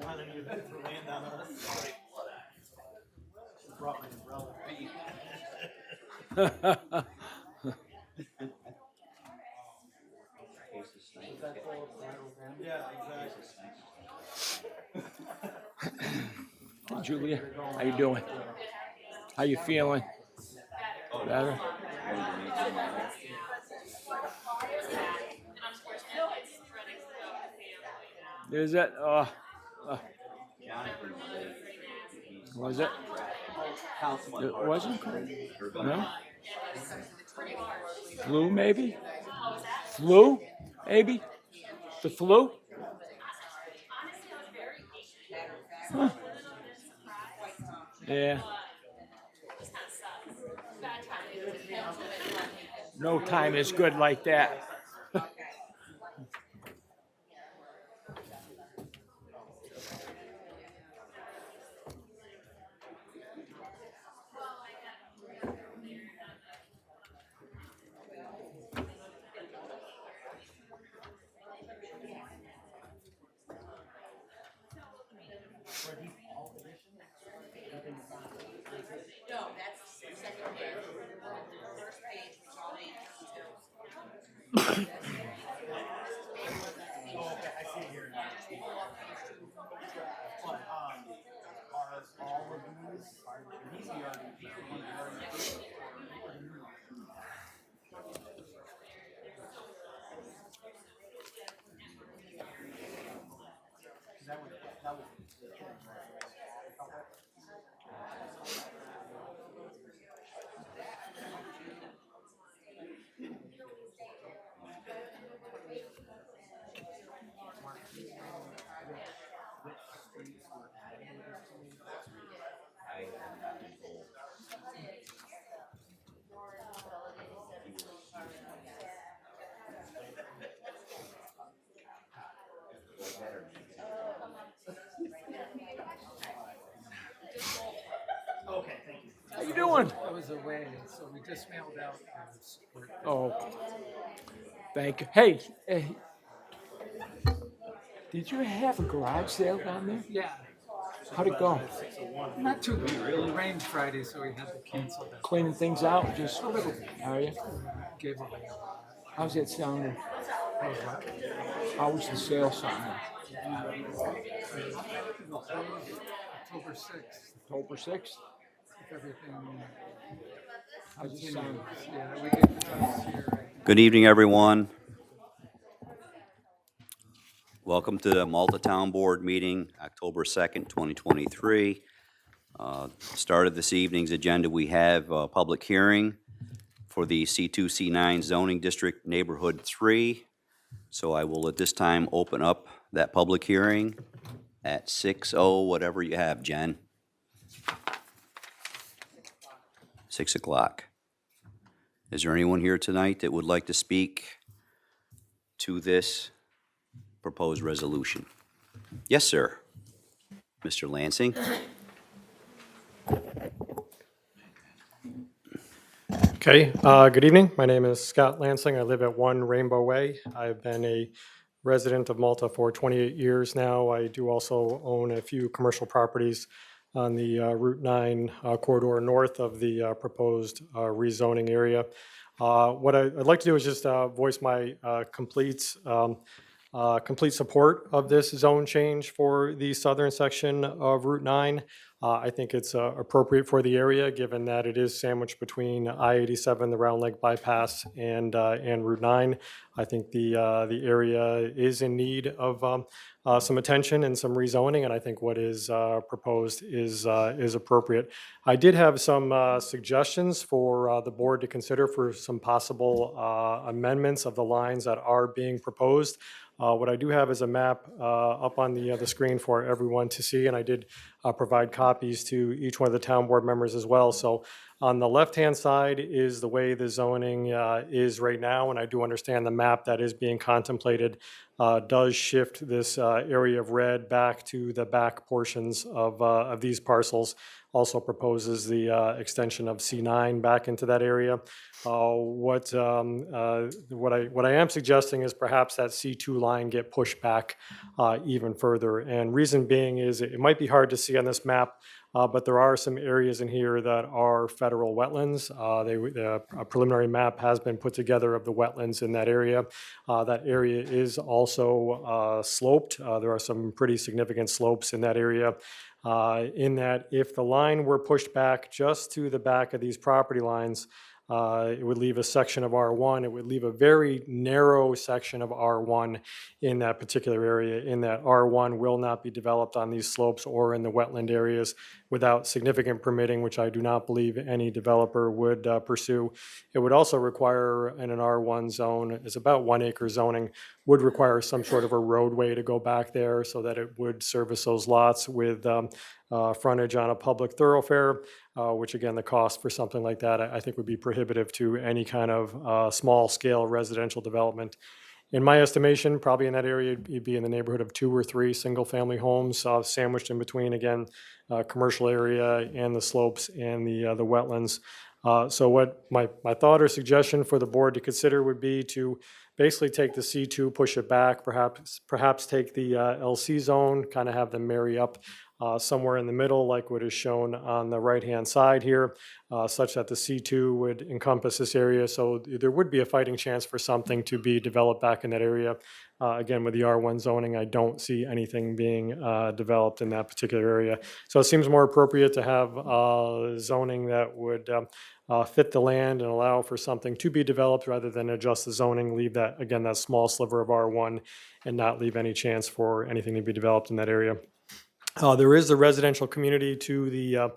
Wanting you to land on us. Brought my umbrella. Yeah, exactly. Julia, how you doing? How you feeling? Better? Is it? Was it? It wasn't cold? No? Flu, maybe? Flu? Maybe? The flu? Huh. Yeah. No time is good like that. No, that's the second page. First page was all the Okay, I see it here now. But, are all of these already? That was. Okay, thank you. How you doing? I was away, so we just mailed out the support. Oh, thank you. Hey, did you have a garage sale down there? Yeah, How'd it go? not too bad. It rained Friday, so we had to cancel that. Cleaning things out? Just A little. are you? Gave away a lot. How's that sounding? That was what? How was the sale sounding? October 6th, October 6th? if everything How's it continues. sound? Yeah, we get the dice here. Good evening, everyone. Welcome to the Malta Town Board meeting, October 2nd, 2023. Start of this evening's agenda, we have a public hearing for the C2, C9 zoning district neighborhood 3. So I will at this time open up that public hearing at 6:00, whatever you have, Jen. 6 o'clock. Is there anyone here tonight that would like to speak to this proposed resolution? Yes, sir. Mr. Lansing? Okay, good evening. My name is Scott Lansing. I live at 1 Rainbow Way. I've been a resident of Malta for 28 years now. I do also own a few commercial properties on the Route 9 corridor north of the proposed rezoning area. What I'd like to do is just voice my complete support of this zone change for the southern section of Route 9. I think it's appropriate for the area, given that it is sandwiched between I-87, the Round Lake bypass, and Route 9. I think the area is in need of some attention and some rezoning, and I think what is proposed is appropriate. I did have some suggestions for the board to consider for some possible amendments of the lines that are being proposed. What I do have is a map up on the screen for everyone to see, and I did provide copies to each one of the town board members as well. So on the left-hand side is the way the zoning is right now, and I do understand the map that is being contemplated does shift this area of red back to the back portions of these parcels. Also proposes the extension of C9 back into that area. What I am suggesting is perhaps that C2 line get pushed back even further. And reason being is it might be hard to see on this map, but there are some areas in here that are federal wetlands. A preliminary map has been put together of the wetlands in that area. That area is also sloped. There are some pretty significant slopes in that area. In that if the line were pushed back just to the back of these property lines, it would leave a section of R1. It would leave a very narrow section of R1 in that particular area, in that R1 will not be developed on these slopes or in the wetland areas without significant permitting, which I do not believe any developer would pursue. It would also require, in an R1 zone, it's about 1 acre zoning, would require some sort of a roadway to go back there so that it would service those lots with frontage on a public thoroughfare, which again, the cost for something like that, I think would be prohibitive to any kind of small-scale residential development. In my estimation, probably in that area, you'd be in the neighborhood of 2 or 3 single-family homes sandwiched in between, again, commercial area and the slopes and the wetlands. So what my thought or suggestion for the board to consider would be to basically take the C2, push it back, perhaps take the LC zone, kind of have them marry up somewhere in the middle, like what is shown on the right-hand side here, such that the C2 would encompass this area. So there would be a fighting chance for something to be developed back in that area. Again, with the R1 zoning, I don't see anything being developed in that particular area. So it seems more appropriate to have zoning that would fit the land and allow for something to be developed rather than adjust the zoning, leave that, again, that small sliver of R1 and not leave any chance for anything to be developed in that area. There is the residential community to the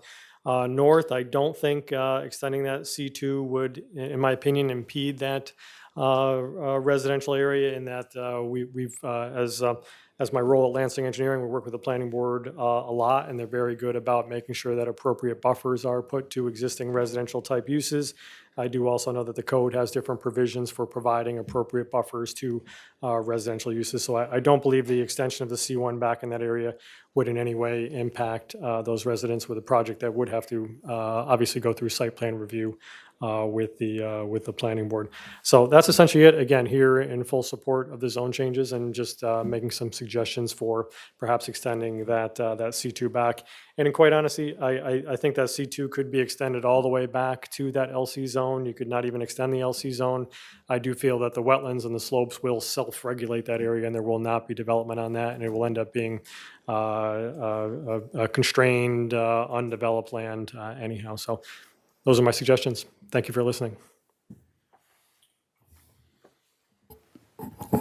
north. I don't think extending that C2 would, in my opinion, impede that residential area, in that we've, as my role at Lansing Engineering, we work with the planning board a lot, and they're very good about making sure that appropriate buffers are put to existing residential type uses. I do also know that the code has different provisions for providing appropriate buffers to residential uses. So I don't believe the extension of the C1 back in that area would in any way impact those residents with a project that would have to obviously go through site plan review with the planning board. So that's essentially it. Again, here in full support of the zone changes and just making some suggestions for perhaps extending that C2 back. And quite honestly, I think that C2 could be extended all the way back to that LC zone. You could not even extend the LC zone. I do feel that the wetlands and the slopes will self-regulate that area, and there will not be development on that, and it will end up being a constrained, undeveloped land anyhow. So those are my suggestions. Thank you for listening.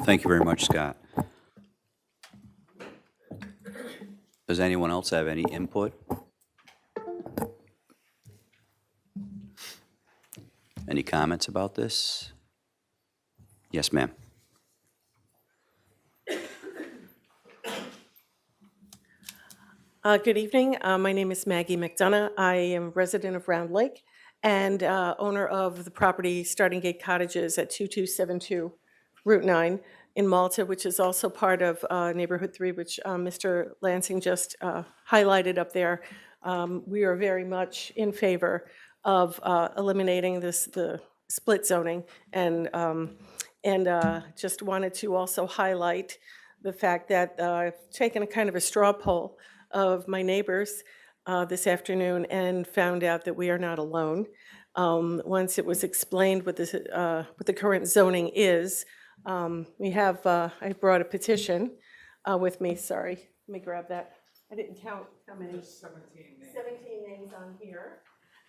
Thank you very much, Scott. Does anyone else have any input? Any comments about this? Yes, ma'am. Good evening. My name is Maggie McDonough. I am a resident of Round Lake and owner of the property Starting Gate Cottages at 2272 Route 9 in Malta, which is also part of Neighborhood 3, which Mr. Lansing just highlighted up there. We are very much in favor of eliminating the split zoning, and just wanted to also highlight the fact that I've taken a kind of a straw poll of my neighbors this afternoon and found out that we are not alone. Once it was explained what the current zoning is, we have, I brought a petition with me, sorry, let me grab that. I didn't count how many. 17 names on here.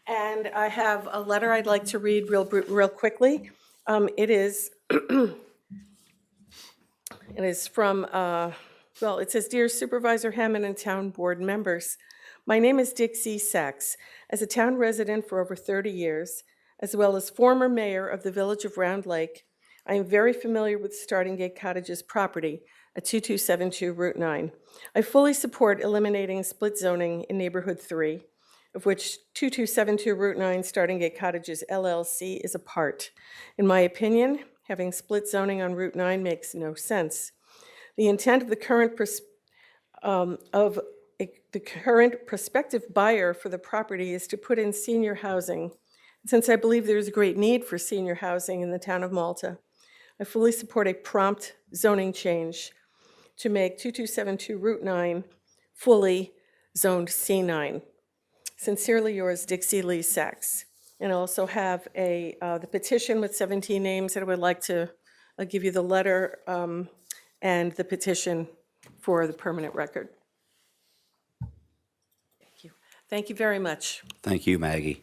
And I have a letter I'd like to read real quickly. It is, it is from, well, it says, "Dear Supervisor Hammond and Town Board members, my name is Dixie Sachs. As a town resident for over 30 years, as well as former mayor of the village of Round Lake, I am very familiar with Starting Gate Cottages property at 2272 Route 9. I fully support eliminating split zoning in Neighborhood 3, of which 2272 Route 9 Starting Gate Cottages LLC is a part. In my opinion, having split zoning on Route 9 makes no sense. The intent of the current prospective buyer for the property is to put in senior housing. Since I believe there is a great need for senior housing in the town of Malta, I fully support a prompt zoning change to make 2272 Route 9 fully zoned C9. Sincerely yours, Dixie Lee Sachs. And I also have the petition with 17 names that I would like to give you the letter and the petition for the permanent record. Thank you. Thank you very much. Thank you, Maggie.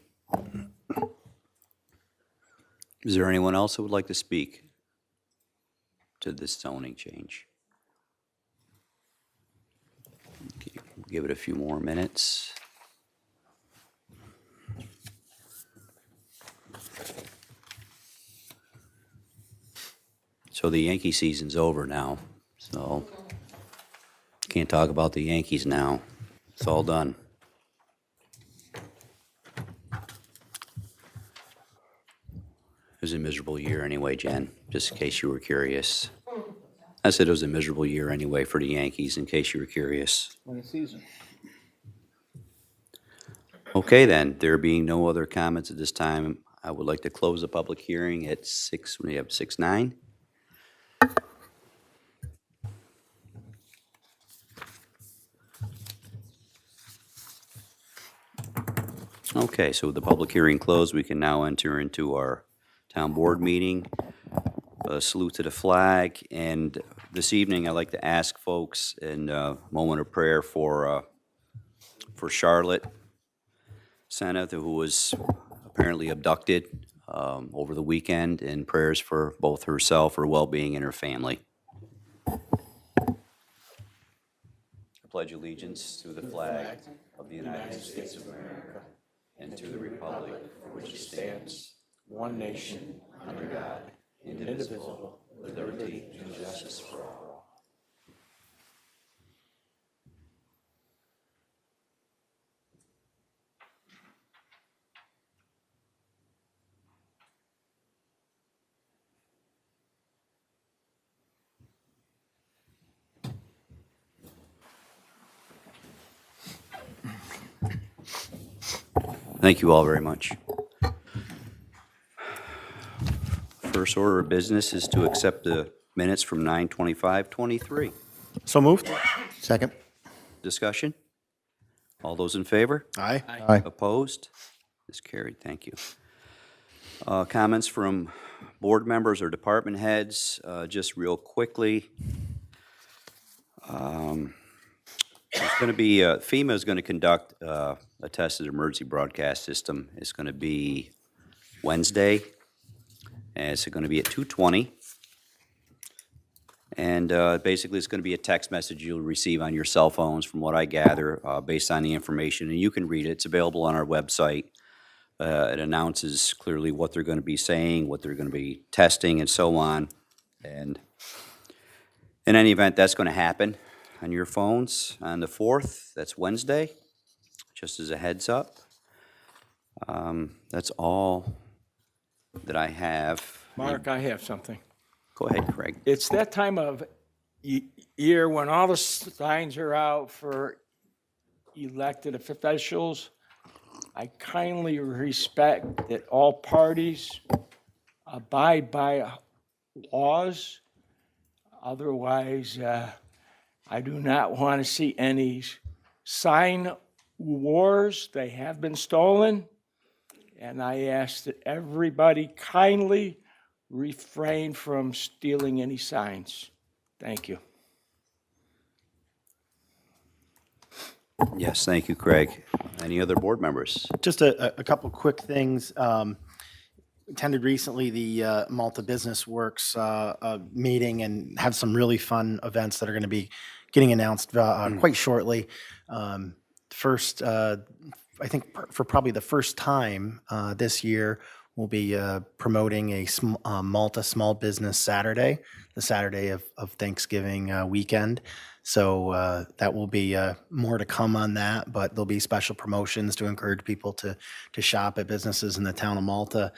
Is there anyone else who would like to speak to this zoning change? Okay, give it a few more minutes. So the Yankee season's over now, so can't talk about the Yankees now. It's all done. It was a miserable year anyway, Jen, just in case you were curious. I said it was a miserable year anyway for the Yankees, in case you were curious. Win the season. Okay, then, there being no other comments at this time, I would like to close the public hearing at 6:09. Okay, so with the public hearing closed, we can now enter into our town board meeting. A salute to the flag, and this evening I'd like to ask folks in a moment of prayer for Charlotte Senneth, who was apparently abducted over the weekend, and prayers for both herself, her well-being, and her family. I pledge allegiance to the flag of the United States of America and to the republic for which it stands, one nation, under God, indivisible, with liberty and justice for all. Thank you all very much. First order of business is to accept the minutes from 9:25:23. So moved. Second. Discussion? All those in favor? Aye. Aye. Opposed? Is carried. Thank you. Comments from board members or department heads, just real quickly. There's going to be, FEMA is going to conduct a tested emergency broadcast system. It's going to be Wednesday, and it's going to be at 2:20. And basically, it's going to be a text message you'll receive on your cell phones, from what I gather, based on the information. And you can read it. It's available on our website. It announces clearly what they're going to be saying, what they're going to be testing, and so on. And in any event, that's going to happen on your phones on the 4th. That's Wednesday, just as a heads up. That's all that I have. Mark, I have something. Go ahead, Craig. It's that time of year when all the signs are out for elected officials. I kindly respect that all parties abide by laws. Otherwise, I do not want to see any sign wars. They have been stolen. And I ask that everybody kindly refrain from stealing any signs. Thank you. Yes, thank you, Craig. Any other board members? Just a couple quick things. Attended recently the Malta Business Works meeting and had some really fun events that are going to be getting announced quite shortly. First, I think for probably the first time this year, we'll be promoting a Malta Small Business Saturday, the Saturday of Thanksgiving weekend. So that will be more to come on that, but there'll be special promotions to encourage people to shop at businesses in the town of Malta.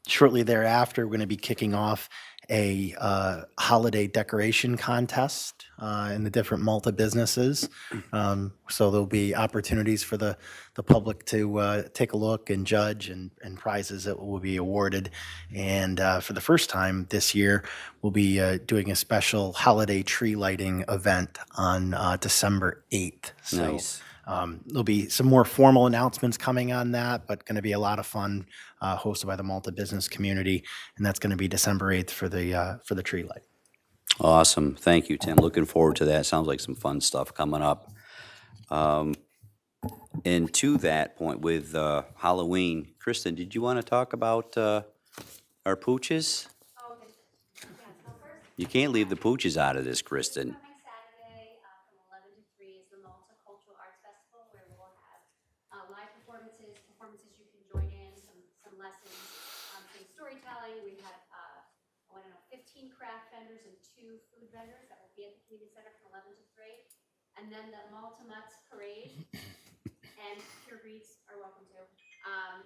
Shortly thereafter, we're going to be kicking off a holiday decoration contest in the different Malta businesses. So there'll be opportunities for the public to take a look and judge, and prizes that will be awarded. And for the first time this year, we'll be doing a special holiday tree lighting event on December 8th. So, Nice. there'll be some more formal announcements coming on that, but going to be a lot of fun, hosted by the Malta business community, and that's going to be December 8th for the tree light. Awesome. Thank you, Tim. Looking forward to that. Sounds like some fun stuff coming up. And to that point with Halloween, Kristen, did you want to talk about our pooches? You can't leave the pooches out of this, Kristen. Coming Saturday from 11 to 3 is the Malta Cultural Arts Festival, where we'll have live performances you can join in, some lessons, some storytelling. We have, 15 craft vendors and 2 food vendors that will be at the community center from 11 to 3. And then the Malta Mutts Parade, and Pure Breeds are welcome to,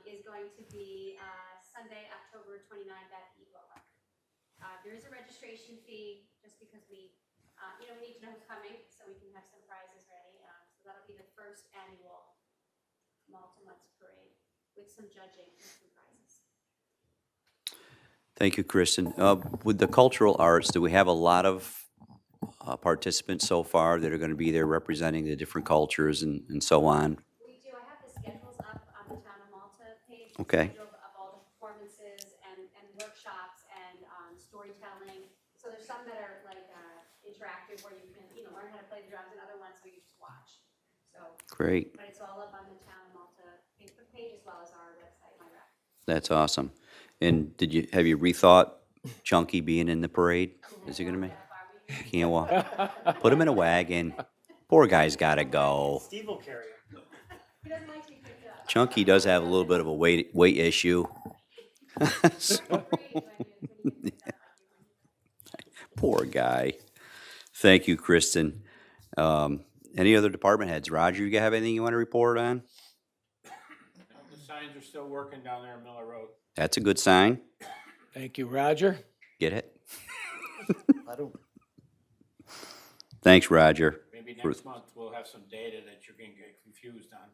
is going to be Sunday, October 29th at Eagle Park. There is a registration fee, just because we need to know who's coming, so we can have some prizes ready. So that'll be the first annual Malta Mutts Parade with some judging and some prizes. Thank you, Kristen. With the cultural arts, do we have a lot of participants so far that are going to be there representing the different cultures and so on? We do. I have the schedules up on the Town of Malta page. Okay. Schedule of all the performances and workshops and storytelling. So there's some that are like interactive, where you can learn how to play the drums, and other ones where you just watch. So, Great. but it's all up on the Town of Malta Facebook page as well as our website, my rep. That's awesome. And have you rethought Chunky being in the parade? Is he going to make? Can't walk. Put him in a wagon. Poor guy's got to go. Steve will carry it. He doesn't like to be picked up. Chunky does have a little bit of a weight issue. So, poor guy. Thank you, Kristen. Any other department heads? Roger, you have anything you want to report on? The signs are still working down there on Miller Road. That's a good sign. Thank you, Roger. Get it? Thanks, Roger. Maybe next month we'll have some data that you're gonna get confused on.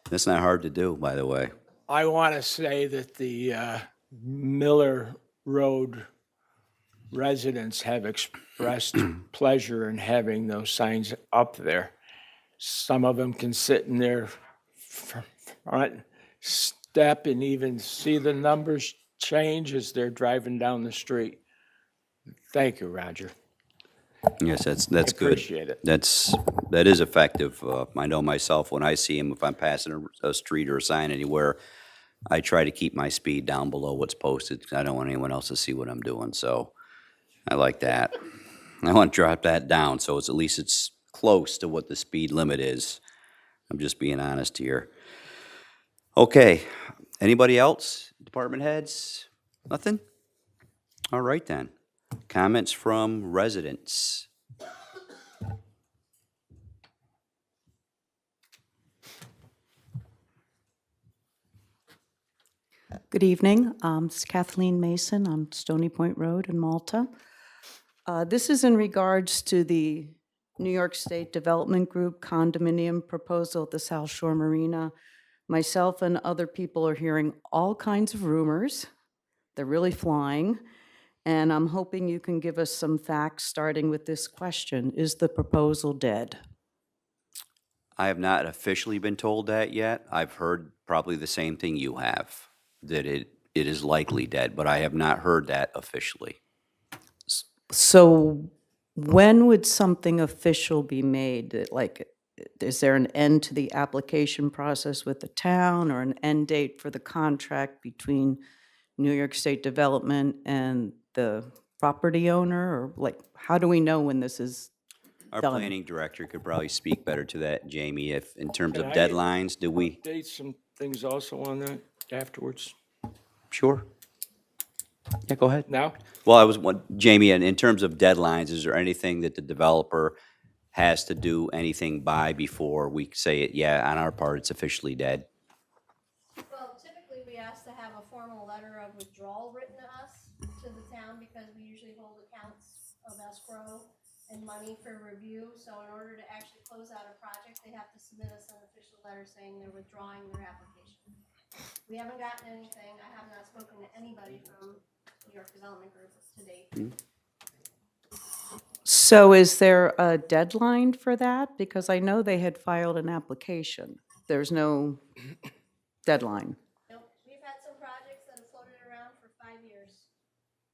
That's not hard to do, by the way. I want to say that the Miller Road residents have expressed pleasure in having those signs up there. Some of them can sit in their front step and even see the numbers change as they're driving down the street. Thank you, Roger. Yes, that's good. Appreciate it. That is effective. I know myself, when I see him, if I'm passing a street or a sign anywhere, I try to keep my speed down below what's posted, 'cause I don't want anyone else to see what I'm doing. So I like that. I want to drop that down so at least it's close to what the speed limit is. I'm just being honest here. Okay, anybody else? Department heads? Nothing? All right then. Comments from residents? Good evening. This is Kathleen Mason on Stony Point Road in Malta. This is in regards to the New York State Development Group condominium proposal at the South Shore Marina. Myself and other people are hearing all kinds of rumors. They're really flying. And I'm hoping you can give us some facts, starting with this question. Is the proposal dead? I have not officially been told that yet. I've heard probably the same thing you have, that it is likely dead, but I have not heard that officially. So when would something official be made? Like, is there an end to the application process with the town, or an end date for the contract between New York State Development and the property owner? Or like, how do we know when this is Our done. planning director could probably speak better to that, Jamie, if, in terms of Can I- deadlines, do we? Update some things also on that afterwards. Sure. Yeah, go ahead. Now? Well, Jamie, in terms of deadlines, is there anything that the developer has to do anything by before we say it, yeah, on our part, it's officially dead? Well, typically, we ask to have a formal letter of withdrawal written to us, to the town, because we usually hold accounts of escrow and money for review. So in order to actually close out a project, they have to submit us an official letter saying they're withdrawing their application. We haven't gotten anything. I have not spoken to anybody from New York Development Group to date. So is there a deadline for that? Because I know they had filed an application. There's no deadline. Nope, we've had some projects that have floated around for 5 years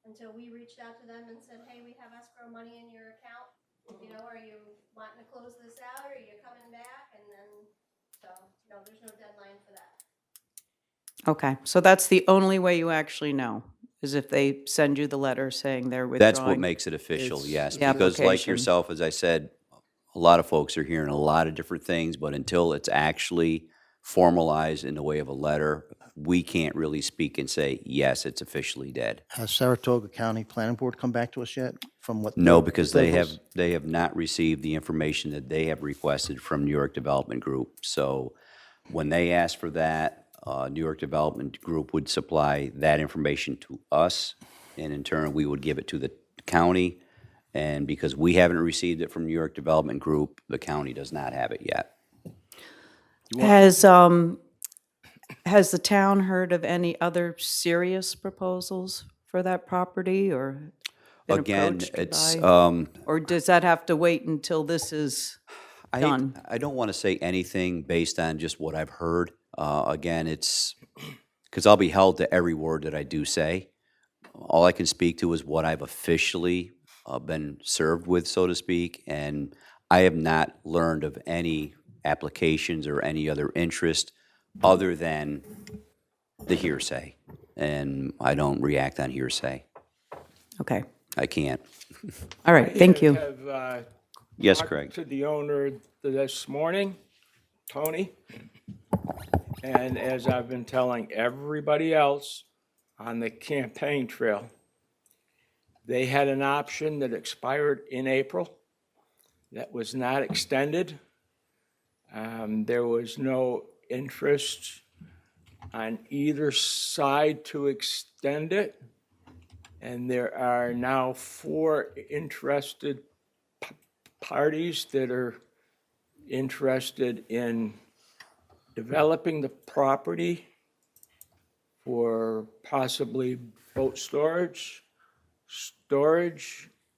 until we reached out to them and said, hey, we have escrow money in your account. You know, are you wanting to close this out, or are you coming back? And then, so, no, there's no deadline for that. Okay, so that's the only way you actually know, is if they send you the letter saying they're withdrawing. That's what makes it official, yes. The Because like application. yourself, as I said, a lot of folks are hearing a lot of different things, but until it's actually formalized in the way of a letter, we can't really speak and say, yes, it's officially dead. Has Saratoga County Planning Board come back to us yet from what? No, their because approvals? they have not received the information that they have requested from New York Development Group. So when they ask for that, New York Development Group would supply that information to us, and in turn, we would give it to the county. And because we haven't received it from New York Development Group, the county does not have it yet. Has the town heard of any other serious proposals for that property, or been Again, approached it's, by? Or does that have to wait until this is done? I don't want to say anything based on just what I've heard. Again, it's, because I'll be held to every word that I do say. All I can speak to is what I've officially been served with, so to speak, and I have not learned of any applications or any other interest other than the hearsay, and I don't react on hearsay. Okay, I can't. all right, thank you. Have, Yes, talked Craig? to the owner this morning, Tony. And as I've been telling everybody else on the campaign trail, they had an option that expired in April that was not extended. There was no interest on either side to extend it. And there are now 4 interested parties that are interested in developing the property for possibly boat storage,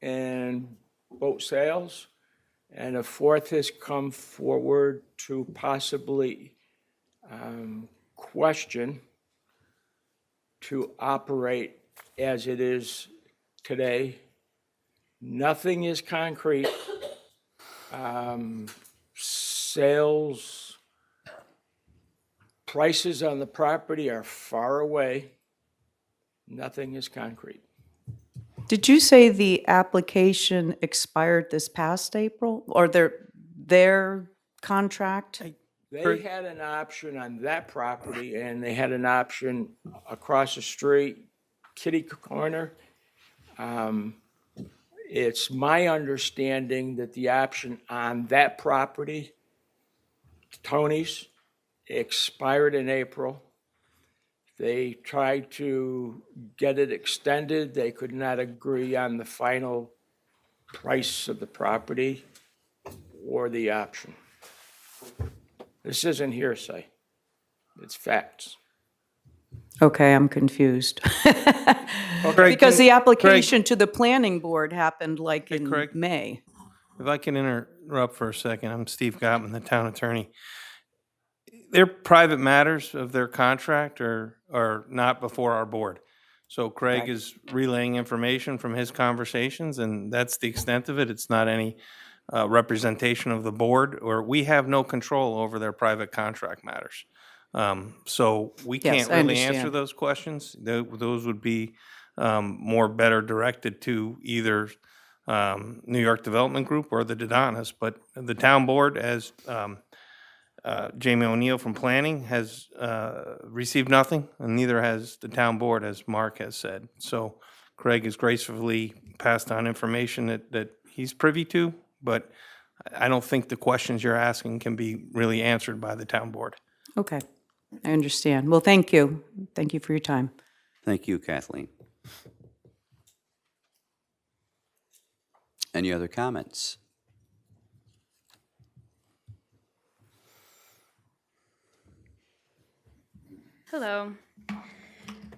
and boat sales. And a 4th has come forward to possibly question to operate as it is today. Nothing is concrete. Sales prices on the property are far away. Nothing is concrete. Did you say the application expired this past April, or their contract? They had an option on that property, and they had an option across the street, kitty corner. It's my understanding that the option on that property, Tony's, expired in April. They tried to get it extended. They could not agree on the final price of the property or the option. This isn't hearsay. It's facts. Okay, I'm confused. Craig, Because can- the application to the planning board happened like in Craig. May. If I can interrupt for a second, I'm Steve Gottman, the town attorney. Their private matters of their contract are not before our board. So Craig is relaying information from his conversations, and that's the extent of it. It's not any representation of the board, or we have no control over their private contract matters. So we Yes, can't I really answer understand. those questions. Those would be more better directed to either New York Development Group or the Dedonis, but the town board, as Jamie O'Neill from Planning, has received nothing, and neither has the town board, as Mark has said. So Craig has gracefully passed on information that he's privy to, but I don't think the questions you're asking can be really answered by the town board. Okay, I understand. Well, thank you. Thank you for your time. Thank you, Kathleen. Any other comments? Hello.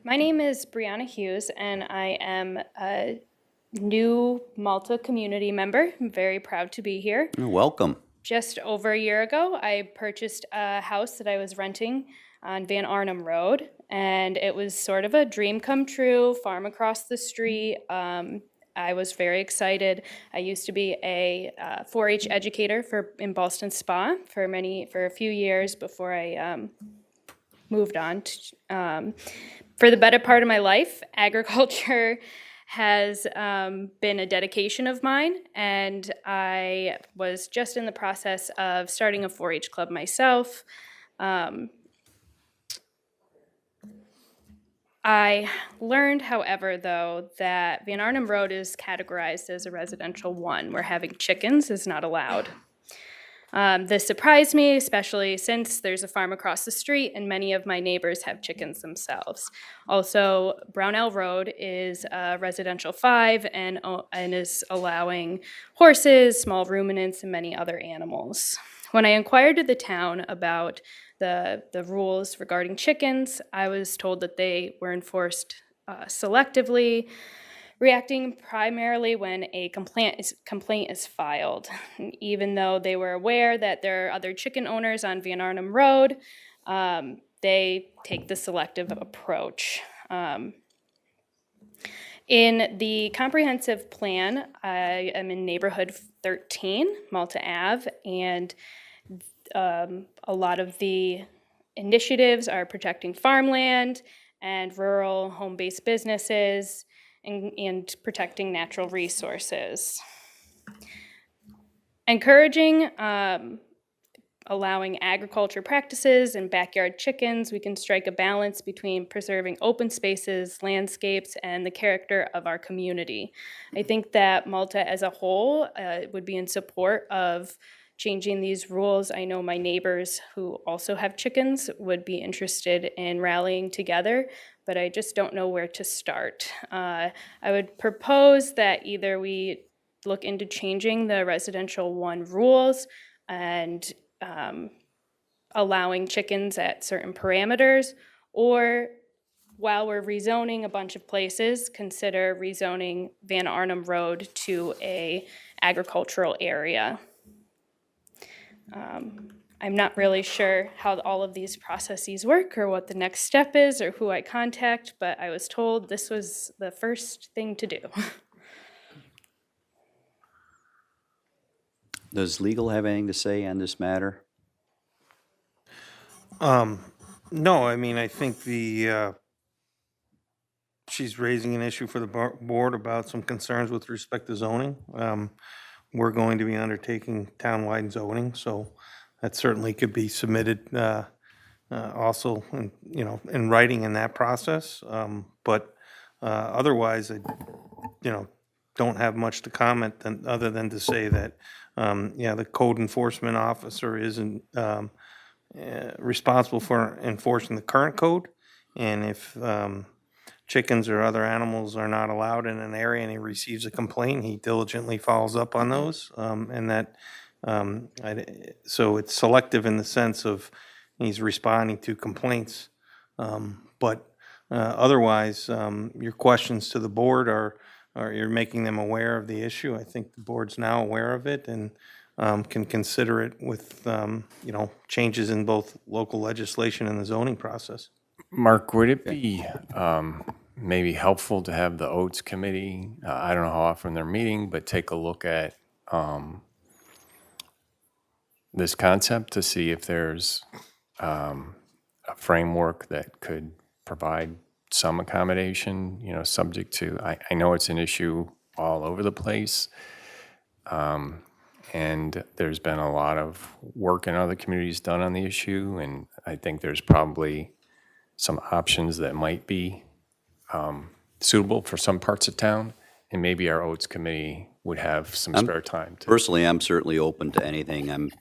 My name is Brianna Hughes, and I am a new Malta community member. I'm very proud to be here. Welcome. Just over a year ago, I purchased a house that I was renting on Van Arnhem Road, and it was sort of a dream come true, farm across the street. I was very excited. I used to be a 4-H educator in Ballston Spa for a few years before I moved on. For the better part of my life, agriculture has been a dedication of mine, and I was just in the process of starting a 4-H club myself. I learned, however, though, that Van Arnhem Road is categorized as a residential 1, where having chickens is not allowed. This surprised me, especially since there's a farm across the street and many of my neighbors have chickens themselves. Also, Brownell Road is a residential 5 and is allowing horses, small ruminants, and many other animals. When I inquired to the town about the rules regarding chickens, I was told that they were enforced selectively, reacting primarily when a complaint is filed. Even though they were aware that there are other chicken owners on Van Arnhem Road, they take the selective approach. In the comprehensive plan, I am in neighborhood 13, Malta Ave, and a lot of the initiatives are protecting farmland and rural home-based businesses and protecting natural resources. Encouraging allowing agriculture practices and backyard chickens, we can strike a balance between preserving open spaces, landscapes, and the character of our community. I think that Malta as a whole would be in support of changing these rules. I know my neighbors who also have chickens would be interested in rallying together, but I just don't know where to start. I would propose that either we look into changing the residential 1 rules and allowing chickens at certain parameters, or while we're rezoning a bunch of places, consider rezoning Van Arnhem Road to a agricultural area. I'm not really sure how all of these processes work or what the next step is or who I contact, but I was told this was the first thing to do. Does legal have anything to say on this matter? No, I mean, I think she's raising an issue for the board about some concerns with respect to zoning. We're going to be undertaking townwide zoning, so that certainly could be submitted also, in writing in that process. But otherwise, I, don't have much to comment other than to say that, the code enforcement officer isn't responsible for enforcing the current code, and if chickens or other animals are not allowed in an area and he receives a complaint, he diligently follows up on those, and that so it's selective in the sense of he's responding to complaints, but otherwise your questions to the board are you're making them aware of the issue. I think the board's now aware of it and can consider it with changes in both local legislation and the zoning process. Mark, would it be maybe helpful to have the Oats Committee, I don't know how often they're meeting, but take a look at this concept to see if there's a framework that could provide some accommodation, subject to, I know it's an issue all over the place. And there's been a lot of work in other communities done on the issue, and I think there's probably some options that might be suitable for some parts of town, and maybe our Oats Committee would have some spare time to. Personally, I'm certainly open to anything. I'm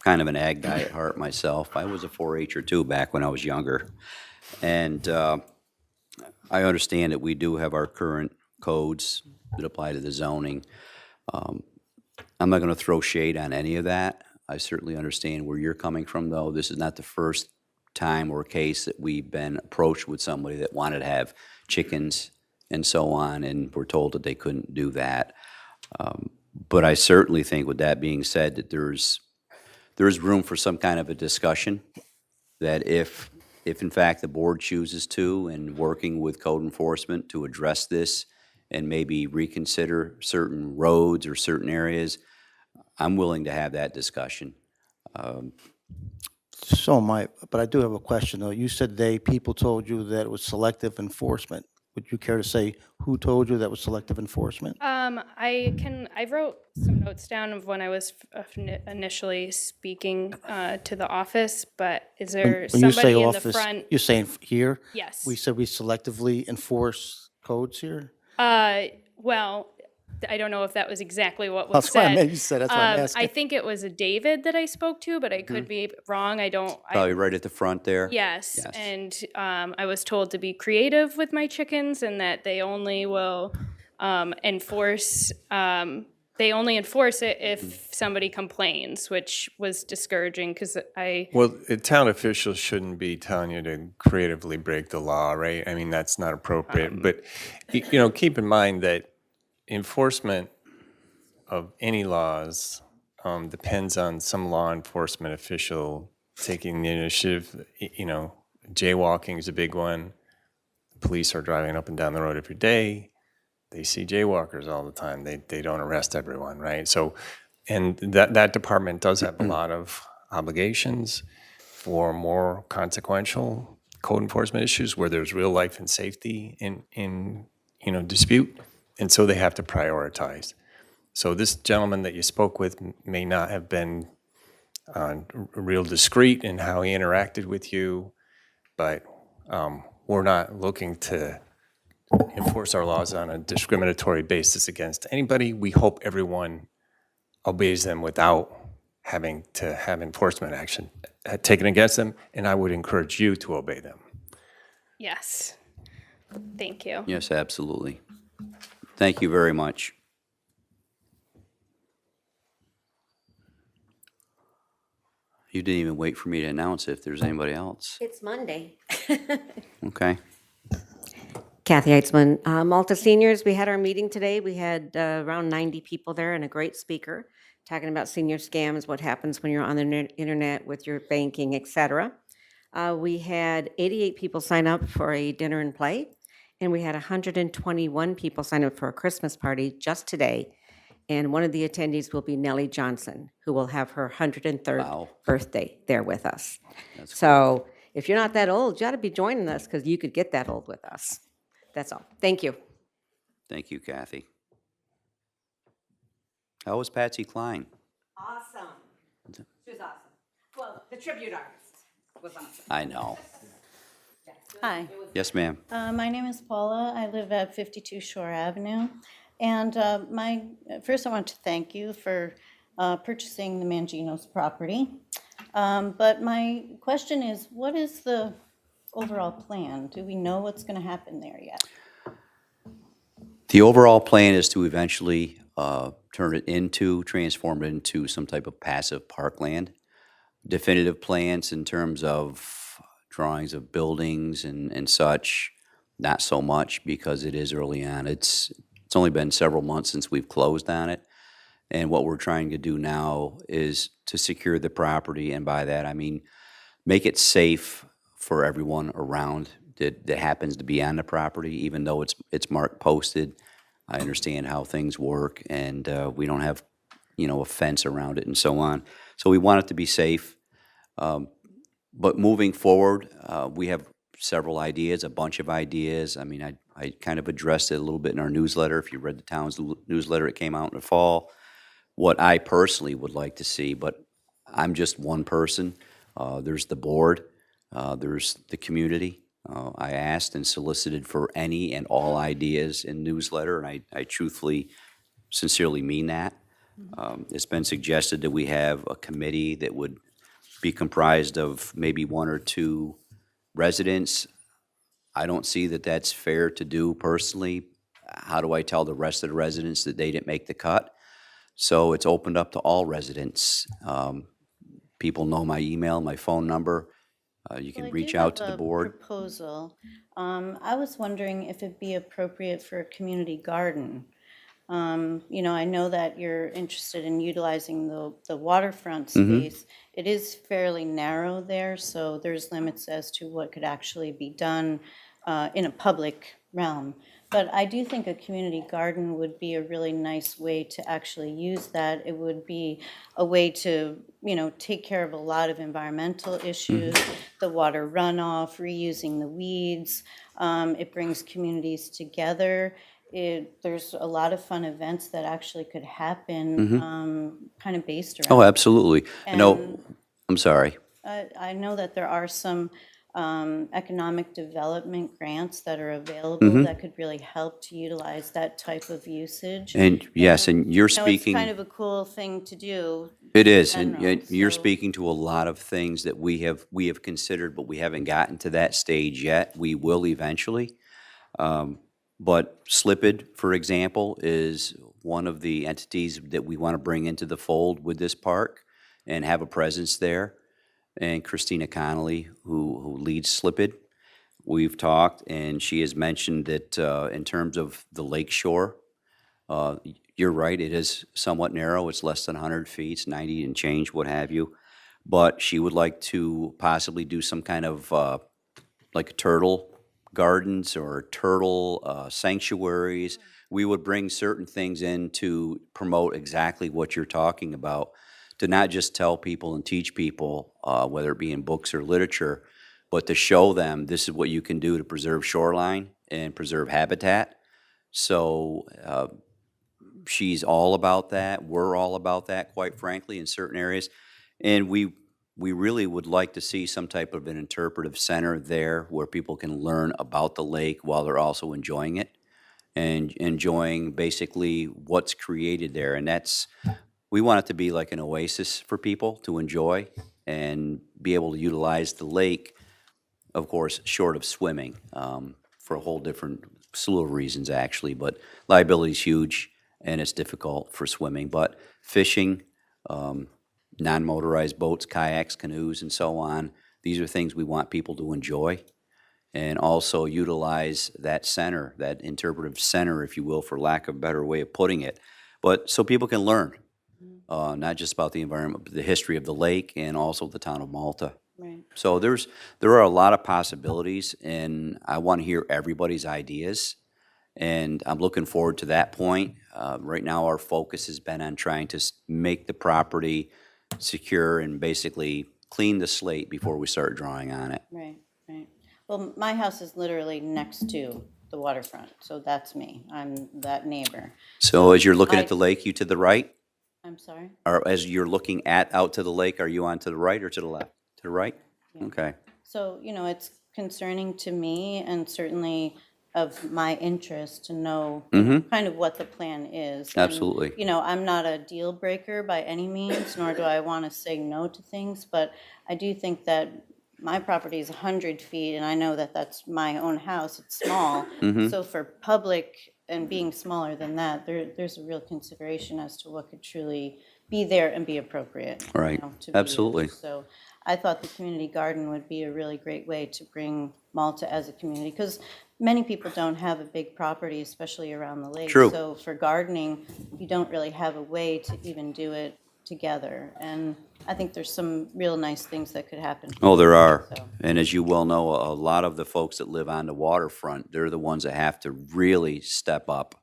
kind of an ag guy at heart myself. I was a 4-H'er too back when I was younger. And I understand that we do have our current codes that apply to the zoning. I'm not going to throw shade on any of that. I certainly understand where you're coming from, though. This is not the first time or case that we've been approached with somebody that wanted to have chickens and so on, and we're told that they couldn't do that. But I certainly think, with that being said, that there's room for some kind of a discussion, that if in fact the board chooses to, and working with code enforcement to address this and maybe reconsider certain roads or certain areas, I'm willing to have that discussion. But I do have a question though. You said people told you that it was selective enforcement. Would you care to say who told you that was selective enforcement? I wrote some notes down of when I was initially speaking to the office, but is there When you say somebody in office, the front? you're saying here? Yes. We said we selectively enforce codes here? Well, I don't know if that was exactly what was That's what I said. meant you said, that's what I'm I asking. think it was a David that I spoke to, but I could be wrong. Probably right at the front there. Yes, and I was told to be creative with my chickens, and that they only will enforce. They only enforce it if somebody complains, which was discouraging because Well, town officials shouldn't be telling you to creatively break the law, right? I mean, that's not appropriate. But, keep in mind that enforcement of any laws depends on some law enforcement official taking the initiative. Jaywalking is a big one. Police are driving up and down the road every day. They see jaywalkers all the time. They don't arrest everyone, right? So, and that department does have a lot of obligations for more consequential code enforcement issues where there's real life and safety in dispute. And so they have to prioritize. So this gentleman that you spoke with may not have been real discreet in how he interacted with you, but we're not looking to enforce our laws on a discriminatory basis against anybody. We hope everyone obeys them without having to have enforcement action taken against them, and I would encourage you to obey them. yes. Thank you. Yes, absolutely. Thank you very much. You didn't even wait for me to announce if there's anybody else. It's Monday. Okay. Kathy Heitzman, Malta Seniors, we had our meeting today. We had around 90 people there and a great speaker talking about senior scams, what happens when you're on the internet with your banking, et cetera. We had 88 people sign up for a dinner and play, and we had 121 people sign up for a Christmas party just today. And one of the attendees will be Nellie Johnson, who will have her 103rd Wow. birthday there with us. So if you're not that old, you ought to be joining us because you could get that old with us. That's all. Thank you. Thank you, Kathy. How was Patsy Cline? Awesome. She was awesome. Well, the tribute artist was awesome. I know. Hi, Yes, ma'am. my name is Paula. I live at 52 Shore Avenue. And first I want to thank you for purchasing the Mangino's property. But my question is, what is the overall plan? Do we know what's going to happen there yet? The overall plan is to eventually transform it into some type of passive parkland. Definitive plans in terms of drawings of buildings and such, not so much because it is early on. It's only been several months since we've closed on it. And what we're trying to do now is to secure the property, and by that I mean make it safe for everyone around that happens to be on the property, even though it's marked posted. I understand how things work, and we don't have, a fence around it and so on. So we want it to be safe. But moving forward, we have several ideas, a bunch of ideas. I mean, I kind of addressed it a little bit in our newsletter. If you read the town's newsletter, it came out in the fall. What I personally would like to see, but I'm just one person. There's the board, there's the community. I asked and solicited for any and all ideas in newsletter, and I truthfully, sincerely mean that. It's been suggested that we have a committee that would be comprised of maybe 1 or 2 residents. I don't see that that's fair to do personally. How do I tell the rest of the residents that they didn't make the cut? So it's opened up to all residents. People know my email, my phone number. You can Well, I reach do out have to the a board. Proposal. I was wondering if it'd be appropriate for a community garden. You know, I know that you're interested in utilizing the waterfront space. It is fairly narrow there, so there's limits as to what could actually be done in a public realm. But I do think a community garden would be a really nice way to actually use that. It would be a way to, you know, take care of a lot of environmental issues, the water runoff, reusing the weeds. It brings communities together. There's a lot of fun events that actually could happen, kind of based around. Oh, absolutely. No, And- I'm sorry. I know that there are some economic development grants that are available that could really help to utilize that type of usage. And yes, and you're You know, speaking. it's kind of a cool thing to do. It is, in and general, you're so- speaking to a lot of things that we have considered, but we haven't gotten to that stage yet. We will eventually. But Slipid, for example, is one of the entities that we want to bring into the fold with this park and have a presence there. And Christina Connolly, who leads Slipid, we've talked, and she has mentioned that in terms of the lake shore, you're right, it is somewhat narrow. It's less than 100 feet, it's 90 and change, what have you. But she would like to possibly do some kind of like turtle gardens or turtle sanctuaries. We would bring certain things in to promote exactly what you're talking about, to not just tell people and teach people, whether it be in books or literature, but to show them this is what you can do to preserve shoreline and preserve habitat. So she's all about that. We're all about that, quite frankly, in certain areas. And we really would like to see some type of an interpretive center there where people can learn about the lake while they're also enjoying it and enjoying basically what's created there. And we want it to be like an oasis for people to enjoy and be able to utilize the lake, of course, short of swimming, for a whole different slew of reasons, actually. But liability is huge, and it's difficult for swimming. But fishing, non-motorized boats, kayaks, canoes, and so on, these are things we want people to enjoy and also utilize that center, that interpretive center, if you will, for lack of a better way of putting it. But so people can learn, not just about the environment, but the history of the lake and also the town of Malta. Right. So there are a lot of possibilities, and I want to hear everybody's ideas, and I'm looking forward to that point. Right now, our focus has been on trying to make the property secure and basically clean the slate before we start drawing on it. Right, right. Well, my house is literally next to the waterfront, so that's me. I'm that neighbor. So as you're looking I- at the lake, you to the right? I'm sorry? Or as you're looking out to the lake, are you on to the right or to the left? To the right? Okay. So, you know, it's concerning to me and certainly of my interest to know kind of what the plan is. And, Absolutely. you know, I'm not a deal breaker by any means, nor do I want to say no to things, but I do think that my property is 100 feet, and I know that that's my own house. It's small. So for public and being smaller than that, there's a real consideration as to what could truly be there and be appropriate. you Right. know, to be Absolutely. used. So I thought the community garden would be a really great way to bring Malta as a community, because many people don't have a big property, especially around the lake. True. So for gardening, you don't really have a way to even do it together. And I think there's some real nice things that could happen. Oh, there are. So- And as you well know, a lot of the folks that live on the waterfront, they're the ones that have to really step up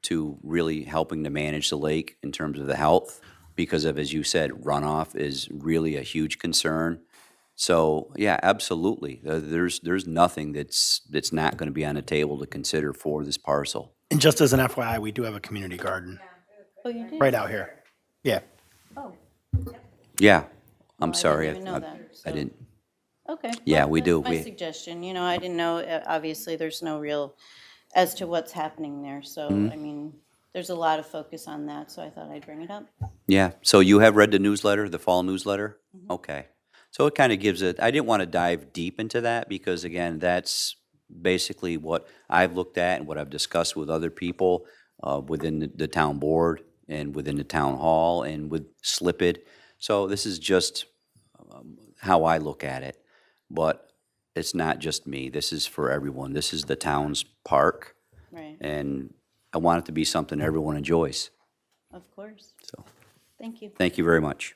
to really helping to manage the lake in terms of the health, because of, as you said, runoff is really a huge concern. So, yeah, absolutely. There's nothing that's not going to be on the table to consider for this parcel. And just as an FYI, we do have a community garden Oh, you did? right out here. Yeah. Oh, Yeah, I'm I sorry. didn't even know that, I so- didn't. okay. Yeah, Well, we do. that's my suggestion, you know, I didn't know, obviously, there's no real, as to what's happening there, so, Mm-hmm. I mean, there's a lot of focus on that, so I thought I'd bring it up. Yeah, so you have read the newsletter, the fall newsletter? Okay. So it kind of gives it, I didn't want to dive deep into that because again, that's basically what I've looked at and what I've discussed with other people within the town board and within the town hall and with SLIPID. So this is just how I look at it. But it's not just me. This is for everyone. This is the town's park. Right, And I want it to be something everyone enjoys. of course. So Thank you. thank you very much.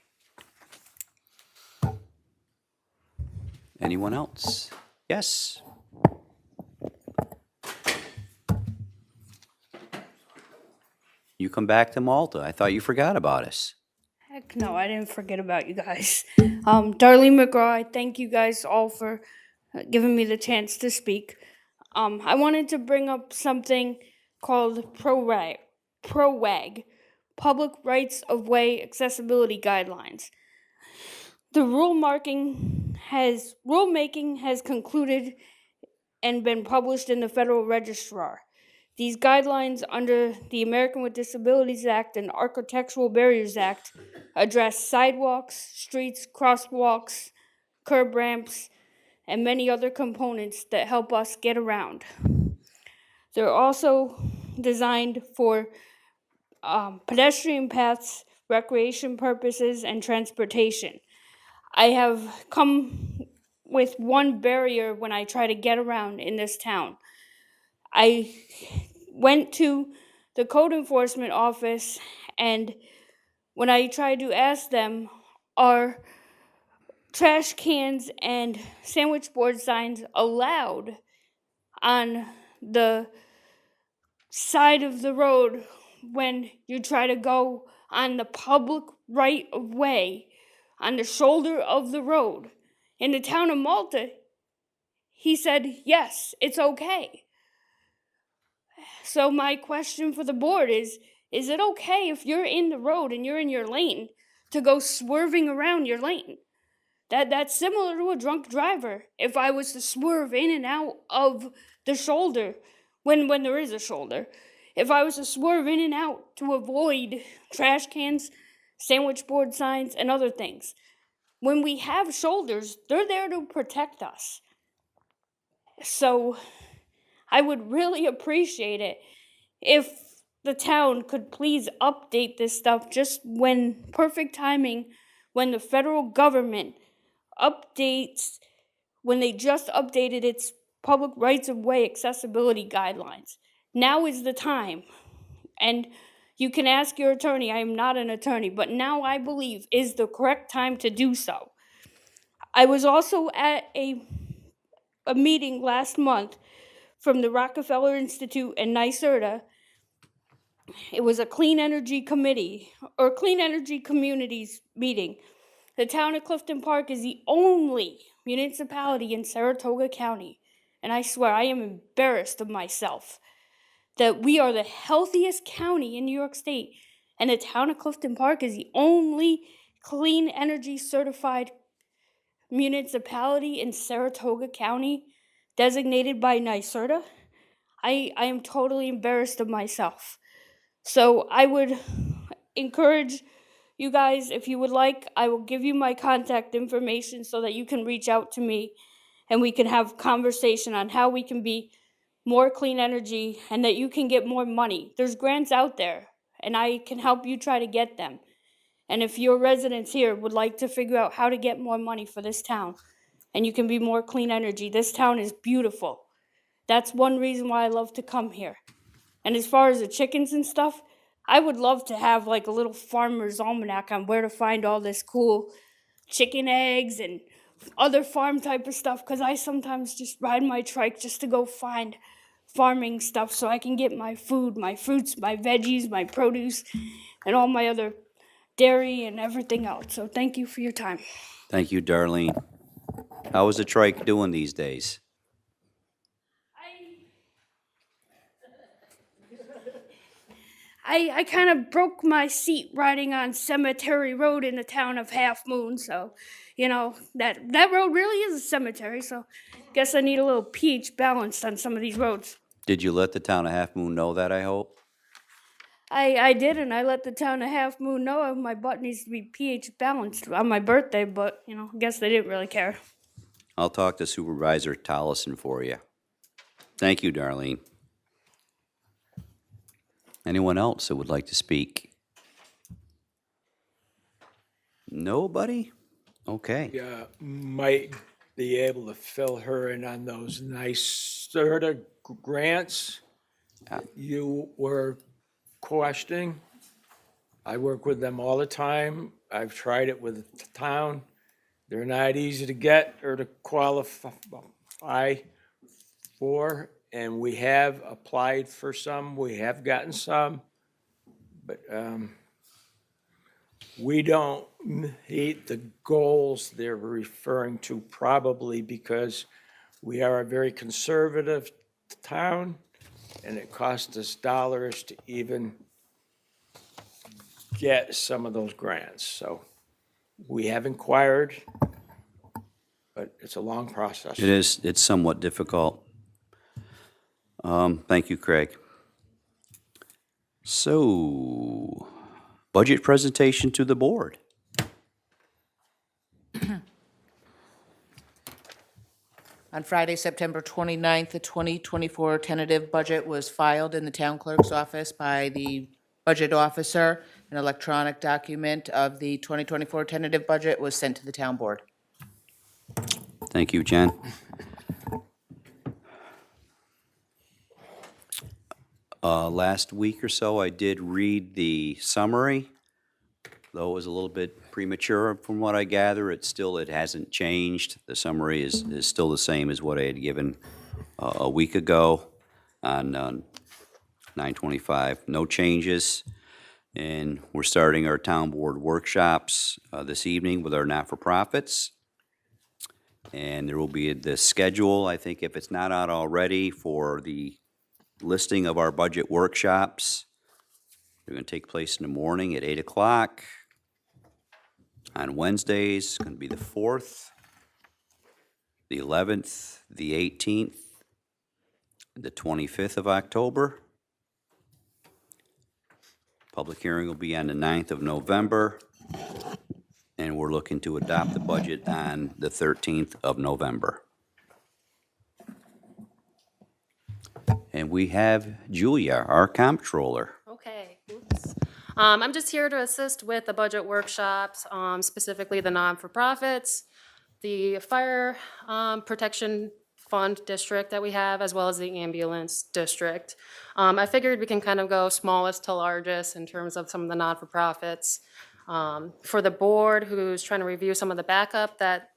Anyone else? Yes? You come back to Malta. I thought you forgot about us. Heck no, I didn't forget about you guys. Darlene McGraw, I thank you guys all for giving me the chance to speak. I wanted to bring up something called PROWAG, Public Rights of Way Accessibility Guidelines. The rulemaking has concluded and been published in the Federal Registrar. These guidelines under the American with Disabilities Act and Architectural Barriers Act address sidewalks, streets, crosswalks, curb ramps, and many other components that help us get around. They're also designed for pedestrian paths, recreation purposes, and transportation. I have come with one barrier when I try to get around in this town. I went to the code enforcement office, and when I tried to ask them, are trash cans and sandwich board signs allowed on the side of the road when you try to go on the public right of way on the shoulder of the road? In the town of Malta, he said, yes, it's okay. So my question for the board is it okay if you're in the road and you're in your lane to go swerving around your lane? That's similar to a drunk driver. If I was to swerve in and out of the shoulder when there is a shoulder, if I was to swerve in and out to avoid trash cans, sandwich board signs, and other things. When we have shoulders, they're there to protect us. So I would really appreciate it if the town could please update this stuff just when perfect timing, when the federal government updates, when they just updated its public rights of way accessibility guidelines. Now is the time. And you can ask your attorney. I am not an attorney, but now I believe is the correct time to do so. I was also at a meeting last month from the Rockefeller Institute and NYSERDA. It was a Clean Energy Committee, or Clean Energy Communities meeting. The town of Clifton Park is the only municipality in Saratoga County, and I swear I am embarrassed of myself, that we are the healthiest county in New York State, and the town of Clifton Park is the only clean energy certified municipality in Saratoga County designated by NYSERDA. I am totally embarrassed of myself. So I would encourage you guys, if you would like, I will give you my contact information so that you can reach out to me and we can have conversation on how we can be more clean energy and that you can get more money. There's grants out there and I can help you try to get them. And if your residents here would like to figure out how to get more money for this town and you can be more clean energy, this town is beautiful. That's one reason why I love to come here. And as far as the chickens and stuff, I would love to have like a little farmer's almanac on where to find all this cool chicken eggs and other farm type of stuff, because I sometimes just ride my trike just to go find farming stuff so I can get my food, my fruits, my veggies, my produce, and all my other dairy and everything else. So thank you for your time. Thank you, Darlene. How is the trike doing these days? I kind of broke my seat riding on Cemetery Road in the town of Half Moon, so, you know, that road really is a cemetery, so guess I need a little pH balanced on some of these roads. Did you let the town of Half Moon know that, I hope? I did, and I let the town of Half Moon know my butt needs to be pH balanced on my birthday, but, you know, I guess they didn't really care. I'll talk to Supervisor Tollison for you. Thank you, Darlene. Anyone else that would like to speak? Nobody? Okay. Yeah, might be able to fill her in on those nice SERTA grants you were questioning. I work with them all the time. I've tried it with the town. They're not easy to get or to qualify for, and we have applied for some. We have gotten some, but we don't meet the goals they're referring to, probably because we are a very conservative town, and it costs us dollars to even get some of those grants. So we have inquired, but it's a long process. It is, it's somewhat difficult. Thank you, Craig. So, budget presentation to the board. On Friday, September 29th, the 2024 tentative budget was filed in the town clerk's office by the budget officer. An electronic document of the 2024 tentative budget was sent to the town board. Thank you, Jen. Last week or so, I did read the summary, though it was a little bit premature from what I gather. It hasn't changed. The summary is still the same as what I had given a week ago on 9/25. No changes. And we're starting our town board workshops this evening with our not-for-profits. And there will be the schedule, I think, if it's not out already, for the listing of our budget workshops. They're going to take place in the morning at 8 o'clock. On Wednesdays, it's going to be the 4th, the 11th, the 18th, the 25th of October. Public hearing will be on the 9th of November, and we're looking to adopt the budget on the 13th of November. And we have Julia, our comptroller. Okay, oops. I'm just here to assist with the budget workshops, specifically the non-for-profits, the fire protection fund district that we have, as well as the ambulance district. I figured we can kind of go smallest to largest in terms of some of the non-for-profits. For the board who's trying to review some of the backup that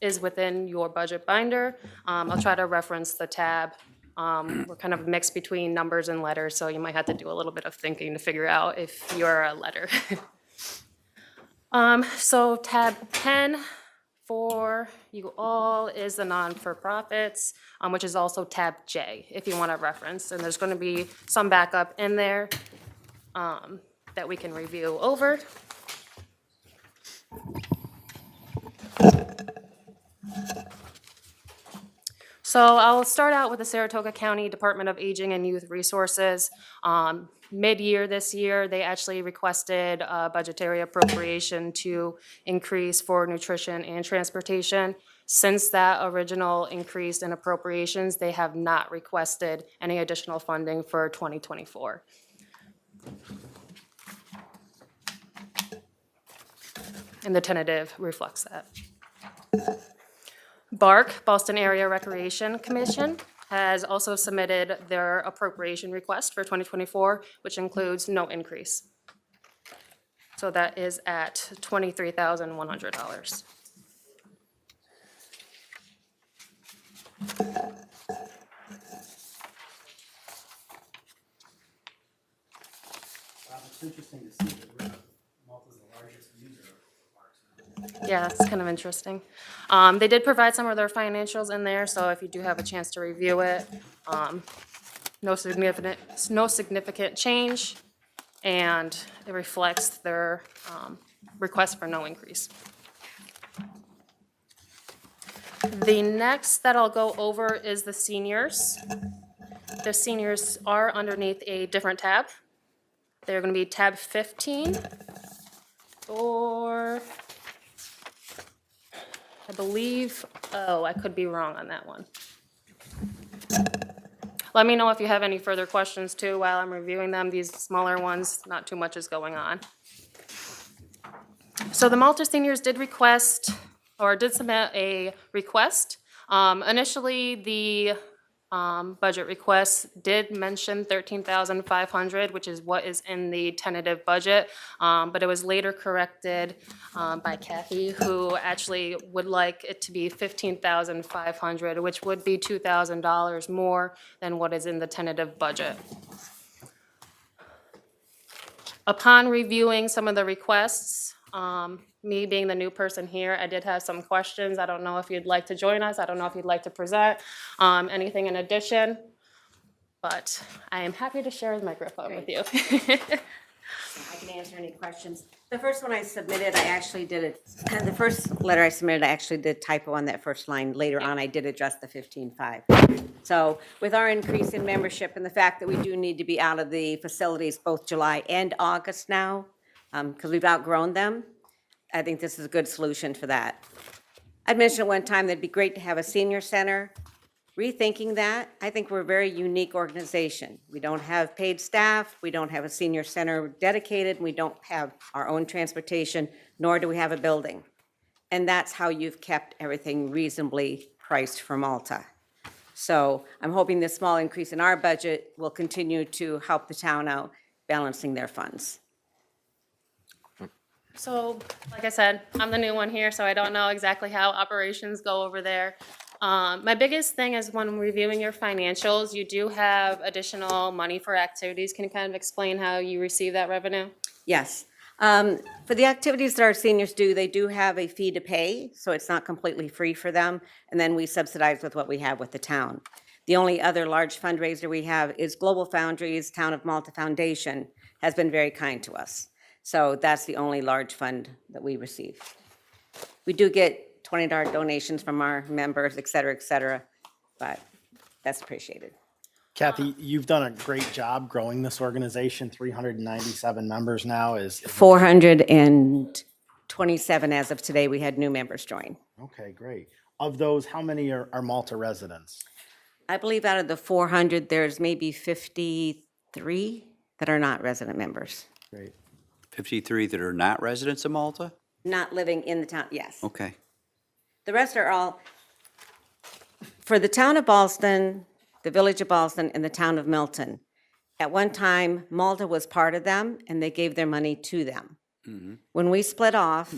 is within your budget binder, I'll try to reference the tab. We're kind of mixed between numbers and letters, so you might have to do a little bit of thinking to figure out if you're a letter. So tab 10 for you all is the non-for-profits, which is also tab J, if you want to reference. And there's going to be some backup in there that we can review over. So I'll start out with the Saratoga County Department of Aging and Youth Resources. Mid-year this year, they actually requested a budgetary appropriation to increase for nutrition and transportation. Since that original increase in appropriations, they have not requested any additional funding for 2024. And the tentative reflects that. BARC, Boston Area Recreation Commission, has also submitted their appropriation request for 2024, which includes no increase. So that is at $23,100. It's interesting to see that Malta's the largest user of parks now. Yeah, that's kind of interesting. They did provide some of their financials in there, so if you do have a chance to review it, no significant change, and it reflects their request for no increase. The next that I'll go over is the seniors. The seniors are underneath a different tab. They're going to be tab 15, or I believe, oh, I could be wrong on that one. Let me know if you have any further questions too while I'm reviewing them. These smaller ones, not too much is going on. So the Malta seniors did request, or did submit a request. Initially, the budget request did mention $13,500, which is what is in the tentative budget, but it was later corrected by Kathy, who actually would like it to be $15,500, which would be $2,000 more than what is in the tentative budget. Upon reviewing some of the requests, me being the new person here, I did have some questions. I don't know if you'd like to join us. I don't know if you'd like to present anything in addition, but I am happy to share the microphone with you. I can answer any questions. The first one I submitted, I actually did it, the first letter I submitted, I actually did typo on that first line. Later on, I did address the 15.5. So with our increase in membership and the fact that we do need to be out of the facilities both July and August now, because we've outgrown them, I think this is a good solution for that. I'd mentioned at one time that'd be great to have a senior center. Rethinking that, I think we're a very unique organization. We don't have paid staff, we don't have a senior center dedicated, we don't have our own transportation, nor do we have a building. And that's how you've kept everything reasonably priced for Malta. So I'm hoping this small increase in our budget will continue to help the town out balancing their funds. So, like I said, I'm the new one here, so I don't know exactly how operations go over there. My biggest thing is when reviewing your financials, you do have additional money for activities. Can you kind of explain how you receive that revenue? Yes. For the activities that our seniors do, they do have a fee to pay, so it's not completely free for them, and then we subsidize with what we have with the town. The only other large fundraiser we have is Global Foundries Town of Malta Foundation has been very kind to us. So that's the only large fund that we receive. We do get $20 donations from our members, et cetera, but that's appreciated. Kathy, you've done a great job growing this organization. 397 members now is 427 as of today. We had new members join. okay, great. Of those, how many are Malta residents? I believe out of the 400, there's maybe 53 that are not resident members. Great. 53 that are not residents of Malta? Not living in the town, yes. Okay. The rest are all, for the town of Ballston, the village of Ballston, and the town of Milton. At one time, Malta was part of them, and they gave their money to them. When we split off,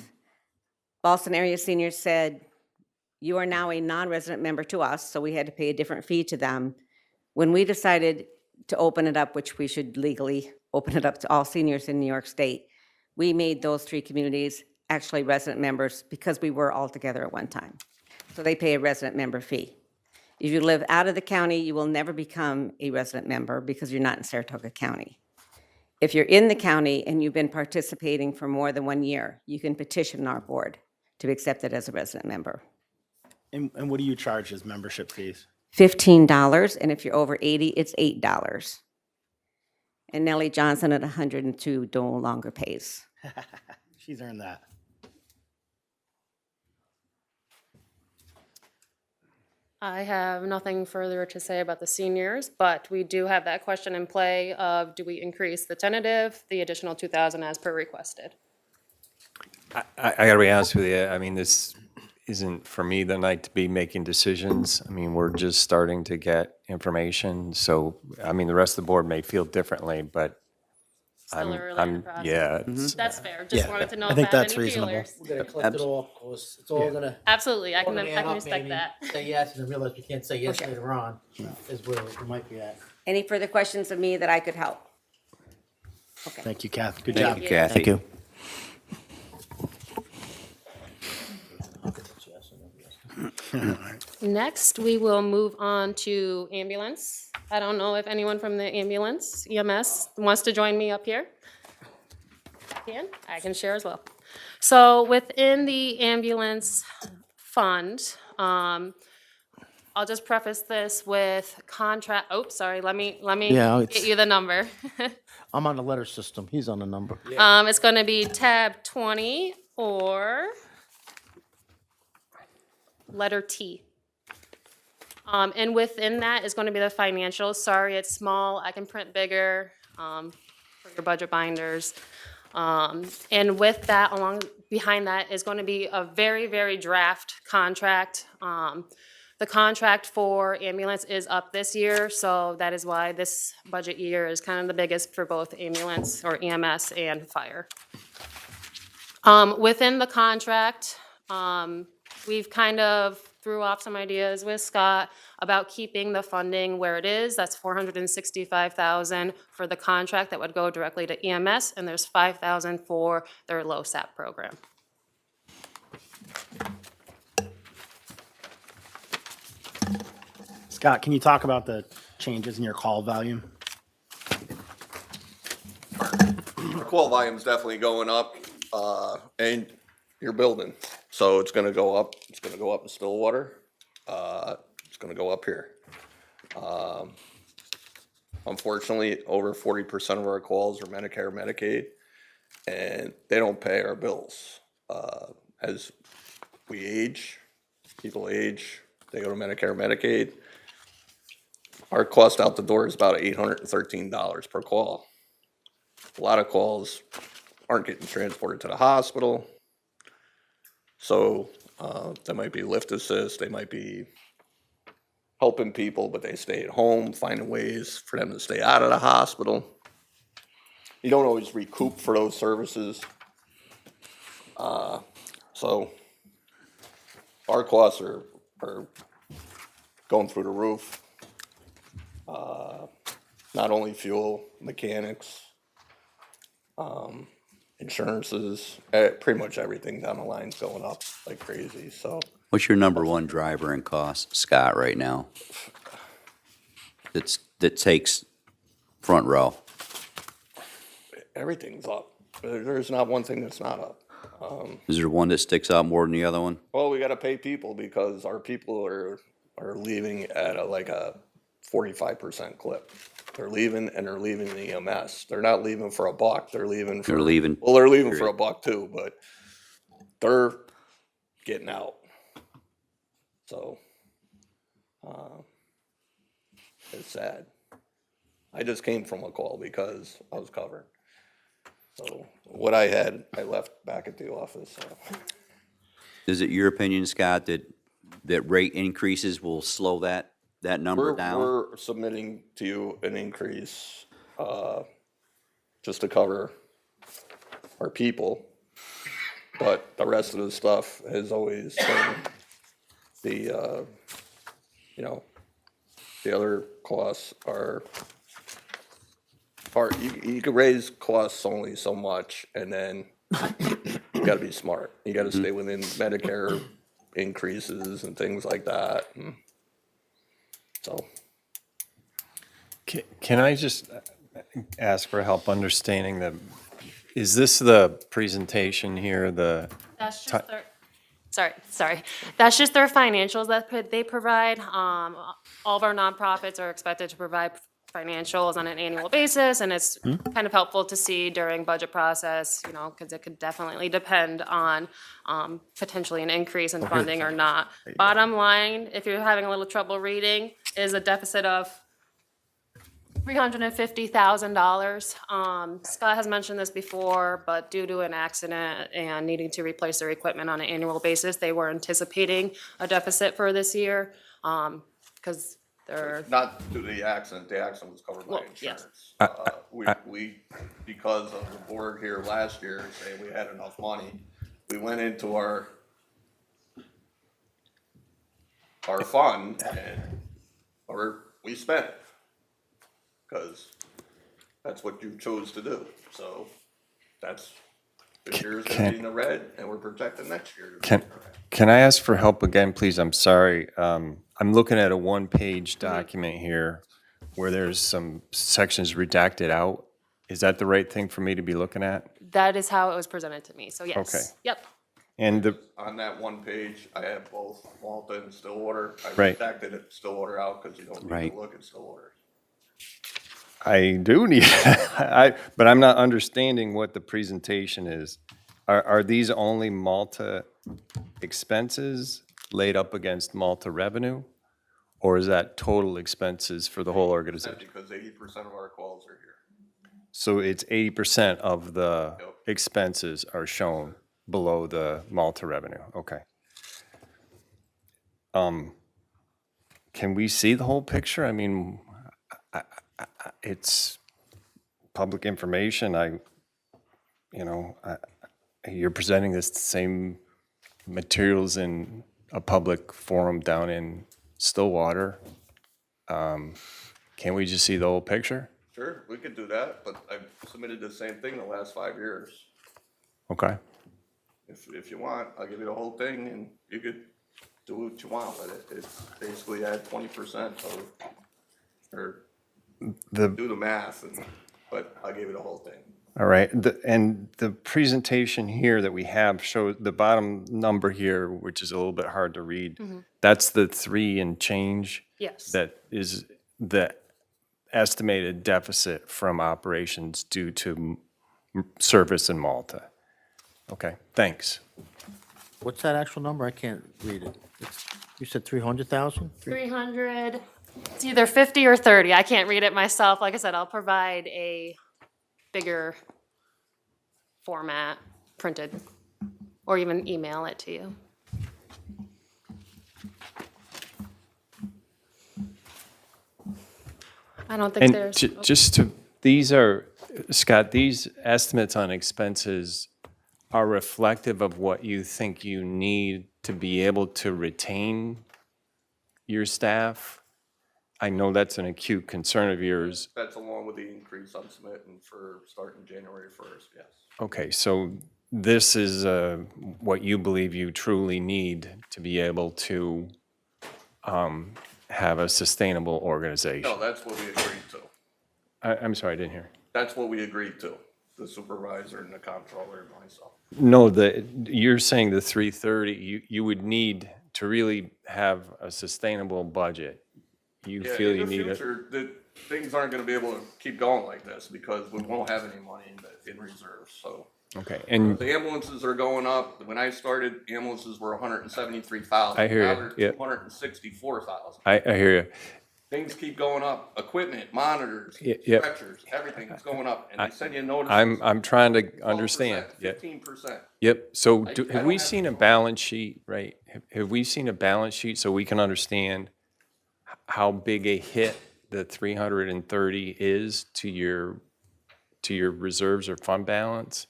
Ballston Area Seniors said, you are now a non-resident member to us, so we had to pay a different fee to them. When we decided to open it up, which we should legally open it up to all seniors in New York State, we made those three communities actually resident members because we were all together at one time. So they pay a resident member fee. If you live out of the county, you will never become a resident member because you're not in Saratoga County. If you're in the county and you've been participating for more than 1 year, you can petition our board to be accepted as a resident member. And what do you charge as membership fees? $15, and if you're over 80, it's $8. And Nellie Johnson at 102 no longer pays. She's earned that. I have nothing further to say about the seniors, but we do have that question in play of do we increase the tentative, the additional 2,000 as per requested? I gotta be honest with you, I mean, this isn't for me the night to be making decisions. I mean, we're just starting to get information, so, I mean, the rest of the board may feel differently, but Still early in the process. yeah. it's- That's fair. Just Yeah, wanted to know I if think I had that's any reasonable. feelers. We're gonna collect it all, of course. It's all gonna. Absolutely, I all can gonna add up, respect maybe that. Say yes and then realize we can't say yes later on, is where we might be at. Any further questions of me that I could help? Thank you, Kathy. Good Thank job. you, Kathy. Thank you. Next, we will move on to ambulance. I don't know if anyone from the ambulance, EMS, wants to join me up here. I can share as well. So within the ambulance fund, I'll just preface this with contract, sorry, let me Yeah, get you the number. I'm on the letter system. He's on the number. It's gonna be tab 20 or letter T. And within that is gonna be the financials. Sorry, it's small. I can print bigger for your budget binders. And with that, along behind that is gonna be a very, very draft contract. The contract for ambulance is up this year, so that is why this budget year is kind of the biggest for both ambulance or EMS and fire. Within the contract, we've kind of threw off some ideas with Scott about keeping the funding where it is. That's $465,000 for the contract that would go directly to EMS, and there's $5,000 for their LoSAP program. Scott, can you talk about the changes in your call volume? Our call volume's definitely going up, and your building. So it's gonna go up, it's gonna go up in Stillwater, it's gonna go up here. Unfortunately, over 40% of our calls are Medicare, Medicaid, and they don't pay our bills. As we age, people age, they go to Medicare, Medicaid. Our cost out the door is about $813 per call. A lot of calls aren't getting transported to the hospital. So that might be lift assist, they might be helping people, but they stay at home, finding ways for them to stay out of the hospital. You don't always recoup for those services. So our costs are going through the roof. Not only fuel, mechanics, insurances, pretty much everything down the line's going up like crazy, so. What's your number one driver in cost, Scott, right now? That takes front row. Everything's up. There's not one thing that's not up. Is there one that sticks out more than the other one? Well, we gotta pay people because our people are leaving at a 45% clip. They're leaving and they're leaving the EMS. They're not leaving for a buck, they're leaving for. They're leaving. Well, they're leaving for a buck too, but they're getting out. So, it's sad. I just came from a call because I was covered. So what I had, I left back at the office, so. Is it your opinion, Scott, that rate increases will slow that number down? We're submitting to you an increase, just to cover our people. But the rest of the stuff has always been the other costs are, you can raise costs only so much, and then you gotta be smart. You gotta stay within Medicare increases and things like that. And so. Can I just ask for help understanding is this the presentation here, That's just their, sorry. That's just their financials that they provide. All of our nonprofits are expected to provide financials on an annual basis, and it's kind of helpful to see during budget process, because it could definitely depend on potentially an increase in funding or not. Bottom line, if you're having a little trouble reading, is a deficit of $350,000. Scott has mentioned this before, but due to an accident and needing to replace their equipment on an annual basis, they were anticipating a deficit for this year, because they're. Not due to the accident was covered by Yes. insurance. We, because of the board here last year, saying we had enough money, we went into our fund and, we spent it. Because that's what you chose to do, so that's This year's gonna be in the red, and we're projecting next year to be Can, in the red. can I ask for help again, please? I'm sorry. I'm looking at a one-page document here where there's some sections redacted out. Is that the right thing for me to be looking at? That is how it was presented to me, so yes. Okay. Yep. And the, On that one page, I have both Malta and Stillwater. I Right. redacted it Stillwater out because you don't need Right. to look at Stillwater. I do need, but I'm not understanding what the presentation is. Are these only Malta expenses laid up against Malta revenue? Or is that total expenses for the whole That's organization? because 80% of our calls are here. So it's 80% of the Yep. expenses are shown below the Malta revenue, okay. Can we see the whole picture? I mean, it's public information, you're presenting this same materials in a public forum down in Stillwater. Can we just see the whole picture? Sure, we could do that, but I've submitted the same thing the last 5 years. Okay. If you want, I'll give you the whole thing and you could do what you want with it. It's basically add 20% of, or do the math, but I'll give you the whole thing. All right, and the presentation here that we have shows the bottom number here, which is a little bit hard to read. That's the 3 and change. Yes. That is the estimated deficit from operations due to service in Malta. Okay, thanks. What's that actual number? I can't read it. You said 300,000? 300, it's either 50 or 30. I can't read it myself. Like I said, I'll provide a bigger format printed or even email it to you. I don't think And there's. just to, these are, Scott, these estimates on expenses are reflective of what you think you need to be able to retain your staff? I know that's an acute concern of yours. That's along with the increase I'm submitting for starting January 1st, yes. Okay, so this is what you believe you truly need to be able to have a sustainable organization? No, that's what we agreed to. I'm sorry, I didn't hear. That's what we agreed to, the supervisor and the comptroller and myself. No, you're saying the 330, you would need to really have a sustainable budget. You Yeah, feel in you the need it? future, things aren't gonna be able to keep going like this because we won't have any money in reserves, so. Okay, and The ambulances are going up. When I started, ambulances were 173,000. I hear Now you, they're yeah. 264,000. I hear you. Things keep going up. Equipment, monitors, Yep. stretchers, everything is going up, and they send you notices. I'm trying to understand. Yeah. 15%. Yep, so I have don't we have seen a balance sheet, right? Have we seen a balance sheet so we can understand how big a hit the 330 is to your reserves or fund balance?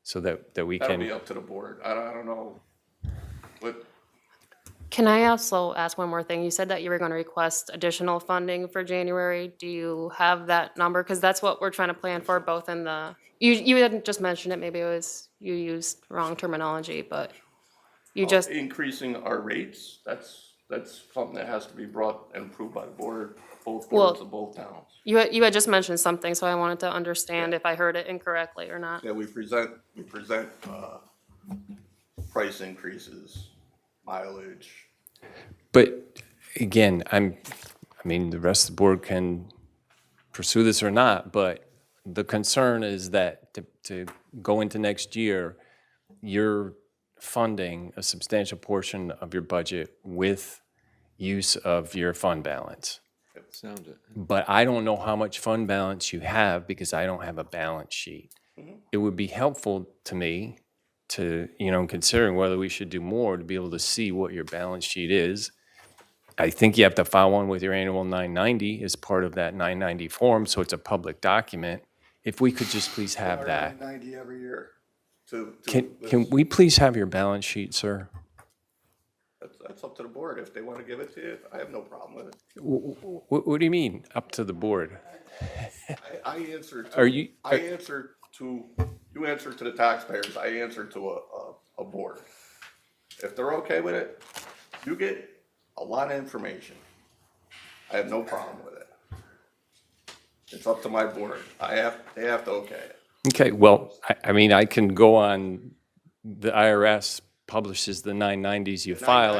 So that we That'll be can, up to the board. I don't know. But Can I also ask one more thing? You said that you were going to request additional funding for January. Do you have that number? Because that's what we're trying to plan for both in the, you hadn't just mentioned it, maybe it was, you used wrong terminology, but you just, increasing our rates, that's something that has to be brought and approved by the board, both Well, boards of both towns. you had just mentioned something, so I wanted to understand if I heard it incorrectly or not. Yeah, we present price increases, mileage. but again, I mean, the rest of the board can pursue this or not, but the concern is that to go into next year, you're funding a substantial portion of your budget with use of your fund balance. Sounds it. But I don't know how much fund balance you have because I don't have a balance sheet. It would be helpful to me to, considering whether we should do more, to be able to see what your balance sheet is. I think you have to file one with your annual 990 as part of that 990 form, so it's a public document. If we could just please have that. 90 every year. To Can we please have your balance sheet, sir? That's up to the board. If they want to give it to you, I have no problem with it. What do you mean, up to the board? I answer to. Are you- I answer to You answer to the taxpayers, I answer to a board. If they're okay with it, you get a lot of information. I have no problem with it. It's up to my board. They have to okay it. Okay, well, I mean, I can go on, the IRS publishes the 990s you file.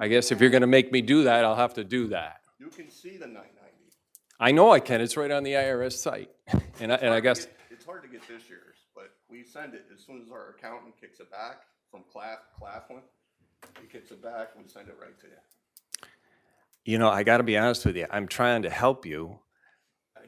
I guess if you're going to make me do that, I'll have to do that. You can see the 990. I know I can, it's right on the IRS site. And I guess, It's hard to get this year's, but we send it as soon as our accountant kicks it back from Claflin. He kicks it back, we send it right to you. you know, I got to be honest with you, I'm trying to help you,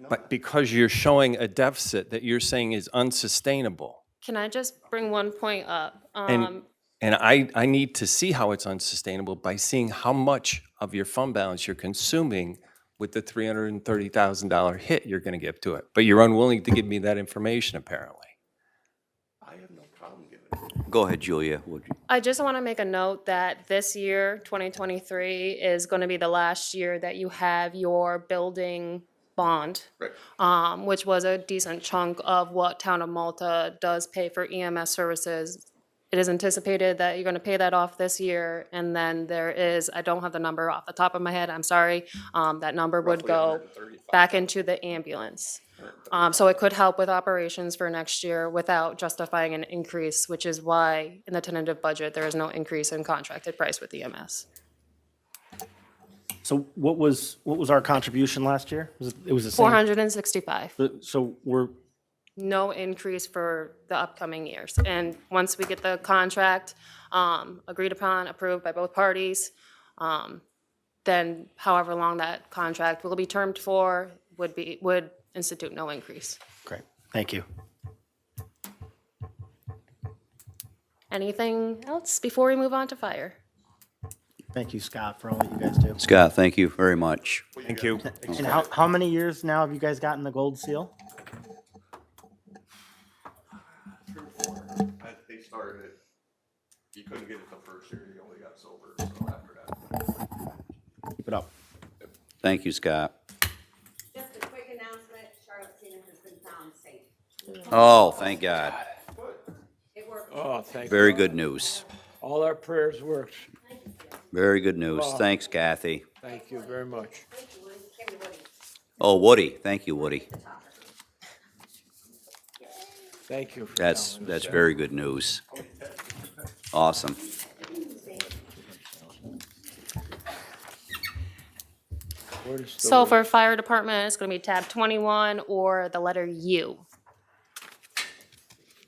but because you're showing a deficit that you're saying is unsustainable. Can I just bring one point up? And I need to see how it's unsustainable by seeing how much of your fund balance you're consuming with the $330,000 hit you're going to give to it. But you're unwilling to give me that information, apparently. I have no problem giving it. Go ahead, Julia. I just want to make a note that this year, 2023, is going to be the last year that you have your building bond, which was a decent chunk of what Town of Malta does pay for EMS services. It is anticipated that you're going to pay that off this year, and then there is, I don't have the number off the top of my head, I'm sorry, that number would go back into the ambulance. So it could help with operations for next year without justifying an increase, which is why in the tentative budget, there is no increase in contracted price with EMS. So what was our contribution last year? It was the same? 465. So we're, No increase for the upcoming years. And once we get the contract agreed upon, approved by both parties, then however long that contract will be termed for would institute no increase. great, thank you. Anything else before we move on to fire? Thank you, Scott, for all that you guys do. Scott, thank you very much. Thank you. And how many years now have you guys gotten the gold seal? They started it. You couldn't get it the first year, you only got silver, so after that. Keep it up. Thank you, Scott. Just a quick announcement, Charlotte Cena has been found safe. Oh, thank God. It worked. Oh, thank you. Very good news. All our prayers worked. Very good news. Oh. Thanks, Kathy. Thank you very much. Oh, Woody. Thank you, Woody. Thank you. For That's telling us that. very good news. Awesome. Where does the- So for fire department, it's gonna be tab 21 or the letter U.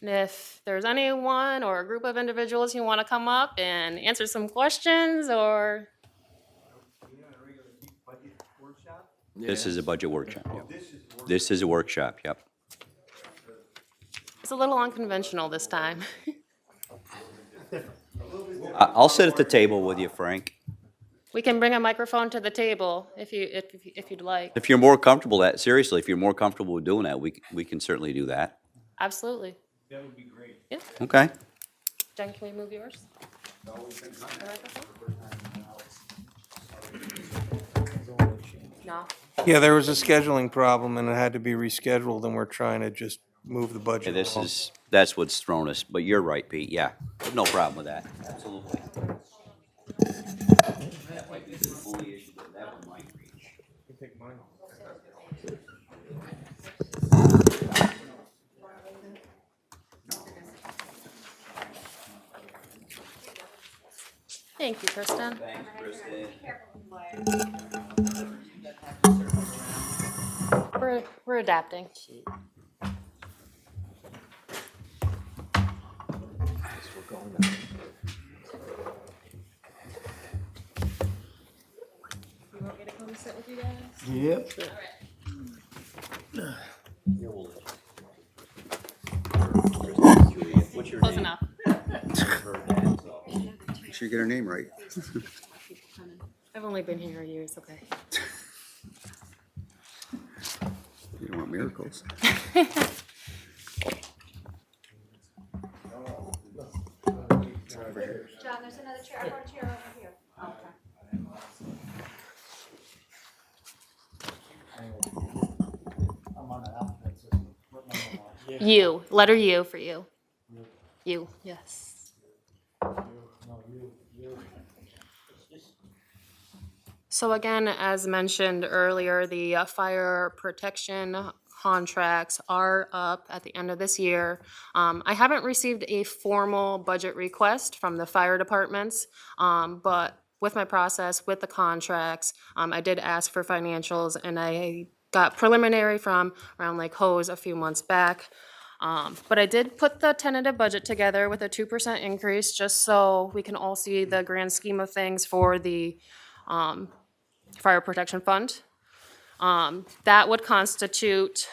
And if there's anyone or a group of individuals who want to come up and answer some questions or, This is a budget workshop. Yep. This is a workshop, yep. it's a little unconventional this time. I'll sit at the table with you, Frank. We can bring a microphone to the table if you'd like. If you're more comfortable seriously, if you're more comfortable with doing that, we can certainly do that. Absolutely. That would be great. Yeah. Okay. Jen, can we move yours? The microphone? No. Yeah, there was a scheduling problem and it had to be rescheduled and we're trying to just move the budget. Yeah, that's what's thrown us, but you're right, Pete, yeah. No problem with that, absolutely. That might be the only issue, but that one might reach. Thank you, Kristen. Thanks, Kristen. We're adapting. You want me to come sit with you guys? Yep. Close enough. Make sure you get her name right. I've only been here a year, it's okay. You don't want miracles. John, there's another chair, I want a chair over here. U, letter U for you. U, yes. So again, as mentioned earlier, the fire protection contracts are up at the end of this year. I haven't received a formal budget request from the fire departments, but with my process, with the contracts, I did ask for financials, and I got preliminary from Round Lake Hose a few months back. But I did put the tentative budget together with a 2% increase, just so we can all see the grand scheme of things for the Fire Protection Fund. That would constitute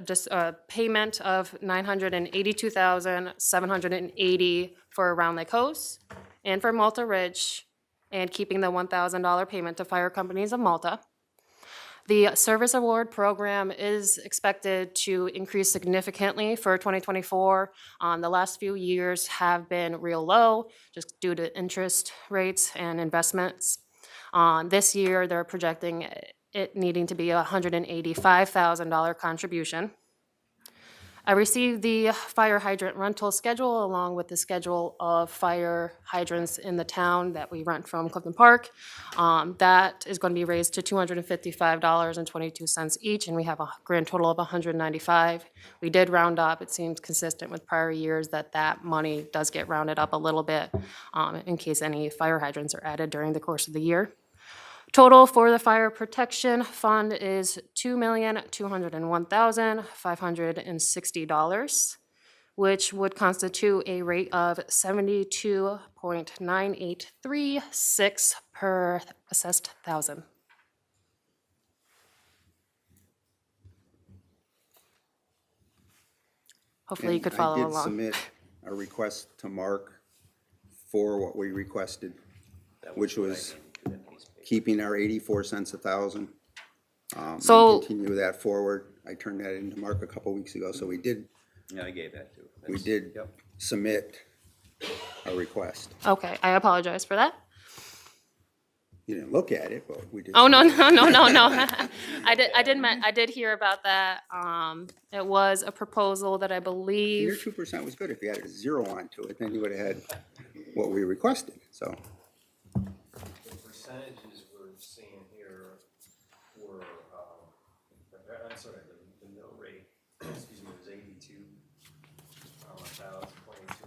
just a payment of $982,780 for Round Lake Hose and for Malta Ridge, and keeping the $1,000 payment to Fire Companies of Malta. The service award program is expected to increase significantly for 2024. The last few years have been real low, just due to interest rates and investments. This year, they're projecting it needing to be a $185,000 contribution. I received the fire hydrant rental schedule along with the schedule of fire hydrants in the town that we rent from Clifton Park. That is going to be raised to $255.22 each, and we have a grand total of $195. We did round up. It seems consistent with prior years that that money does get rounded up a little bit in case any fire hydrants are added during the course of the year. Total for the Fire Protection Fund is $2,201,560, which would constitute a rate of 72.9836 per assessed thousand. Hopefully you could follow along. I did submit a request to Mark for what we requested, which was keeping our 84 cents a thousand. And continue that forward. I turned that into Mark a couple weeks ago, so we did. Yeah, I gave that too. We did submit a request. Okay, I apologize for that. You didn't look at it, but we did. Oh, no. I did hear about that. It was a proposal that I Your believe, 2% was good. If you added a zero onto it, then you would have had what we requested, so. The percentages we're seeing here were, I'm sorry, the mill rate, excuse me, was 82, 1,000, 22,000 in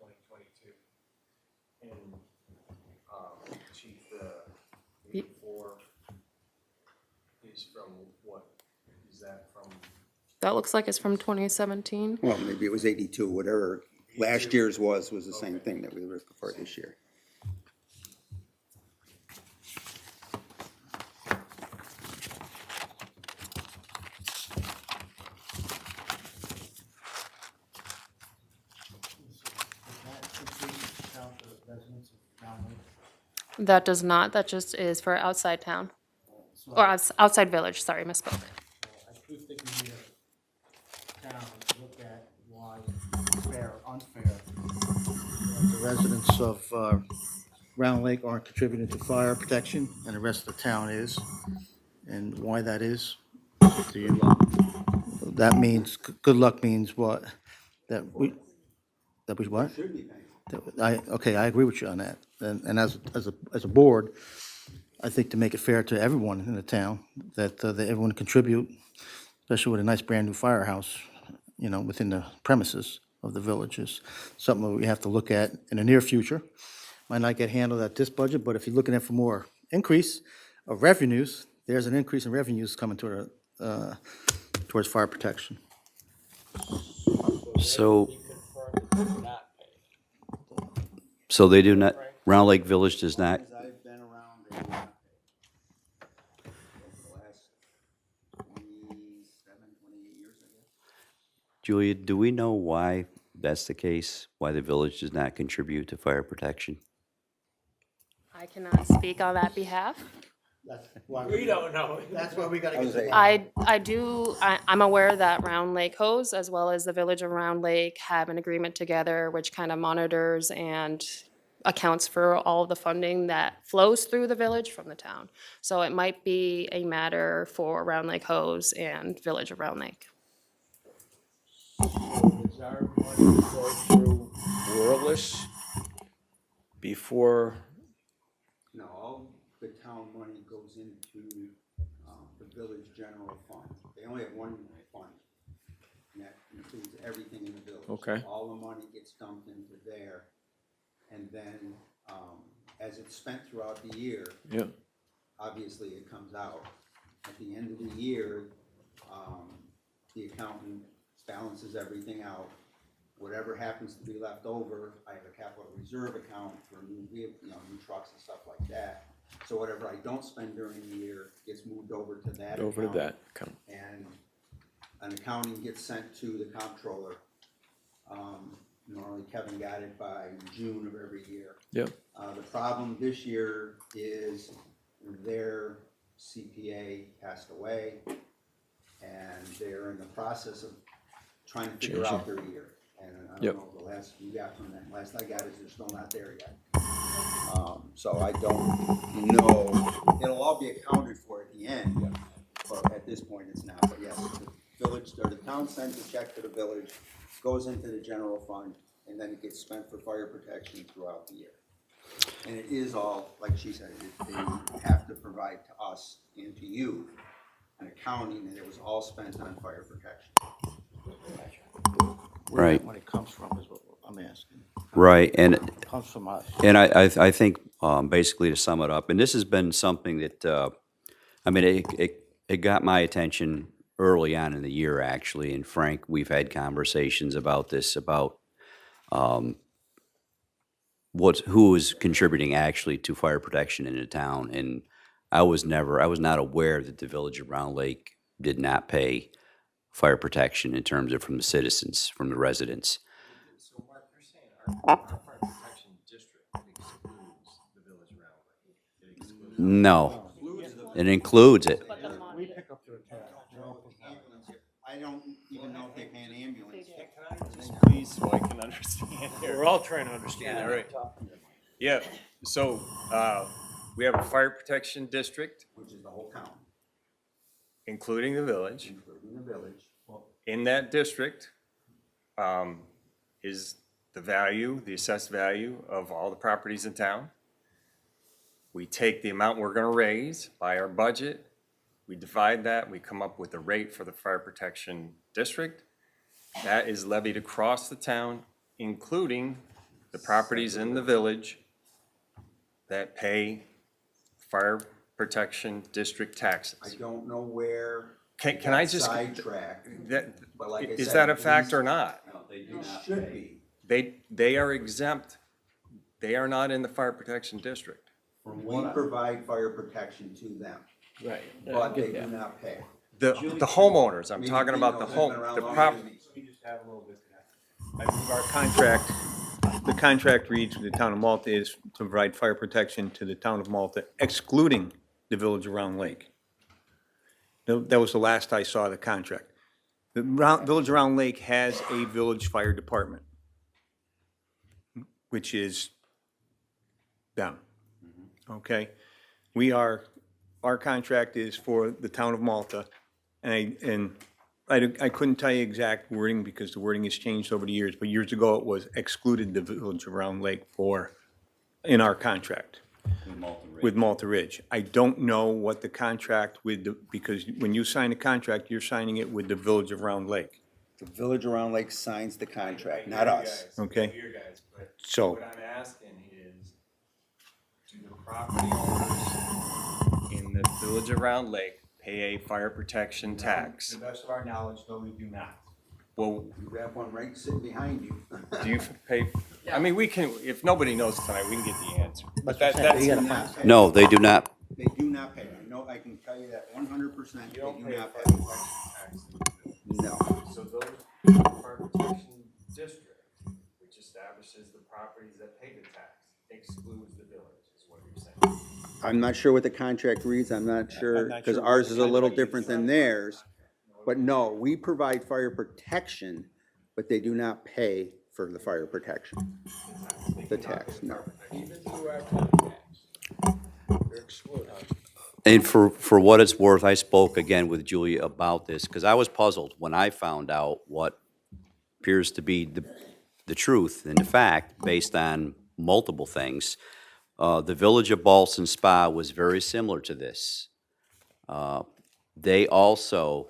2022. And, Chief, the 84 is from what? Is that from? that looks like it's from 2017. Well, maybe it was 82, whatever last year's was the same thing that we were looking for this year. That does not, that just is for outside town. Or outside village, sorry, misspoke. I do think we need a town to look at why fair or unfair the residents of Round Lake aren't contributing to fire protection and the rest of the town is, and why that is. That means, good luck means what? That we what? Okay, I agree with you on that. And as a board, I think to make it fair to everyone in the town, that everyone contribute, especially with a nice brand-new firehouse, you know, within the premises of the village, is something that we have to look at in the near future. Might not get handled at this budget, but if you're looking at for more increase of revenues, there's an increase in revenues coming toward, towards fire protection. So they do not, Round Lake Village does not, I've been around the last 27, 28 years, I guess. Julia, do we know why that's the case? Why the village does not contribute to fire protection? I cannot speak on that behalf. We don't know. That's why we gotta get. I'm aware that Round Lake Hose, as well as the village of Round Lake, have an agreement together which kind of monitors and accounts for all of the funding that flows through the village from the town. So it might be a matter for Round Lake Hose and Village of Round Lake. money go through Wordless before? No, all the town money goes into, the village general fund. They only have one fund, and that includes everything in the village. Okay. So all the money gets dumped into there, and then, as it's spent throughout the year, Yeah. obviously it comes out. At the end of the year, the accountant balances everything out. Whatever happens to be left over, I have a capital reserve account for new vehicle, new trucks and stuff like that. So whatever I don't spend during the year gets moved over to that Over to account. that account. And an accounting gets sent to the comptroller. Normally Kevin got it by June of every year. Yep. The problem this year is their CPA passed away, and they're in the process of trying to figure out their year. And I Yep. don't know, the last you got from them, last I got is they're still not there yet. So I don't know, it'll all be accounted for at the end, but at this point it's not. But yes, the village, or the town sends a check to the village, goes into the general fund, and then it gets spent for fire protection throughout the year. And it is all, like she said, they have to provide to us and to you an accounting that it was all spent on fire protection. Where Right. that money comes from is what I'm asking. Right, and It comes from us. And I think, basically to sum it up, and this has been something that, I mean, it got my attention early on in the year, actually, and Frank, we've had conversations about this, about who is contributing actually to fire protection in the town, and I was not aware that the village of Round Lake did not pay fire protection in terms of from the citizens, from the residents. So Mark, you're saying our fire protection district excludes the village of Round Lake? It excludes. No, it includes it. We pick up their tab. I don't even know if they pay an ambulance. Please, so I can understand here. We're all trying to understand. All right. Yeah, so, we have a fire protection district, Which is the whole county, including the village. including the village. In that district, is the value, the assessed value of all the properties in town. We take the amount we're gonna raise by our budget, we divide that, we come up with a rate for the fire protection district. That is levied across the town, including the properties in the village that pay fire protection district taxes. I don't know where. Can I just? Sidetracked. But like I Is said, that a fact these- or not? It should be. They are exempt. They are not in the fire protection district. We provide fire protection to them, Right. but they do not pay. The homeowners, I'm Me- talking me about know, the I've home, been around the longer prop. than these. We just have a little disconnect. I believe our contract, the contract reads with the town of Malta is to provide fire protection to the town of Malta, excluding the village of Round Lake. That was the last I saw of the contract. The village of Round Lake has a village fire department, which is down. Okay? Our contract is for the town of Malta, and I couldn't tell you exact wording because the wording has changed over the years, but years ago it was excluded the village of Round Lake in our contract with Malta Ridge. I don't know what the contract because when you sign a contract, you're signing it with the village of Round Lake. The village of Round Lake signs the contract, not us. Okay. You guys, but So- what I'm asking is, do the property owners in the village of Round Lake pay a fire protection tax? To the best of our knowledge, no, we do not. Well, You have one right sitting behind you. do you pay, I mean, we can, if nobody knows tonight, we can get the answer. But They that's, do not pay. No, they do not. They do not pay. I can tell you that 100%, they do not pay. No. So those fire protection district, which establishes the properties that pay the tax, excludes the village, is what you're saying. I'm not sure what the contract reads, I'm not sure, not because sure what ours the is a little contract different than theirs. But no, we provide fire protection, but they do not pay for the fire protection. The tax, no. And for what it's worth, I spoke again with Julia about this, because I was puzzled when I found out what appears to be the truth and the fact, based on multiple things. The Village of Ballston Spa was very similar to this. They also,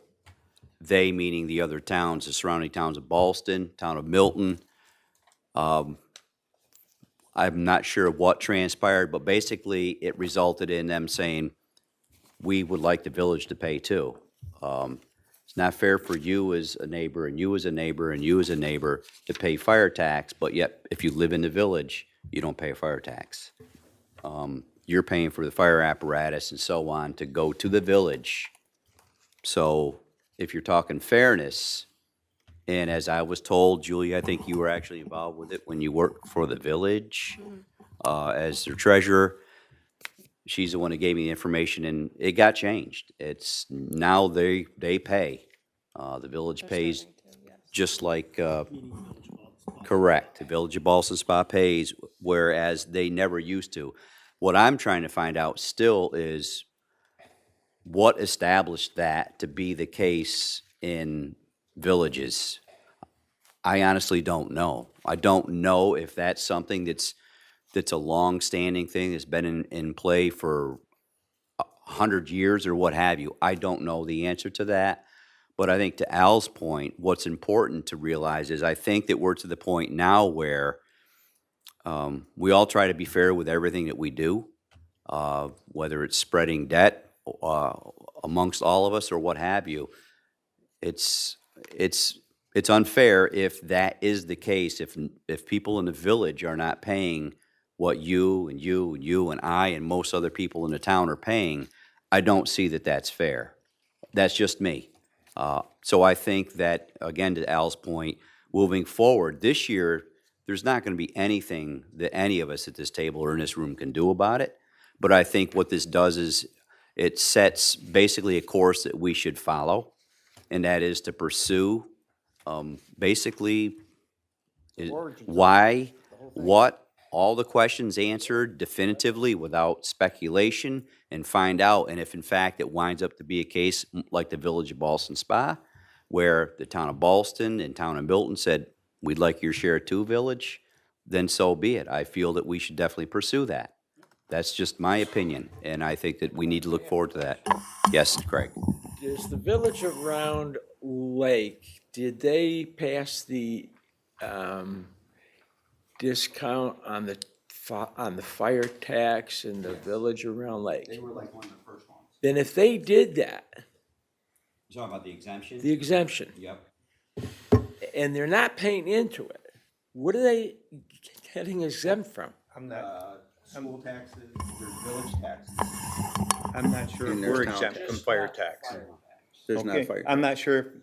they meaning the other towns, the surrounding towns of Ballston, town of Milton. I'm not sure what transpired, but basically it resulted in them saying, we would like the village to pay too. It's not fair for you as a neighbor, and you as a neighbor, and you as a neighbor to pay fire tax, but yet if you live in the village, you don't pay a fire tax. You're paying for the fire apparatus and so on to go to the village. So if you're talking fairness, and as I was told, Julie, I think you were actually involved with it when you worked for the village as their treasurer. She's the one who gave me the information, and it got changed. It's now they pay. The village pays just like, correct. The Village of Ballston Spa pays, whereas they never used to. What I'm trying to find out still is what established that to be the case in villages. I honestly don't know. I don't know if that's something that's a long-standing thing that's been in play for 100 years or what have you. I don't know the answer to that. But I think to Al's point, what's important to realize is I think that we're to the point now where we all try to be fair with everything that we do, whether it's spreading debt amongst all of us or what have you. It's unfair if that is the case, if people in the village are not paying what you and you and you and I and most other people in the town are paying. I don't see that that's fair. That's just me. So I think that, again, to Al's point, moving forward, this year, there's not going to be anything that any of us at this table or in this room can do about it. But I think what this does is it sets basically a course that we should follow, and that is to pursue basically why, what, all the questions answered definitively without speculation, and find out, and if in fact it winds up to be a case like the Village of Ballston Spa, where the town of Ballston and town of Milton said, we'd like your share too, village, then so be it. I feel that we should definitely pursue that. That's just my opinion, and I think that we need to look forward to that. Yes, Craig? Does the village of Round Lake, did they pass the discount on the fire tax in the village of Round Lake? They were like one of the first ones. Then if they did that, You're talking about the exemption? the exemption, Yep. and they're not paying into it, what are they getting exempt from? I'm not, School taxes, there's village taxes. I'm not sure if And there's we're town exempt tax. from fire tax. There's not Okay, fire. I'm not sure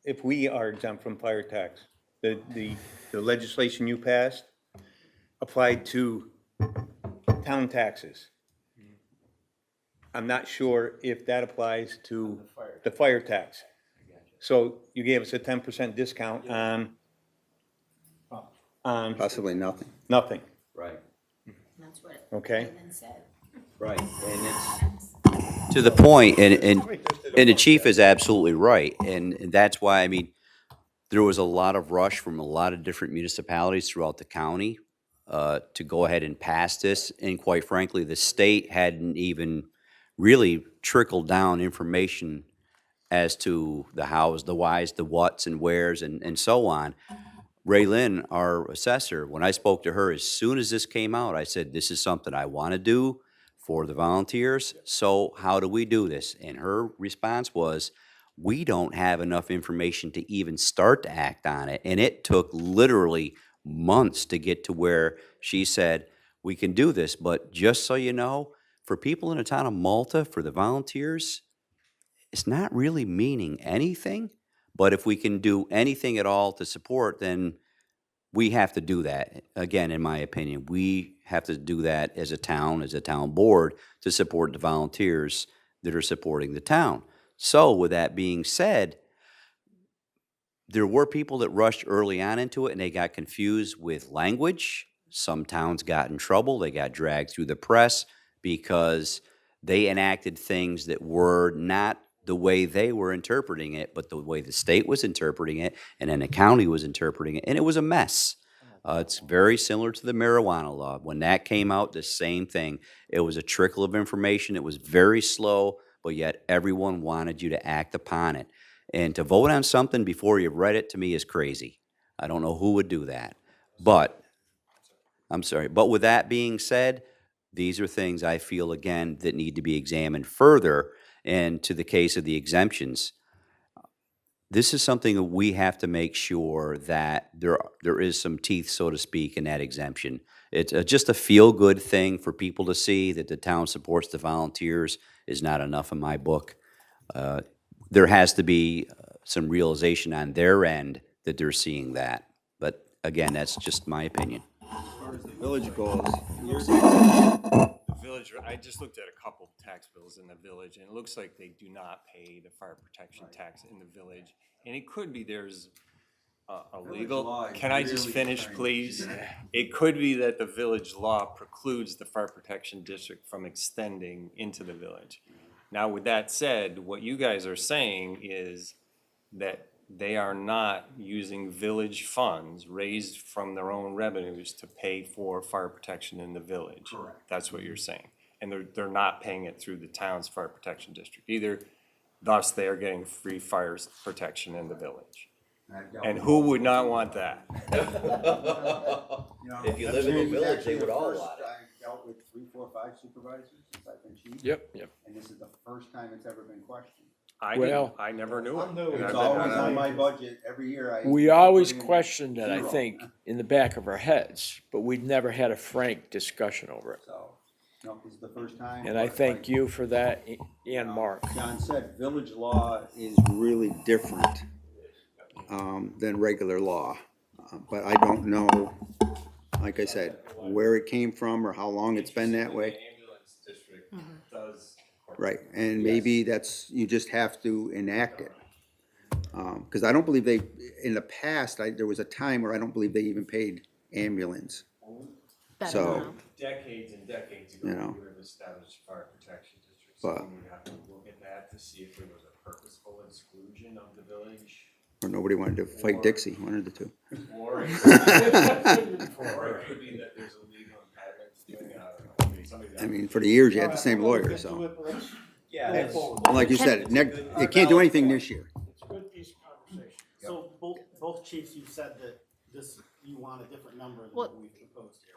if we are exempt from fire tax. The legislation you passed applied to town taxes. I'm not sure if that applies to the fire tax. So you gave us a 10% discount on Possibly nothing. nothing, Right. That's what okay? said. Right, and it's to the point, and the chief is absolutely right, and that's why, I mean, there was a lot of rush from a lot of different municipalities throughout the county to go ahead and pass this, and quite frankly, the state hadn't even really trickled down information as to the hows, the whys, the whats, and wheres, and so on. Ray Lynn, our assessor, when I spoke to her, as soon as this came out, I said, this is something I want to do for the volunteers, so how do we do this? And her response was, we don't have enough information to even start to act on it. And it took literally months to get to where she said, we can do this, but just so you know, for people in the town of Malta, for the volunteers, it's not really meaning anything. But if we can do anything at all to support, then we have to do that. Again, in my opinion, we have to do that as a town board, to support the volunteers that are supporting the town. So with that being said, there were people that rushed early on into it and they got confused with language. Some towns got in trouble. They got dragged through the press because they enacted things that were not the way they were interpreting it, but the way the state was interpreting it, and then the county was interpreting it, and it was a mess. It's very similar to the marijuana law. When that came out, the same thing. It was a trickle of information. It was very slow, but yet everyone wanted you to act upon it. And to vote on something before you've read it, to me, is crazy. I don't know who would do that. But, I'm sorry, but with that being said, these are things I feel, again, that need to be examined further. And to the case of the exemptions, this is something that we have to make sure that there is some teeth, so to speak, in that exemption. It's just a feel-good thing for people to see that the town supports the volunteers is not enough in my book. There has to be some realization on their end that they're seeing that. But again, that's just my opinion. As far as the village goes, The village, I just looked at a couple tax bills in the village, and it looks like they do not pay the fire protection tax in the village. And it could be there's a legal, can I just finish, please? It could be that the village law precludes the fire protection district from extending into the village. Now, with that said, what you guys are saying is that they are not using village funds raised from their own revenues to pay for fire protection in the village. Correct. That's what you're saying. And they're not paying it through the town's fire protection district either. Thus, they are getting free fire protection in the village. And who would not want that? If you live in a village, they would all want it. I've dealt with 3, 4, 5 supervisors since I've been chief. Yep. And this is the first time it's ever been questioned. I never knew it. It's always on my budget every year. We always questioned it, I think, in the back of our heads, but we'd never had a frank discussion over it. So, no, this is the first time. And I thank you for that, and Mark. John said, village law is really different than regular law. But I don't know, like I said, where it came from or how long it's been that way. Right, and maybe that's, you just have to enact it. Because I don't believe they, in the past, there was a time where I don't believe they even paid ambulance. So, Decades and decades ago, You know. we would have established fire protection districts. But- We would have to look at that to see if there was a purposeful exclusion of the village. or nobody wanted to fight Dixie, one of the two. Or it could be that there's a legal impediment to doing it, I don't know. Maybe somebody I mean, for the years, you had the same lawyer, so. Yeah. Like you said, it can't do anything this year. So both chiefs, you said that you want a different number than Well, what we've proposed here.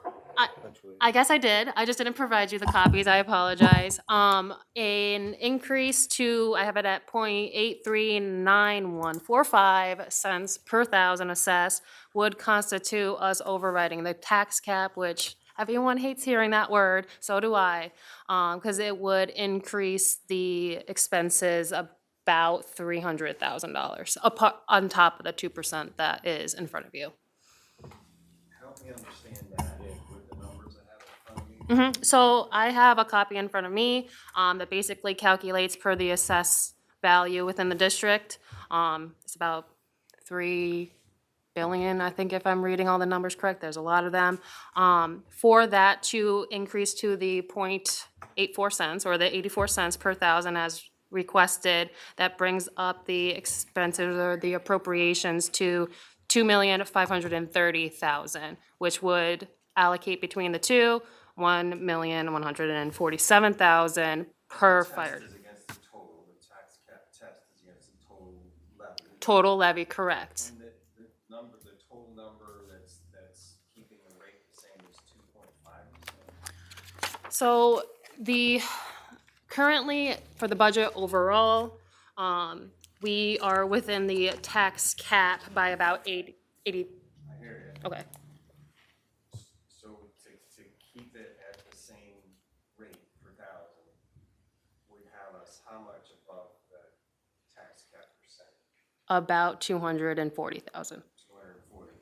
I guess I did. I just didn't provide you the copies. I apologize. An increase to, I have it at 0.839145 cents per thousand assessed would constitute us overriding the tax cap, which everyone hates hearing that word, so do I, because it would increase the expenses about $300,000 on top of the 2% that is in front of you. Help me understand that with the numbers I have in front of me. So I have a copy in front of me that basically calculates per the assessed value within the district. It's about 3 billion, I think, if I'm reading all the numbers correct. There's a lot of them. For that to increase to the 0.84 cents or the 84 cents per thousand as requested, that brings up the expenses or the appropriations to $2,530,000, which would allocate between the two, $1,147,000 per fire. Test is against the total, the tax cap test is against the total levy. Total levy, correct. And the total number that's keeping the rate the same is 2.5%. So currently, for the budget overall, we are within the tax cap by about 80. I hear you. Okay. So to keep it at the same rate per thousand would have us how much above the tax cap percent? About 240,000. 240.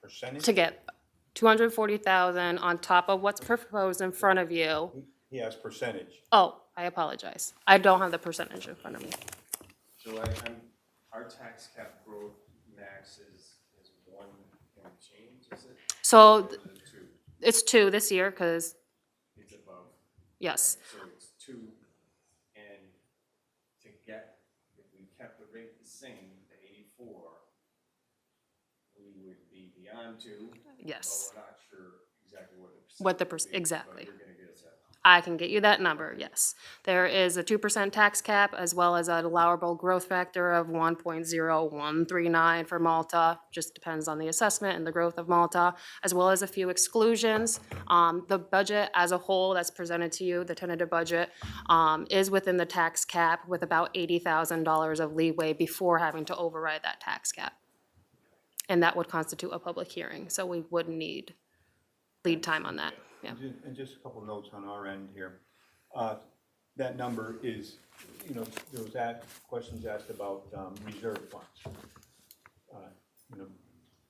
Percentage? To get 240,000 on top of what's proposed in front of you. He has percentage. Oh, I apologize. I don't have the percentage in front of me. So our tax cap growth max is 1 and change, is it? So Or is it 2? it's 2 this year, because, It's above. yes. So it's 2, and to on to. Yes. But we're not sure exactly what the What the, exactly. I can get you that number, yes. There is a 2% tax cap as well as an allowable growth factor of 1.0139 for Malta. Just depends on the assessment and the growth of Malta, as well as a few exclusions. The budget as a whole that's presented to you, the tentative budget, is within the tax cap with about $80,000 of leeway before having to override that tax cap. And that would constitute a public hearing, so we would need lead time on that, yeah. And just a couple notes on our end here. That number is, you know, there was questions asked about reserve funds. You know,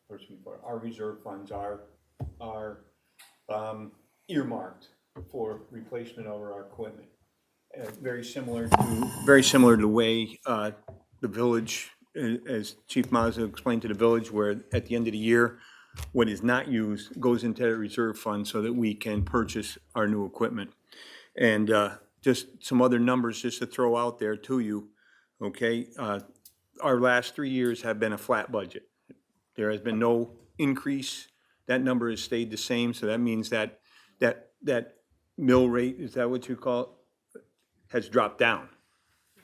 first before, our reserve funds are earmarked for replacement of our equipment. Very similar to the way the village, as Chief Mazza explained to the village, where at the end of the year, what is not used goes into the reserve fund so that we can purchase our new equipment. And just some other numbers just to throw out there to you, okay? Our last 3 years have been a flat budget. There has been no increase. That number has stayed the same, so that means that mill rate, is that what you call it, has dropped down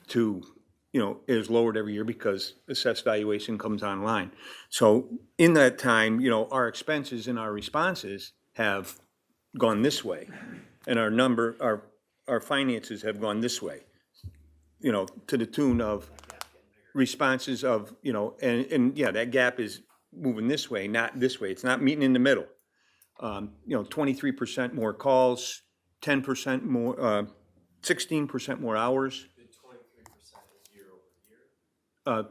to, you know, is lowered every year because assessed valuation comes online. So in that time, you know, our expenses and our responses have gone this way, and our finances have gone this way, you know, to the tune of responses of, you know, and yeah, that gap is moving this way, not this way. It's not meeting in the middle. You know, 23% more calls, 10% more, 16% more hours.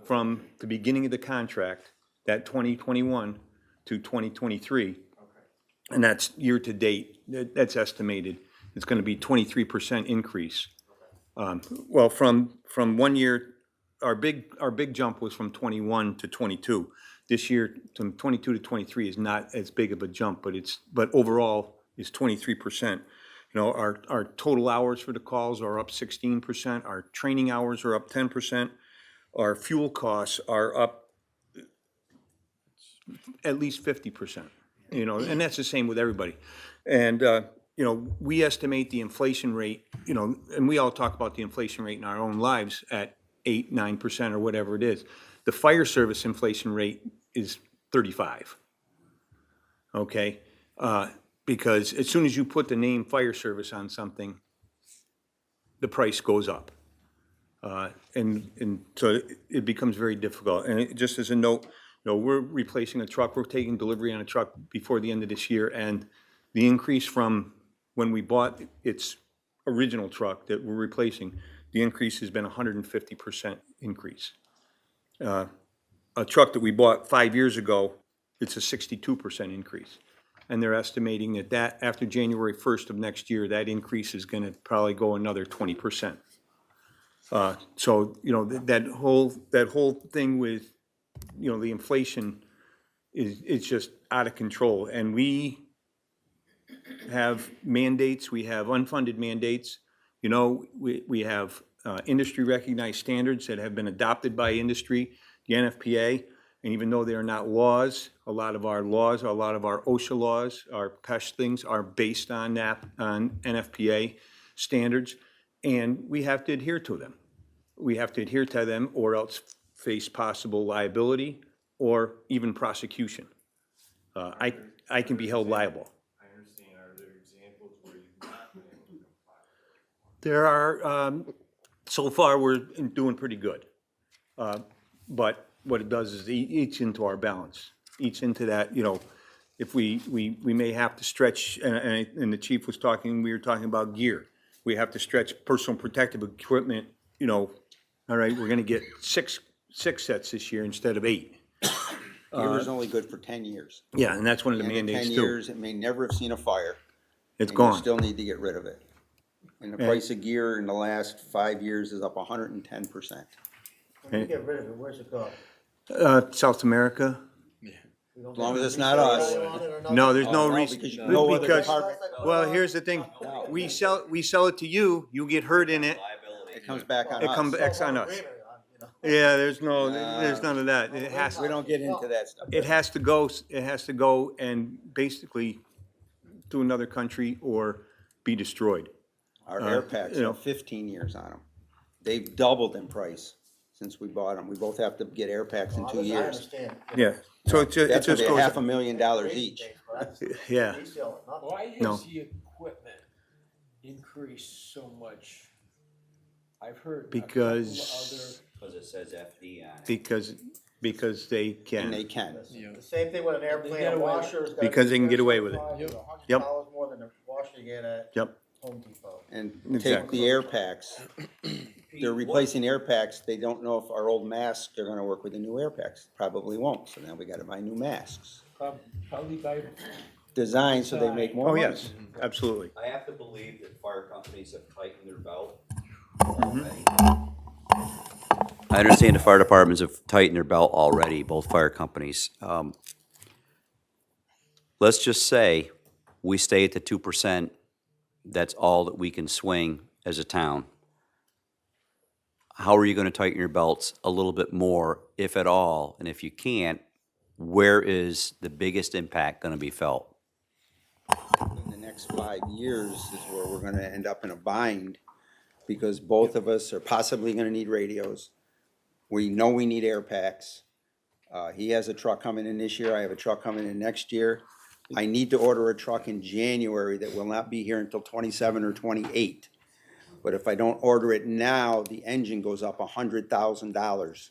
From the beginning of the contract, that 2021 to 2023. And that's year to date, that's estimated. It's gonna be 23% increase. Well, from 1 year, our big jump was from 21 to 22. This year, from 22 to 23 is not as big of a jump, but overall is 23%. You know, our total hours for the calls are up 16%. Our training hours are up 10%. Our fuel costs are up at least 50%, you know, and that's the same with everybody. And, you know, we estimate the inflation rate, you know, and we all talk about the inflation rate in our own lives at 8, 9% or whatever it is. The fire service inflation rate is 35, okay? Because as soon as you put the name fire service on something, the price goes up. And so it becomes very difficult. And just as a note, you know, we're replacing a truck, we're taking delivery on a truck before the end of this year, and the increase from when we bought its original truck that we're replacing, the increase has been 150% increase. A truck that we bought 5 years ago, it's a 62% increase. And they're estimating that after January 1st of next year, that increase is gonna probably go another 20%. So, you know, that whole thing with, you know, the inflation is just out of control. And we have mandates, we have unfunded mandates. You know, we have industry recognized standards that have been adopted by industry, the NFPA. And even though they are not laws, a lot of our laws, a lot of our OSHA laws, our PESH things are based on NFPA standards. And we have to adhere to them. We have to adhere to them or else face possible liability or even prosecution. I can be held liable. I understand. Are there examples where you've not been able to comply? There are, so far, we're doing pretty good. But what it does is eats into our balance, eats into that, you know, if we may have to stretch, and the chief was talking, we were talking about gear. We have to stretch personal protective equipment, you know, all right, we're gonna get six sets this year instead of 8. Gear is only good for 10 years. Yeah, and that's one of the And in mandates 10 too. years, it may never have seen a fire. It's and gone. You still need to get rid of it. And the Yeah. price of gear in the last 5 years is up 110%. When you get rid of it, where's it go? South America. As long as it's not us. No, there's no Oh, reason, because no other department- well, here's the thing, we sell it to you, you get hurt in it. It comes back on It us. comes back on us. Yeah, there's none of that. It has, We don't get into that stuff. it has to go and basically to another country or be destroyed. Our air packs you know. have 15 years on them. They've doubled in price since we bought them. We both have to get air packs in 2 years. Yeah, so it That's just gonna be goes, $500,000 each. yeah. Why No. does the equipment increase so much? I've heard a couple Because, Because it says FD on it. because they And can. they can. The same thing with an airplane, get a away with washer is. Because they can get away with it. Yep. $100 more than a washer you get at Yep, Home Depot. And take Exactly. the air packs. They're replacing air packs. They don't know if our old masks are gonna work with the new air packs. Probably won't. So now we gotta buy new masks. Probably by Designed so they make more oh, money. yes, absolutely. I have to believe that fire companies have tightened their belt Mm-hmm. already. I understand the fire departments have tightened their belt already, both fire companies. Let's just say we stay at the 2%, that's all that we can swing as a town. How are you gonna tighten your belts a little bit more, if at all? And if you can't, where is the biggest impact gonna be felt? In the next 5 years is where we're gonna end up in a bind because both of us are possibly gonna need radios. We know we need air packs. He has a truck coming in this year. I have a truck coming in next year. I need to order a truck in January that will not be here until 27 or 28. But if I don't order it now, the engine goes up $100,000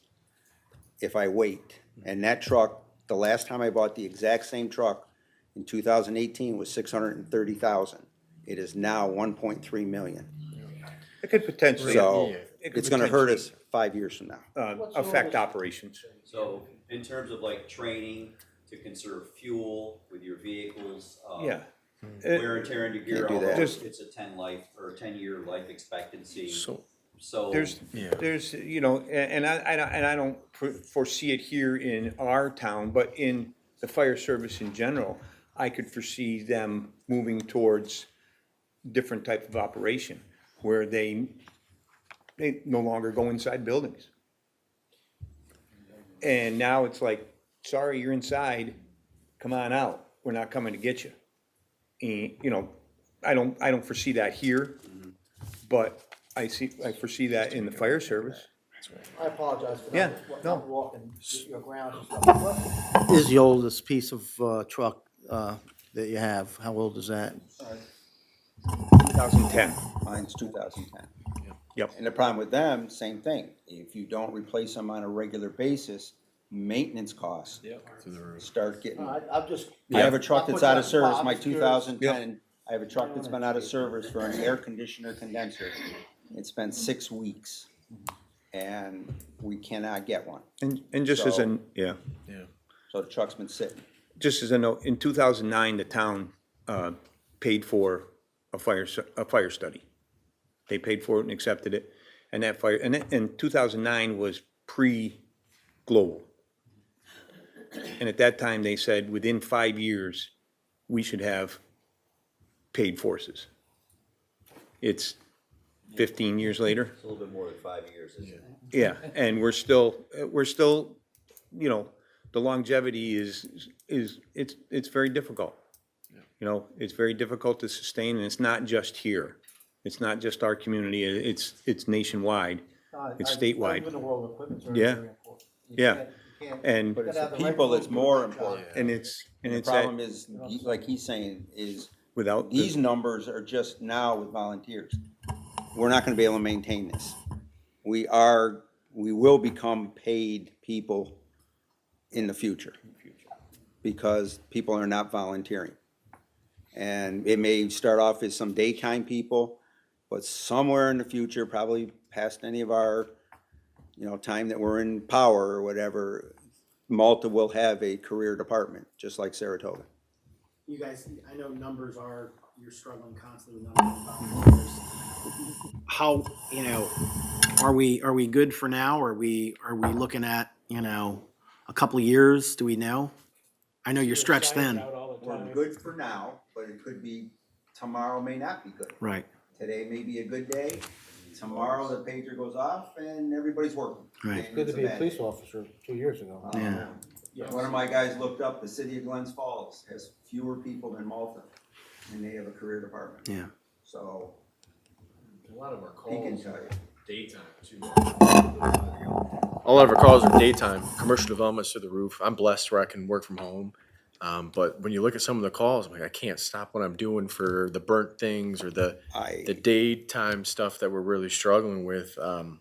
if I wait. And that truck, the last time I bought the exact same truck in 2018 was $630,000. It is now 1.3 million. It could potentially. So it could it's gonna hurt us potentially, 5 years from now. Affect operations. So in terms of like training to conserve fuel with your vehicles, Yeah. wear and tear on your gear, Can't do although that. it's a 10-year life expectancy. So So there's, you know, and I don't foresee it here in our town, but in the fire service in general, I could foresee them moving towards different type of operation where they no longer go inside buildings. And now it's like, sorry, you're inside, come on out, we're not coming to get you. And, you know, I don't foresee that here, but I foresee that in the fire service. I apologize for Yeah, not no. walking your ground. What is the oldest piece of truck that you have? How old is that? 2010. Mine's 2010. Yep. And the problem with them, same thing. If you don't replace them on a regular basis, maintenance costs start getting. I'm just. I have a truck I'll that's put out you of on the service, spot. my I'm just curious. 2010, I have a truck that's been out of service for an air conditioner condenser. It's been 6 weeks, and we cannot get one. And just as an, yeah, So the truck's been sitting. just as a note, in 2009, the town paid for a fire study. They paid for it and accepted it, and that fire, and 2009 was pre-global. And at that time, they said, within 5 years, we should have paid forces. It's 15 years later. it's a little bit more than 5 years, isn't it? Yeah, and we're still, you know, the longevity it's very difficult. You know, it's very difficult to sustain, and it's not just here. It's not just our community, it's nationwide, it's statewide. Even the world of equipment's Yeah. very important. You Yeah. can't- And, But it's gotta the have the right people that's people to do more the job. important. and it's The that problem is, like he's saying, is without, these numbers are just now with volunteers. We're not gonna be able to maintain this. We will become paid people in the future. Because people are not volunteering. And it may start off as some daytime people, but somewhere in the future, probably past any of our, time that we're in power or whatever, Malta will have a career department, just like Saratoga. You guys, I know numbers are, you're struggling constantly with numbers. How, are we good for now? Are we looking at, a couple of years? Do we know? I know you're stretched thin. We're good for now, but it could be, tomorrow may not be good. Right. Today may be a good day, tomorrow the pager goes off and everybody's working. Right. And Good to it's a be a bad police day. officer 2 years ago. Yeah. One of my guys looked up, the city of Glens Falls has fewer people than Malta, and they have a career department. Yeah. So, A lot of our he can calls tell are you. daytime too. A lot of our calls are daytime, commercial developments through the roof. I'm blessed where I can work from home. But when you look at some of the calls, I'm like, I can't stop what I'm doing for the burnt things or the daytime stuff that we're really struggling with. I'm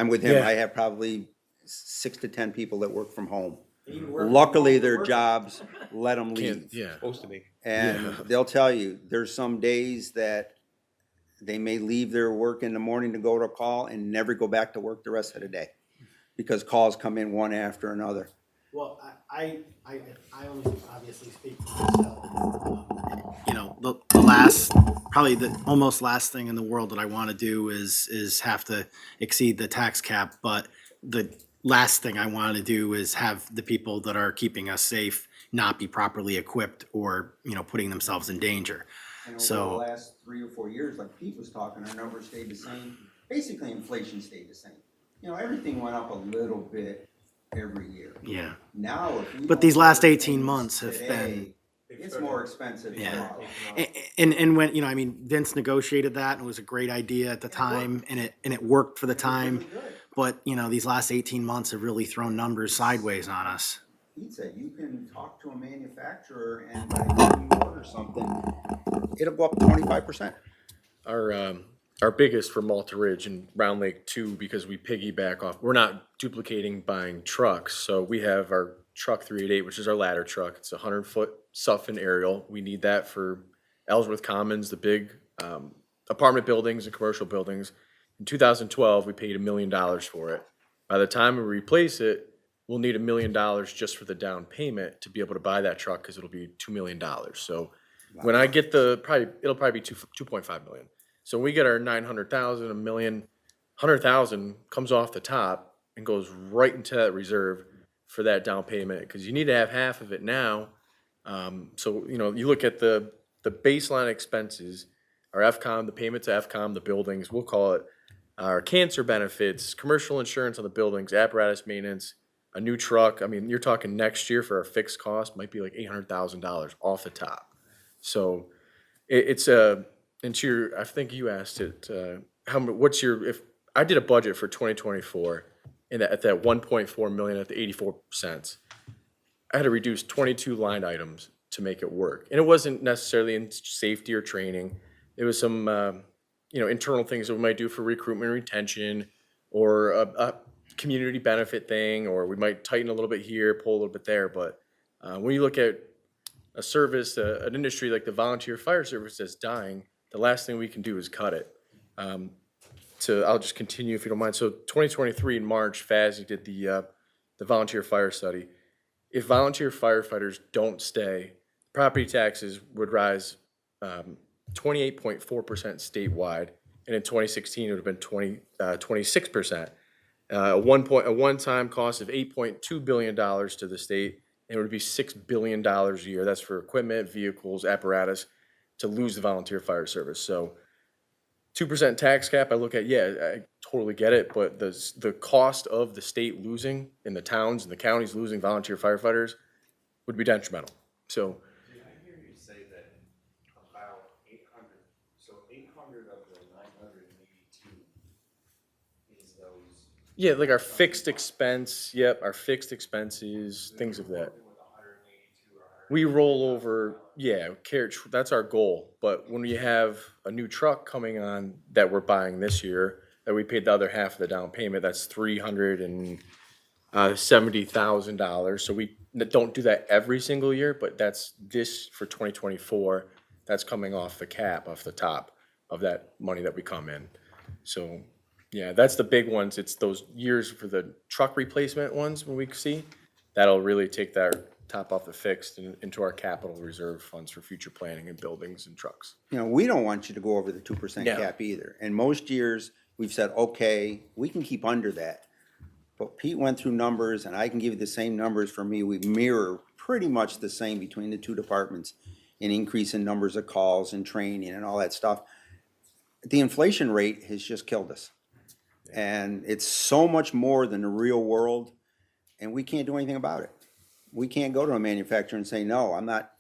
with him. Yeah. I have probably 6 to 10 people that work from home. Luckily, their jobs let them leave. Yeah. Supposed to be. And they'll tell you, there's some days that they may leave their work in the morning to go to a call and never go back to work the rest of the day. Because calls come in one after another. Well, I only obviously speak for myself. You know, the last, probably the almost last thing in the world that I want to do is have to exceed the tax cap. But the last thing I want to do is have the people that are keeping us safe not be properly equipped or, you know, putting themselves in danger. And over the So, last 3 or 4 years, like Pete was talking, our numbers stayed the same. Basically, inflation stayed the same. You know, everything went up a little bit every year. yeah. Now, if we But these don't last do 18 things months have today, it's more expensive Yeah. tomorrow. And when, you know, I mean, Vince negotiated that and it was a great idea at the time and it worked for the time. But, you know, these last 18 months have really thrown numbers sideways on us. Pete said, you can talk to a manufacturer and by the time you order something, it'll go up 25%. Our biggest for Malta Ridge and Round Lake too, because we piggyback off, we're not duplicating buying trucks. So we have our truck 388, which is our ladder truck. It's a 100-foot Suffin aerial. We need that for Ellsworth Commons, the big apartment buildings and commercial buildings. In 2012, we paid $1 million for it. By the time we replace it, we'll need $1 million just for the down payment to be able to buy that truck because it'll be $2 million. So when I get it'll probably be 2.5 million. So when we get our 900,000, $1 million, 100,000 comes off the top and goes right into that reserve for that down payment because you need to have half of it now. So, you know, you look at the baseline expenses, our FCOM, the payment to FCOM, the buildings, we'll call it our cancer benefits, commercial insurance on the buildings, apparatus maintenance, a new truck. I mean, you're talking next year for our fixed cost might be like $800,000 off the top. So it's and to your, I think you asked it, what's your, if I did a budget for 2024 and at that 1.4 million at the 84 cents, I had to reduce 22 line items to make it work. And it wasn't necessarily in safety or training. It was some, you know, internal things that we might do for recruitment and retention or a community benefit thing, or we might tighten a little bit here, pull a little bit there. But when you look at a service, an industry like the volunteer fire service that's dying, the last thing we can do is cut it. So I'll just continue if you don't mind. So 2023 in March, FASI did the volunteer fire study. If volunteer firefighters don't stay, property taxes would rise 28.4% statewide, and in 2016 it would have been 26%. A one-time cost of $8.2 billion to the state, and it would be $6 billion a year. That's for equipment, vehicles, apparatus, to lose the volunteer fire service. So 2% tax cap, I look at, yeah, I totally get it, but the cost of the state losing and the towns and the counties losing volunteer firefighters would be detrimental. So Did I hear you say that about 800, so 800 of the 982 is those? yeah, like our fixed expense, yep, our fixed expenses, things of that. We roll over, yeah, that's our goal. But when we have a new truck coming on that we're buying this year, that we paid the other half of the down payment, that's $370,000. So we don't do that every single year, but that's this for 2024. That's coming off the cap, off the top of that money that we come in. So, yeah, that's the big ones. It's those years for the truck replacement ones when we see. That'll really take that top off the fixed and into our capital reserve funds for future planning and buildings and trucks. You know, we don't want you to go over the 2% Yeah. cap either. And most years, we've said, okay, we can keep under that. But Pete went through numbers, and I can give you the same numbers for me. We mirror pretty much the same between the two departments in increase in numbers of calls and training and all that stuff. the inflation rate has just killed us. And it's so much more than the real world, and we can't do anything about it. We can't go to a manufacturer and say, no, I'm not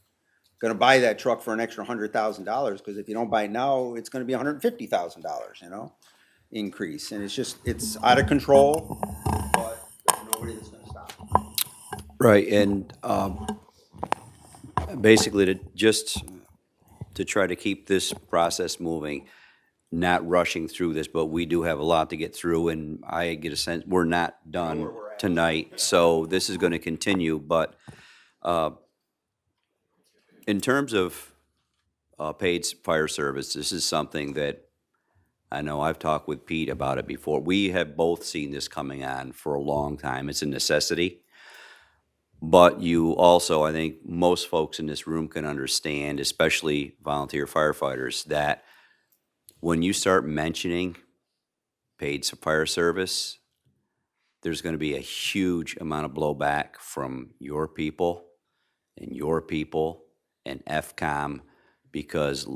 gonna buy that truck for an extra $100,000, because if you don't buy it now, it's gonna be $150,000, you know, increase. And it's just, it's out of control, but there's nobody that's gonna stop it. Right, and basically to try to keep this process moving, not rushing through this, but we do have a lot to get through, and I get a sense we're not done tonight, so this is going to continue. But in terms of paid fire service, this is something that I know I've talked with Pete about it before. We have both seen this coming on for a long time. It's a necessity. But you also, I think most folks in this room can understand, especially volunteer firefighters, that when you start mentioning paid fire service, there's going to be a huge amount of blowback from your people and FCOM, because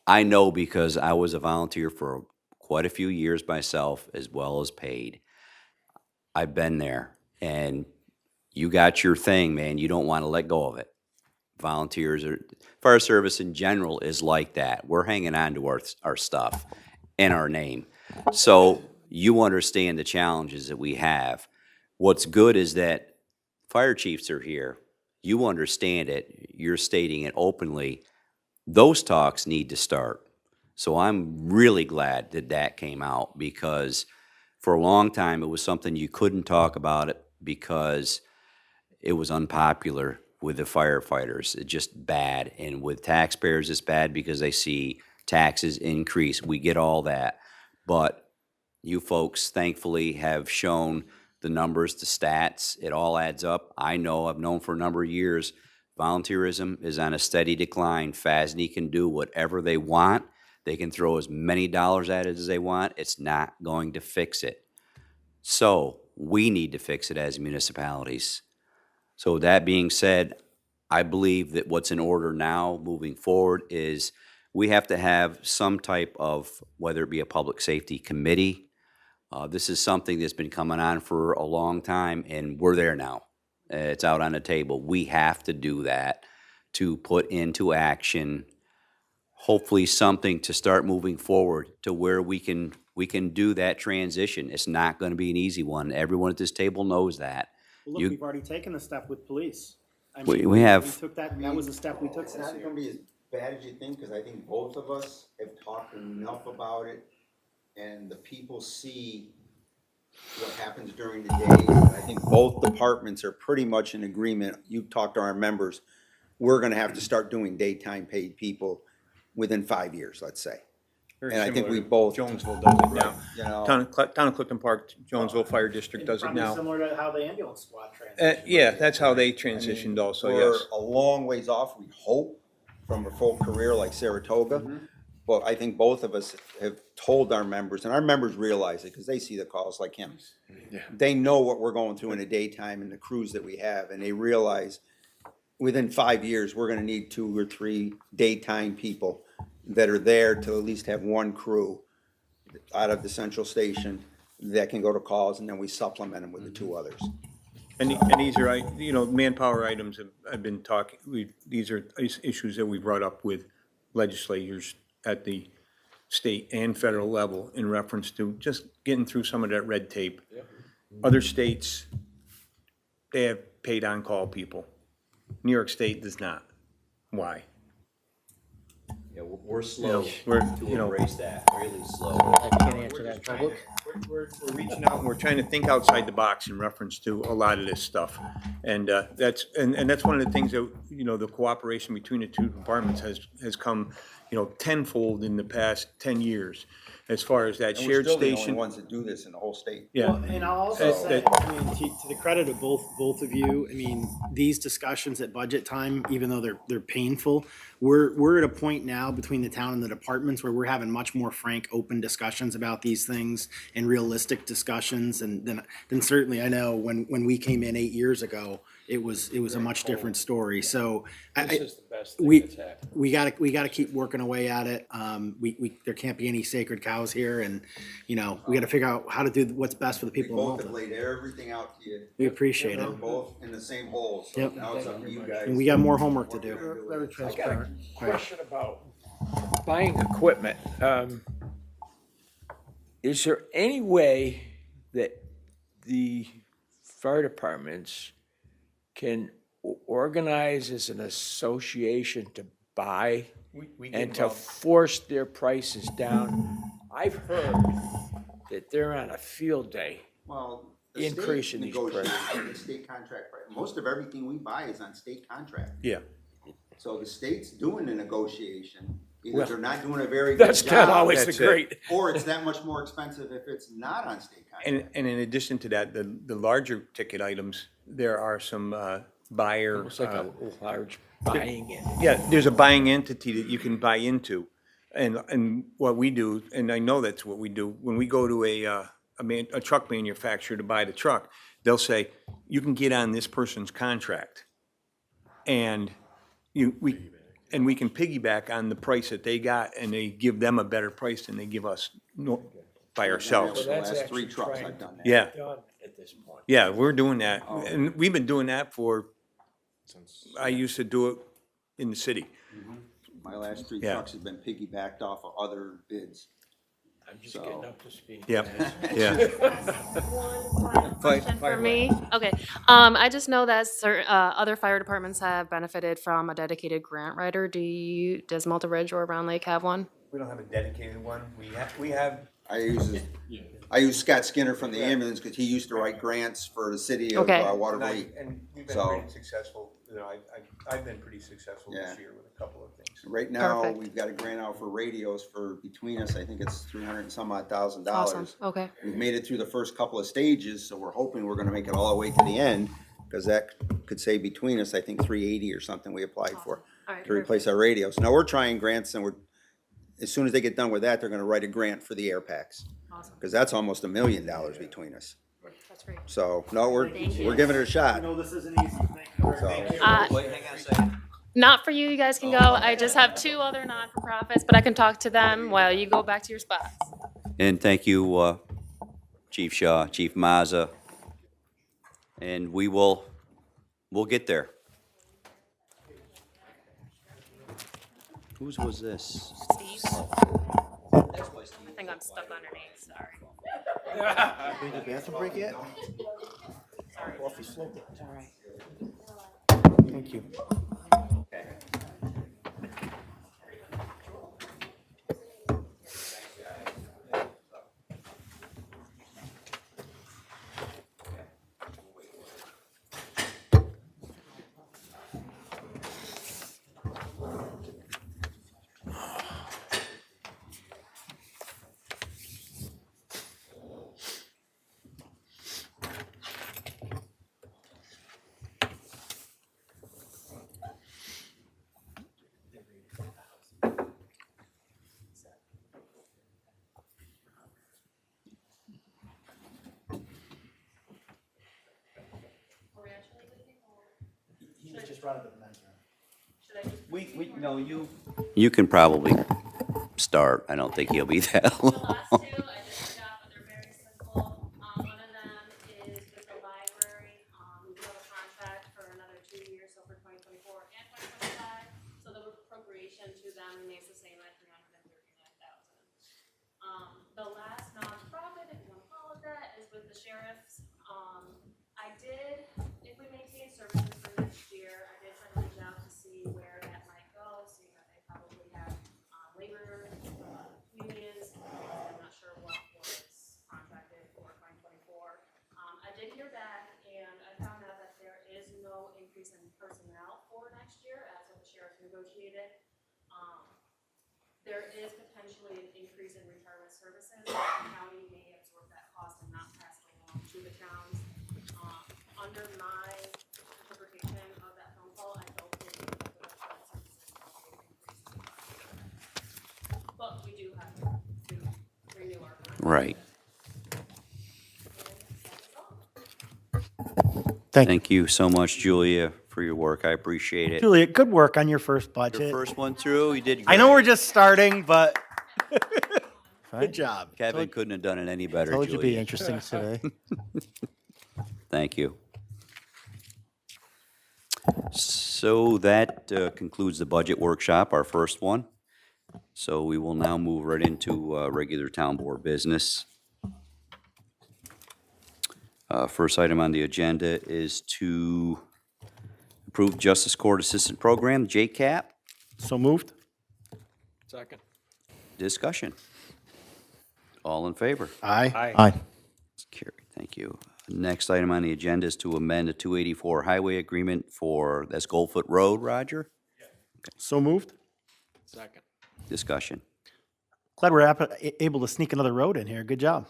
I know, because I was a volunteer for quite a few years myself, as well as paid. I've been there, and you got your thing, man. You don't want to let go of it. Volunteers or fire service in general is like that. We're hanging on to our stuff and our name. So you understand the challenges that we have. What's good is that fire chiefs are here. You understand it. You're stating it openly. Those talks need to start. So I'm really glad that that came out, because for a long time it was something you couldn't talk about it because it was unpopular with the firefighters. It's just bad. And with taxpayers, it's bad because they see taxes increase. We get all that. But you folks, thankfully, have shown the numbers, the stats. It all adds up. I know, I've known for a number of years, volunteerism is on a steady decline. FASD can do whatever they want. They can throw as many dollars at it as they want. It's not going to fix it. So we need to fix it as municipalities. So that being said, I believe that what's in order now moving forward is we have to have some type of, whether it be a public safety committee. This is something that's been coming on for a long time, and we're there now. It's out on the table. We have to do that to put into action, hopefully something to start moving forward to where we can do that transition. It's not going to be an easy one. Everyone at this table knows that. Well, look, we've already taken the step with police. I We- mean, we have- We took that was a step we took. It's not gonna be as bad as you think, because I think both of us have talked enough about it, and the people see what happens during the day. I think both departments are pretty much in agreement. You've talked to our members. We're gonna have to start doing daytime paid people within 5 years, let's say. Very And I think similar we to both. Jonesville does it now. You know. Town of Clifton Park, Jonesville Fire District does it Probably now. similar to how the ambulance squad transitioned. Yeah, that's how they transitioned also, We're yes. a long ways off, we hope, from a full career like Saratoga. But I think both of us have told our members, and our members realize it because they see the calls like him. They know what we're going through in the daytime and the crews that we have, and they realize within 5 years, we're gonna need 2 or 3 daytime people that are there to at least have one crew out of the central station that can go to calls, and then we supplement them with the 2 others. And these are, manpower items I've been talking, these are issues that we brought up with legislators at the state and federal level in reference to just getting through some of that red tape. Other states, they have paid on-call people. New York State does not. Why? Yeah, we're slow we're, to you know- embrace that, really slow. I can't answer that in public. We're reaching out and we're trying to think outside the box in reference to a lot of this stuff. And that's one of the things that, the cooperation between the two departments has come, tenfold in the past 10 years as far as that And we're shared still the only station. ones that do this in the whole state. Yeah. Well, and I'll also Uh, say, that- I mean, to the credit of both of you, I mean, these discussions at budget time, even though they're painful, we're at a point now between the town and the departments where we're having much more frank, open discussions about these things and realistic discussions. And then certainly I know when we came in 8 years ago, it was a much different story. So This is the best thing we that's happened. we gotta keep working away at it. There can't be any sacred cows here, and we got to figure out how to do what's best for the We people of both have Malta. laid everything out to you. We appreciate We're it. both in the same hole, so Yep. now it's up to you guys. And we got more homework to do. Very I got a transparent. question about buying equipment. Is there any way that the fire departments can organize as an association to buy We get and to involved. force their prices down? I've heard that they're on a field day. Well, the state Increase in these negotiates prices. the state contract price. Most of everything we buy is on state contract. Yeah. So the state's doing the negotiation. Either Well, they're not doing a very good That's job. not always the That's it. great. Or it's that much more expensive if it's not on state contract. And in addition to that, the larger ticket items, there are some buyer. It's like a large buying in. Yeah, there's a buying entity that you can buy into. And what we do, and I know that's what we do, when we go to a truck manufacturer to buy the truck, they'll say, you can get on this person's contract. And we can piggyback on the price that they got, and they give them a better price than they give us by ourselves. The That's last 3 actually trucks trying I've done that. Yeah, Done at this point. yeah, we're doing that. And we've been doing that I used to do it in the city. My last 3 Yeah. trucks have been piggybacked off of other bids. I'm just So- getting up to speed. Yep, yeah. Question for me? Okay, I just know that other fire departments have benefited from a dedicated grant writer. Does Malta Ridge or Round Lake have one? We don't have a dedicated one. We have. I use Scott Skinner from the ambulance because he used to write grants for the city of Okay. Waterloo. And we've been So- pretty successful. I've been pretty successful Yeah. this year with a couple of things. Right now, Perfect. we've got a grant out for radios for, between us, I think it's 300 and some odd thousand Awesome, dollars. okay. We've made it through the first couple of stages, so we're hoping we're gonna make it all the way to the end, because that could say between us, I think 380 or something we applied for All right, to replace our radios. Now, we're trying grants, and as soon as they get done with that, they're gonna write a grant for the air packs. Awesome. Because that's almost $1 million between us. That's great. So, no, we're giving it a shot. This isn't easy. Not for you, you guys can go. I just have 2 other non-for-profits, but I can talk to them while you go back to your spots. And thank you, Chief Shaw, Chief Mazza. And we'll get there. Whose was this? Steve's. I think I'm stuck underneath, sorry. Did the bathroom break yet? Sorry. Coffee sloped it. All right. Thank you. He was just running to the men's room. No, you can probably start. I don't think he'll be that The long. last 2 I just got, but they're very simple. One of them is with the library. We do have a contract for another 2 years, so for 2024 and 2025. So the appropriation to them remains the same at $339,000. The last nonprofit, if you want to call it that, is with the sheriffs. If we maintain services for next year, I did try to reach out to see where that might go, seeing that they probably have labor unions. I'm not sure what was contracted for 2024. I did hear back, and I found out that there is no increase in personnel for next year, as what the sheriff negotiated. There is potentially an increase in retirement services. The county may absorb that cost and not pass it along to the towns. Under my interpretation of that phone call, I don't think the retirement services will increase. But we do have to renew our contract. Right. Thank you so much, Julia, for your work. I appreciate it. Julia, good work on your first Your budget. first one through, you did I know great. we're just starting, but good job. Kevin couldn't have done it any better, Told you it'd be Julia. interesting today. Thank you. So that concludes the budget workshop, our first one. So we will now move right into regular town board business. First item on the agenda is to approve Justice Court Assistant Program, JCAP. So moved. Second. Discussion. All in favor? Aye. Aye. It's carried. Thank you. Next item on the agenda is to amend the 284 highway agreement for, that's Goldfoot Road, Roger? So moved. Second. Discussion. Glad we're able to sneak another road in here. Good job.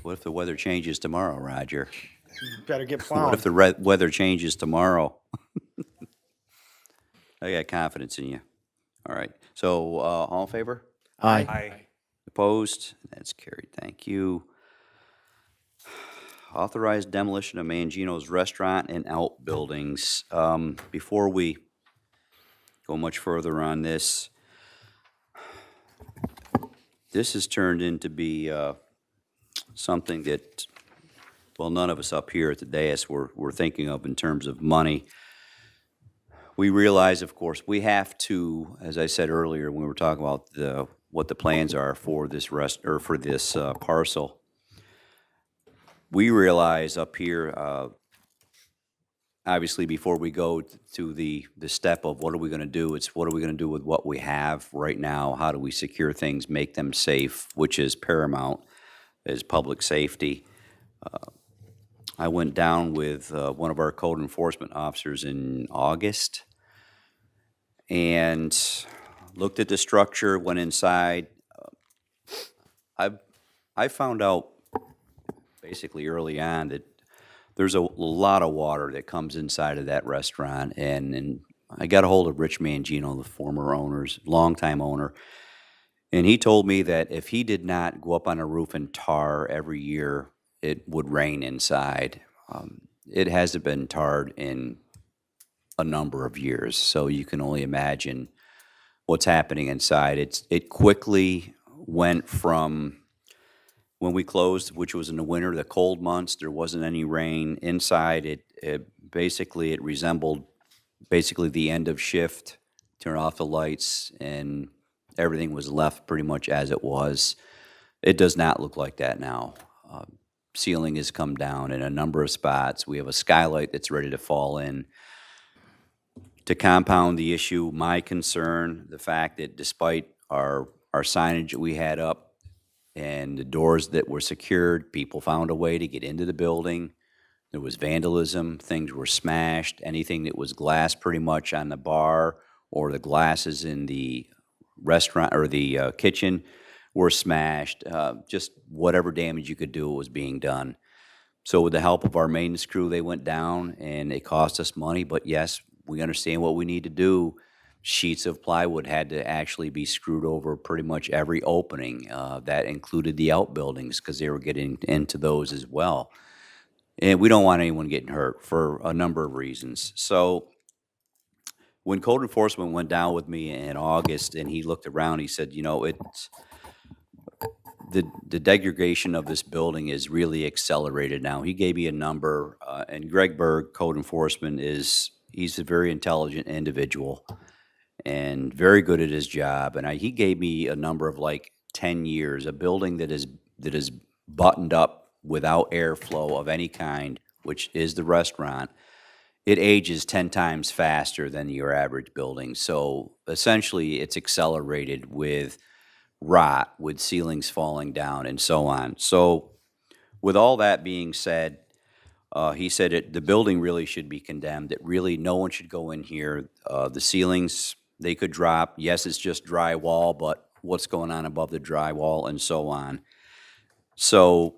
What if the weather changes tomorrow, Roger? Better get What plowing. if the weather changes tomorrow? I got confidence in you. All right. So, all in favor? Aye. Opposed? That's carried. Thank you. Authorized demolition of Mangino's Restaurant and outbuildings. Before we go much further on this, this has turned into be something that, well, none of us up here at the dais were thinking of in terms of money. We realize, of course, we have to, as I said earlier, when we were talking about what the plans are for this for this parcel. We realize up here, obviously, before we go to the step of what are we going to do, it's what are we going to do with what we have right now? How do we secure things, make them safe, which is paramount, is public safety. I went down with one of our code enforcement officers in August and looked at the structure, went inside. I found out basically early on that there's a lot of water that comes inside of that restaurant, and I got a hold of Rich Mangino, the former owner's longtime owner, and he told me that if he did not go up on a roof and tar every year, it would rain inside. It hasn't been tarred in a number of years, so you can only imagine what's happening inside. It quickly went from when we closed, which was in the winter, the cold months, there wasn't any rain. Inside, it resembled basically the end of shift, turn off the lights, and everything was left pretty much as it was. It does not look like that now. Ceiling has come down in a number of spots. We have a skylight that's ready to fall in. To compound the issue, my concern, the fact that despite our signage that we had up and the doors that were secured, people found a way to get into the building. There was vandalism, things were smashed, anything that was glass pretty much on the bar or the glasses in the restaurant or the kitchen were smashed. Just whatever damage you could do was being done. So with the help of our maintenance crew, they went down and it cost us money, but yes, we understand what we need to do. Sheets of plywood had to actually be screwed over pretty much every opening. That included the outbuildings because they were getting into those as well. And we don't want anyone getting hurt for a number of reasons. So when code enforcement went down with me in August and he looked around, he said, you know, it's the degradation of this building is really accelerated now. He gave me a number, and Greg Berg, code enforcement, he's a very intelligent individual and very good at his job. And he gave me a number of like 10 years, a building that is buttoned up without airflow of any kind, which is the restaurant. It ages 10 times faster than your average building. So essentially it's accelerated with rot, with ceilings falling down and so on. So with all that being said, he said the building really should be condemned. That really no one should go in here. The ceilings, they could drop. Yes, it's just drywall, but what's going on above the drywall and so on. So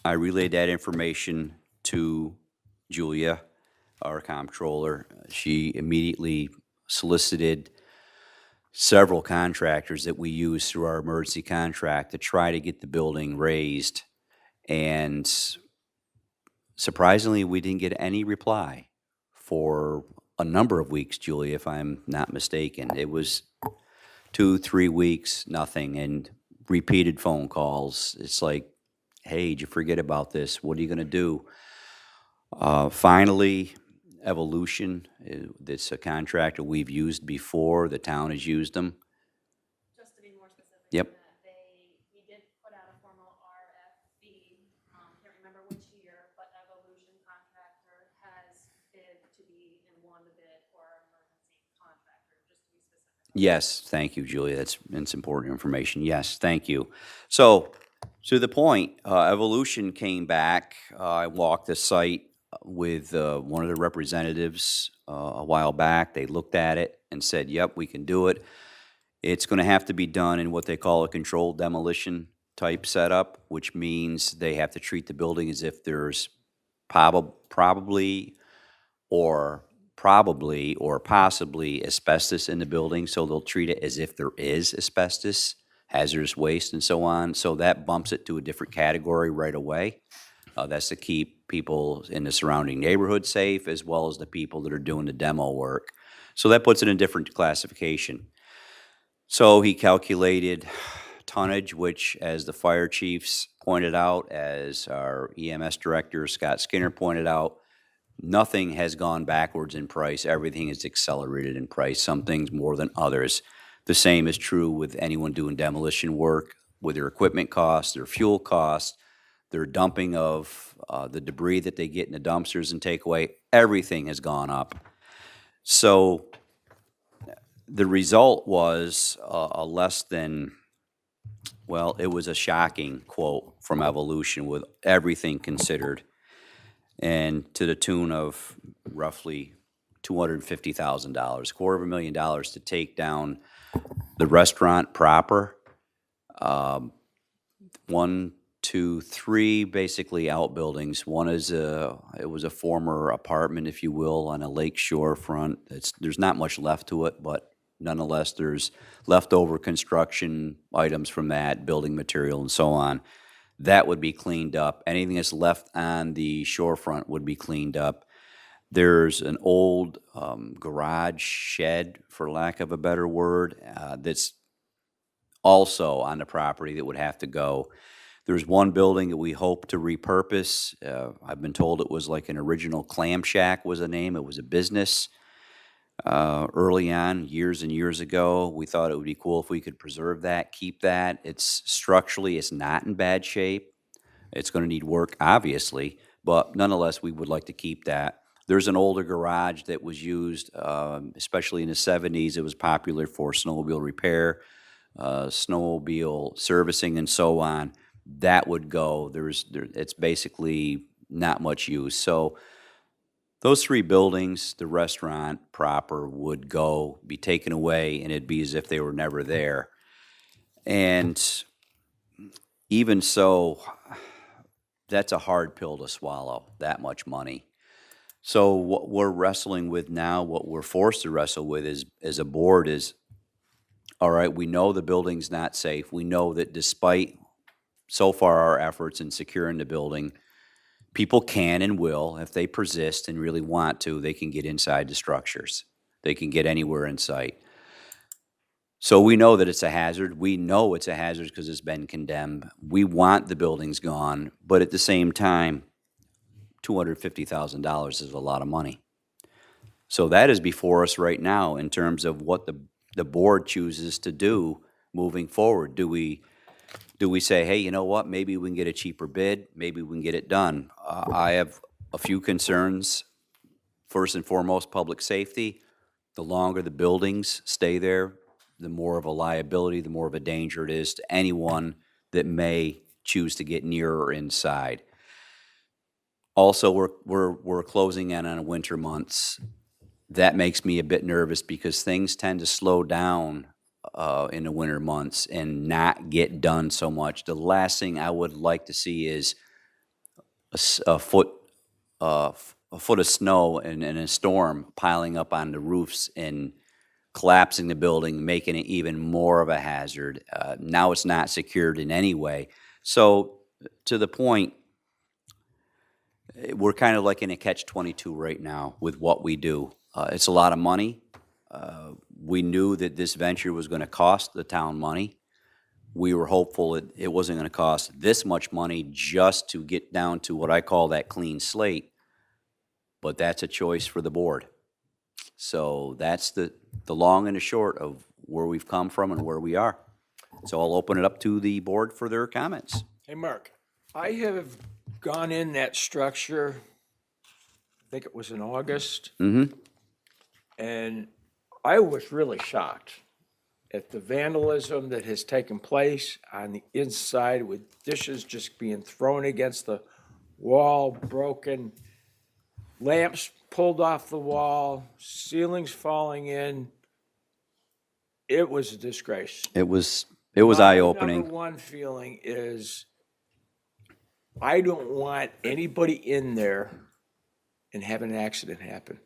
I relayed that information to Julia, our comptroller. She immediately solicited several contractors that we use through our emergency contract to try to get the building raised. And surprisingly, we didn't get any reply for a number of weeks, Julie, if I'm not mistaken. It was 2-3 weeks, nothing, and repeated phone calls. It's like, hey, did you forget about this? What are you going to do? Finally, Evolution, that's a contractor we've used before. The town has used them. Just to be more specific. Yep. We did put out a formal RFP, can't remember which year, but Evolution Contractor has bid to be and won the bid for our emergency contractor, just to be specific. Yes, thank you, Julia. That's important information. Yes, thank you. So, to the point, Evolution came back. I walked the site with one of the representatives a while back. They looked at it and said, yep, we can do it. It's going to have to be done in what they call a controlled demolition type setup, which means they have to treat the building as if there's probably or possibly asbestos in the building. So they'll treat it as if there is asbestos, hazardous waste, and so on. So that bumps it to a different category right away. That's to keep people in the surrounding neighborhood safe, as well as the people that are doing the demo work. So that puts it in a different classification. So he calculated tonnage, which, as the fire chiefs pointed out, as our EMS director, Scott Skinner, pointed out, nothing has gone backwards in price. Everything has accelerated in price, some things more than others. The same is true with anyone doing demolition work, with their equipment costs, their fuel costs, their dumping of the debris that they get in the dumpsters and take away. Everything has gone up. So the result was a less than, well, it was a shocking quote from Evolution with everything considered, and to the tune of roughly $250,000, $250,000 to take down the restaurant proper. 1, 2, 3 basically outbuildings. One is it was a former apartment, if you will, on a lake shore front. There's not much left to it, but nonetheless, there's leftover construction items from that, building material and so on. That would be cleaned up. Anything that's left on the shorefront would be cleaned up. There's an old garage shed, for lack of a better word, that's also on the property that would have to go. There's one building that we hope to repurpose. I've been told it was like an original Clam Shack was the name. It was a business early on, years and years ago. We thought it would be cool if we could preserve that, keep that. It's structurally, it's not in bad shape. It's going to need work, obviously, but nonetheless, we would like to keep that. There's an older garage that was used, especially in the 70s. It was popular for snowmobile repair, snowmobile servicing, and so on. That would go. It's basically not much use. So those 3 buildings, the restaurant proper, would go, be taken away, and it'd be as if they were never there. And even so, that's a hard pill to swallow, that much money. So what we're wrestling with now, what we're forced to wrestle with as a board is, all right, we know the building's not safe. We know that despite so far our efforts in securing the building, people can and will, if they persist and really want to, they can get inside the structures. They can get anywhere in sight. So we know that it's a hazard. We know it's a hazard because it's been condemned. We want the buildings gone, but at the same time, $250,000 is a lot of money. So that is before us right now in terms of what the board chooses to do moving forward. Do we say, hey, you know what, maybe we can get a cheaper bid, maybe we can get it done? I have a few concerns. First and foremost, public safety. The longer the buildings stay there, the more of a liability, the more of a danger it is to anyone that may choose to get near or inside. Also, we're closing in on winter months. That makes me a bit nervous because things tend to slow down in the winter months and not get done so much. The last thing I would like to see is a foot of snow and a storm piling up on the roofs and collapsing the building, making it even more of a hazard. Now it's not secured in any way. So to the point, we're kind of like in a catch-22 right now with what we do. It's a lot of money. We knew that this venture was going to cost the town money. We were hopeful it wasn't going to cost this much money just to get down to what I call that clean slate, but that's a choice for the board. So that's the long and the short of where we've come from and where we are. So I'll open it up to the board for their comments. Hey, Mark, I have gone in that structure, I think it was in August, Mm-hmm. and I was really shocked at the vandalism that has taken place on the inside with dishes just being thrown against the wall, broken, lamps pulled off the wall, ceilings falling in. It was a disgrace. It was My eye-opening. Number one feeling is I don't want anybody in there and have an accident happen.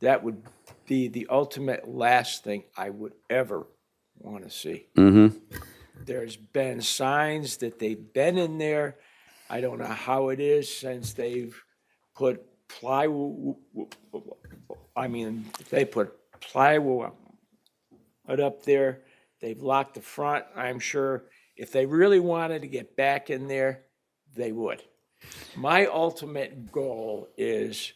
That would be the ultimate last thing I would ever want to see. Mm-hmm. There's been signs that they've been in there. I don't know how it is since they've put plywood, they put plywood up there. They've locked the front. I'm sure if they really wanted to get back in there, they would. My ultimate goal is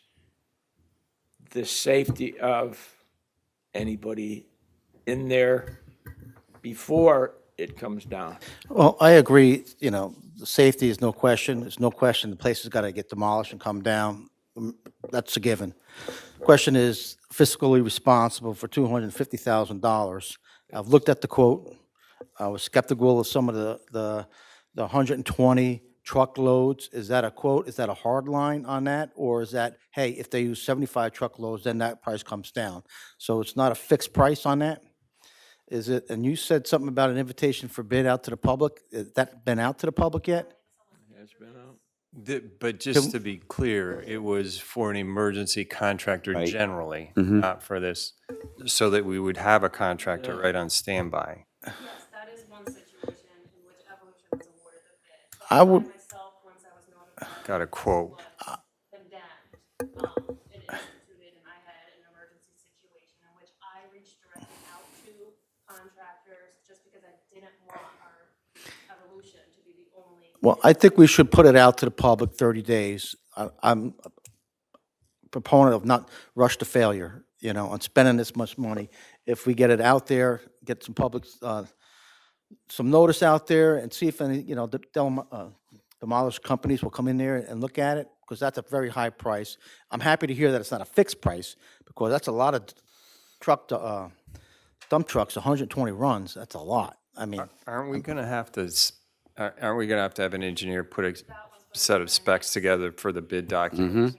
the safety of anybody in there before it comes down. Well, I agree, the safety is no question. There's no question the place has got to get demolished and come down. That's a given. Question is fiscally responsible for $250,000. I've looked at the quote. I was skeptical of some of the 120 truckloads. Is that a quote? Is that a hard line on that? Or is that, hey, if they use 75 truckloads, then that price comes down? So it's not a fixed price on that? Is it, and you said something about an invitation for bid out to the public. Has that been out to the public yet? It's been out. But just to be clear, it was for an emergency contractor Right. generally, Mhm. not for this, so that we would have a contractor right on standby. Yes, that is one situation in which Evolution was awarded the bid. But I would- myself, once I was notified, Got a quote. condemned, and instituted, and I had an emergency situation in which I reached directly out to contractors just because I didn't want our Evolution to be the only. Well, I think we should put it out to the public 30 days. I'm a proponent of not rush to failure, on spending this much money. If we get it out there, get some public, some notice out there and see if any, demolished companies will come in there and look at it, because that's a very high price. I'm happy to hear that it's not a fixed price, because that's a lot of dump trucks, 120 runs, that's a lot. I mean, Aren't we gonna have to, aren't we gonna have to have an engineer put a set of specs together for the bid documents?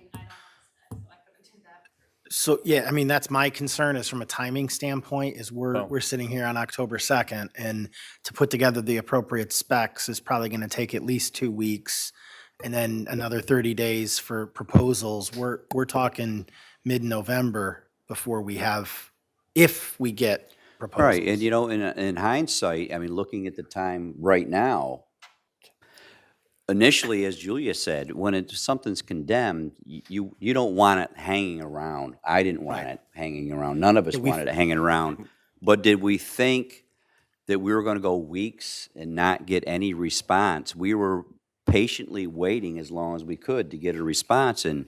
So, yeah, I mean, that's my concern is from a timing standpoint is we're sitting here on October 2nd, and to put together the appropriate specs is probably going to take at least 2 weeks and then another 30 days for proposals. We're talking mid-November before we have, if we get proposals. Right, and in hindsight, I mean, looking at the time right now, initially, as Julia said, when something's condemned, you don't want it hanging around. I didn't want it hanging around. None of us wanted it hanging around. But did we think that we were going to go weeks and not get any response? We were patiently waiting as long as we could to get a response, and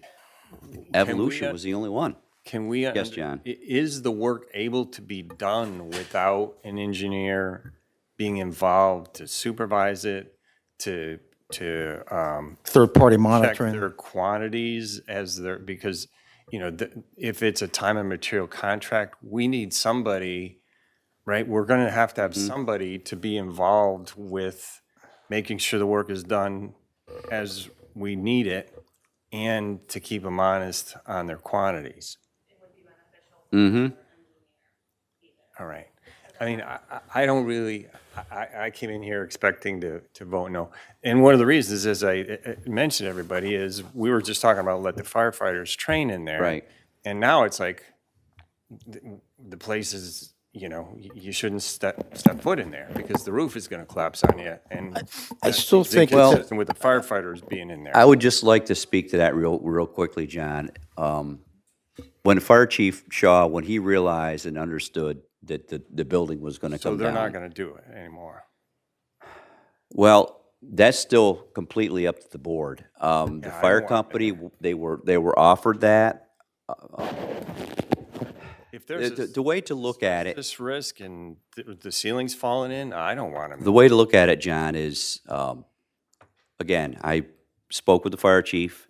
Evolution was the only one. Can we? Yes, John. Is the work able to be done without an engineer being involved to supervise it, to third-party check monitoring. their quantities because, if it's a time and material contract, we need somebody, right? We're gonna have to have somebody to be involved with making sure the work is done as we need it and to keep them honest on their quantities. Mm-hmm. All right. I mean, I don't really, I came in here expecting to vote no. And one of the reasons, as I mentioned to everybody, is we were just talking about let the firefighters train in there. Right. And now it's like the place is, you know, you shouldn't step foot in there because the roof is gonna collapse on you, and I still that's think, inconsistent with the firefighters being in there. I would just like to speak to that real quickly, John. When Fire Chief Shaw, when he realized and understood that the building was going to So come they're down. not gonna do it anymore. Well, that's still completely up to the board. The I fire don't want company, they were offered that. If there's The way to look at it, this risk and the ceiling's falling in, I don't want the them. way to look at it, John, is, again, I spoke with the fire chief.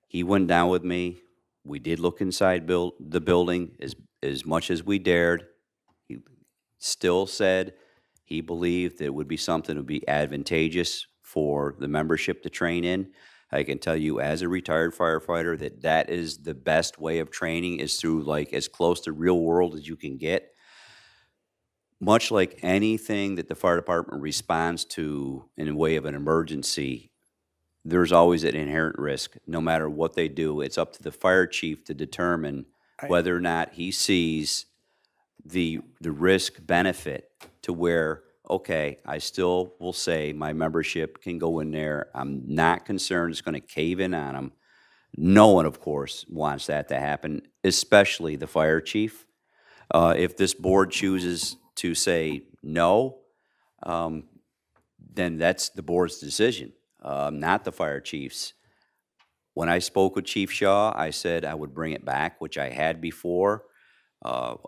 He went down with me. We did look inside the building as much as we dared. He still said he believed it would be something that would be advantageous for the membership to train in. I can tell you as a retired firefighter that is the best way of training, is through like as close to real world as you can get. Much like anything that the fire department responds to in a way of an emergency, there's always an inherent risk. No matter what they do, it's up to the fire chief to determine whether or not he sees the risk benefit to where, okay, I still will say my membership can go in there. I'm not concerned it's going to cave in on them. No one, of course, wants that to happen, especially the fire chief. If this board chooses to say no, then that's the board's decision, not the fire chief's. When I spoke with Chief Shaw, I said I would bring it back, which I had before.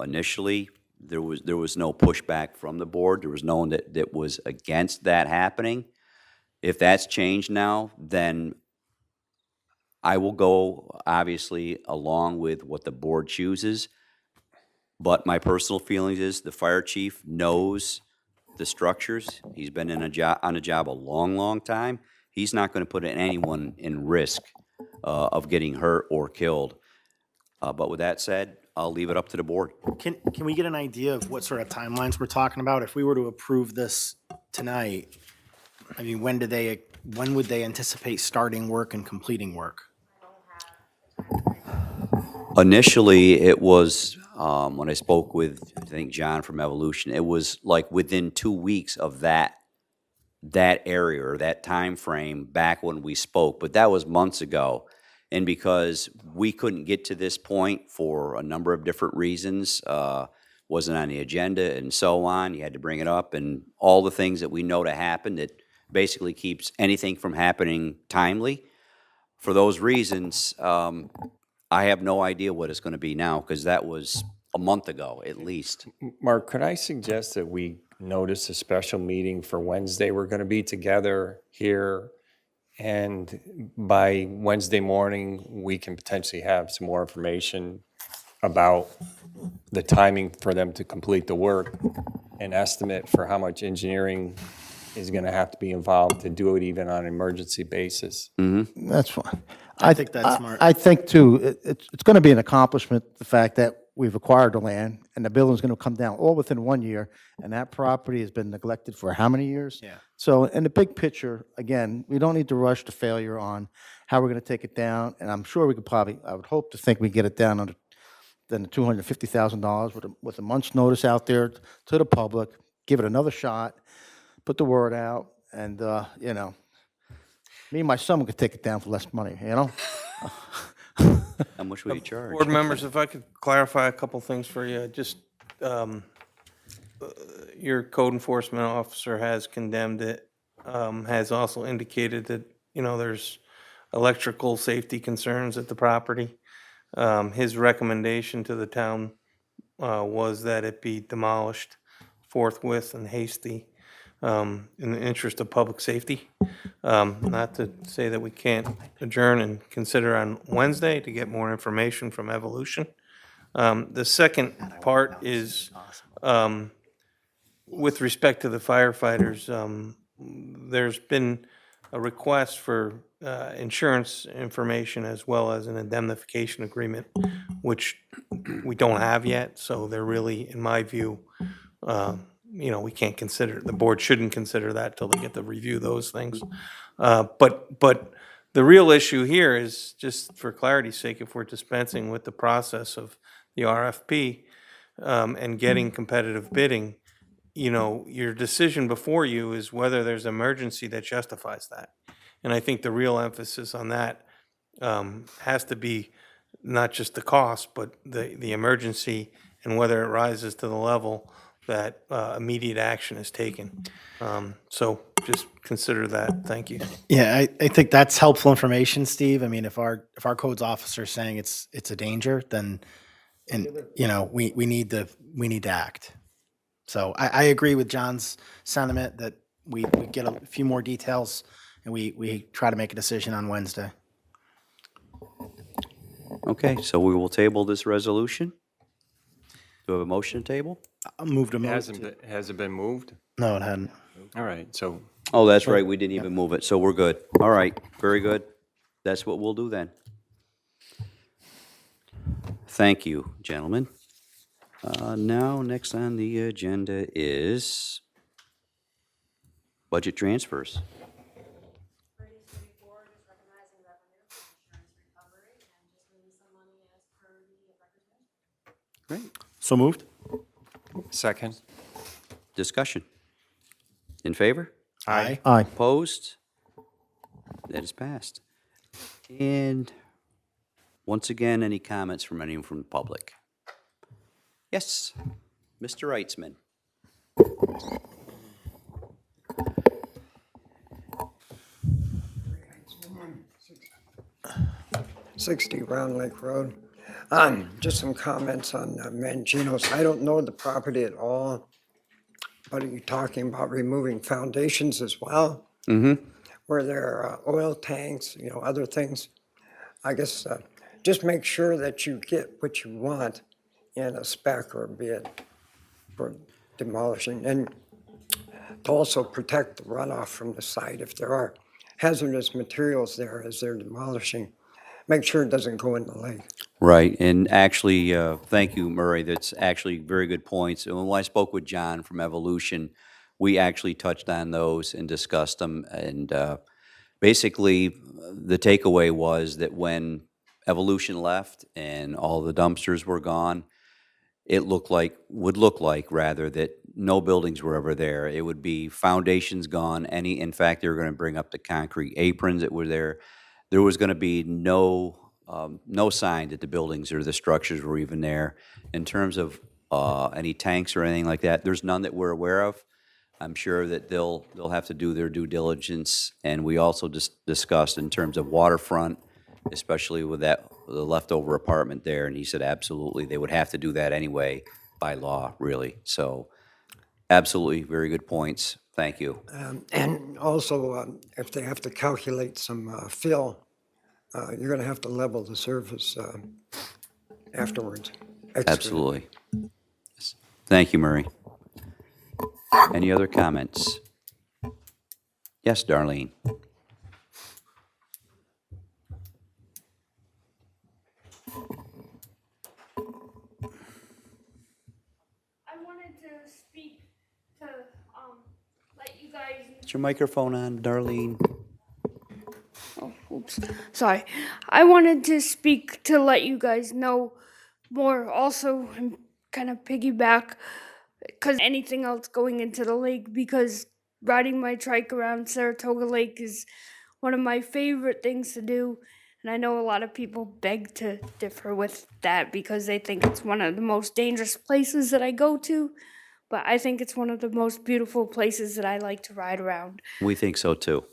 Initially, there was no pushback from the board. There was no one that was against that happening. If that's changed now, then I will go, obviously, along with what the board chooses. But my personal feelings is the fire chief knows the structures. He's been on a job a long time. He's not going to put anyone in risk of getting hurt or killed. But with that said, I'll leave it up to the board. Can we get an idea of what sort of timelines we're talking about? If we were to approve this tonight, I mean, when would they anticipate starting work and completing work? Initially, it was, when I spoke with, I think, John from Evolution, it was like within 2 weeks of that area or that time frame back when we spoke, but that was months ago. And because we couldn't get to this point for a number of different reasons, wasn't on the agenda and so on, you had to bring it up, and all the things that we know to happen that basically keeps anything from happening timely. For those reasons, I have no idea what it's going to be now, because that was a month ago at least. Mark, could I suggest that we notice a special meeting for Wednesday? We're going to be together here, and by Wednesday morning, we can potentially have some more information about the timing for them to complete the work, an estimate for how much engineering is going to have to be involved to do it even on an emergency basis. That's fine. I think that's smart. I think, too, it's going to be an accomplishment, the fact that we've acquired the land, and the building's going to come down all within 1 year, and that property has been neglected for how many years? Yeah. So in the big picture, again, we don't need to rush to failure on how we're going to take it down, and I'm sure we could probably, I would hope to think we get it down under than the $250,000 with a month's notice out there to the public, give it another shot, put the word out, and, you know, me and my son could take it down for less money, you know? How much will you charge? Board members, if I could clarify a couple things for you, just, your code enforcement officer has condemned it, has also indicated that, you know, there's electrical safety concerns at the property. His recommendation to the town was that it be demolished forthwith and hasty in the interest of public safety. Not to say that we can't adjourn and consider on Wednesday to get more information from Evolution. The second part is, with respect to the firefighters, there's been a request for insurance information as well as an indemnification agreement, which we don't have yet, so they're really, in my view, you know, we can't consider, the board shouldn't consider that till they get to review those things. But the real issue here is, just for clarity's sake, if we're dispensing with the process of the RFP, and getting competitive bidding, you know, your decision before you is whether there's emergency that justifies that. And I think the real emphasis on that has to be not just the cost, but the emergency and whether it rises to the level that immediate action is taken. So just consider that. Thank you. Yeah, I think that's helpful information, Steve. I mean, if our codes officer is saying it's a danger, then, and, you know, we need to act. So I agree with John's sentiment that we get a few more details and we try to make a decision on Wednesday. Okay, so we will table this resolution. Do we have a motion to table? I'll move to move. Has it been moved? No, it hadn't. All right, so Oh, that's right, we didn't even move it, so we're good. All right, very good. That's what we'll do then. Thank you, gentlemen. Now, next on the agenda is budget transfers. Great. So moved? second. Discussion. In favor? Aye. Opposed? That is passed. And once again, any comments from anyone from the public? Yes, Mr. Reitzman. 60 Round Lake Road. Just some comments on Mangino's. I don't know the property at all, but are you talking about removing foundations as well? Mm-hmm. Where there are oil tanks, you know, other things? I guess just make sure that you get what you want in a spec or a bid for demolishing. And to also protect the runoff from the site. If there are hazardous materials there as they're demolishing, make sure it doesn't go in the lake. Right, and actually, thank you, Murray, that's actually very good points. And when I spoke with John from Evolution, we actually touched on those and discussed them, and basically, the takeaway was that when Evolution left and all the dumpsters were gone, it would look like rather, that no buildings were ever there. It would be foundations gone, in fact, they were gonna bring up the concrete aprons that were there. There was gonna be no sign that the buildings or the structures were even there. In terms of any tanks or anything like that, there's none that we're aware of. I'm sure that they'll have to do their due diligence, and we also discussed in terms of waterfront, especially with the leftover apartment there, and he said absolutely, they would have to do that anyway by law, really. So absolutely, very good points. Thank you. And also, if they have to calculate some fill, you're going to have to level the surface afterwards. Absolutely. Yes. Thank you, Murray. Any other comments? Yes, Darlene. I wanted to speak to let you guys. Is your microphone on, Darlene? Oh, oops. Sorry. I wanted to speak to let you guys know more also and kind of piggyback because anything else going into the lake, because riding my trike around Saratoga Lake is one of my favorite things to do. And I know a lot of people beg to differ with that because they think it's one of the most dangerous places that I go to. But I think it's one of the most beautiful places that I like to ride around. We think so too.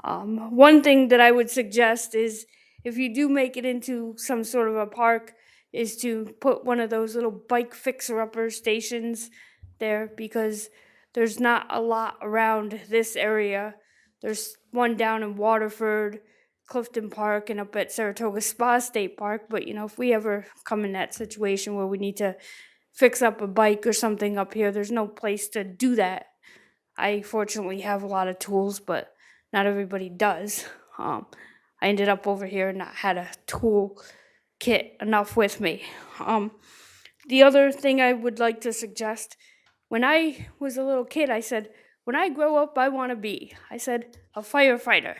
One thing that I would suggest is if you do make it into some sort of a park, is to put one of those little bike fixer-upper stations there, because there's not a lot around this area. There's one down in Waterford, Clifton Park, and up at Saratoga Spa State Park. But, you know, if we ever come in that situation where we need to fix up a bike or something up here, there's no place to do that. I fortunately have a lot of tools, but not everybody does. I ended up over here and not had a tool kit enough with me. The other thing I would like to suggest, when I was a little kid, I said, when I grow up, I want to be, I said, a firefighter.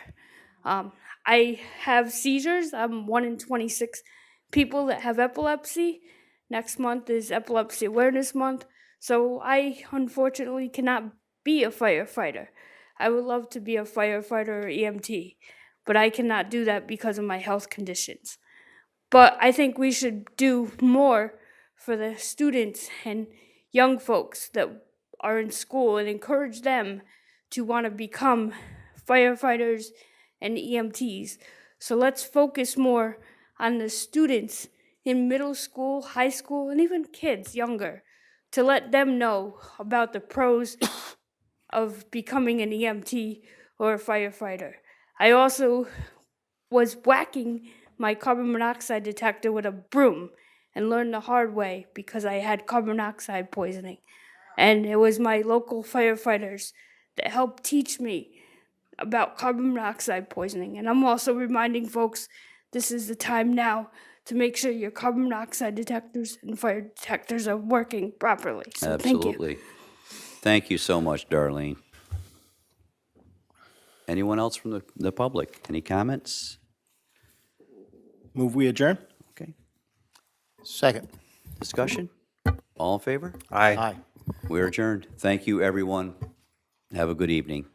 I have seizures. I'm 1 in 26 people that have epilepsy. next month is Epilepsy Awareness Month, so I unfortunately cannot be a firefighter. I would love to be a firefighter or EMT, but I cannot do that because of my health conditions. But I think we should do more for the students and young folks that are in school and encourage them to want to become firefighters and EMTs. So let's focus more on the students in middle school, high school, and even kids younger to let them know about the pros of becoming an EMT or a firefighter. I also was whacking my carbon monoxide detector with a broom and learned the hard way because I had carbon monoxide poisoning. And it was my local firefighters that helped teach me about carbon monoxide poisoning. And I'm also reminding folks this is the time now to make sure your carbon monoxide detectors and fire detectors are working properly. So thank you. Absolutely. Thank you so much, Darlene. Anyone else from the public? Any comments? Move we adjourn? Okay. Second. Discussion? All in favor? Aye. We're adjourned. Thank you, everyone. Have a good evening.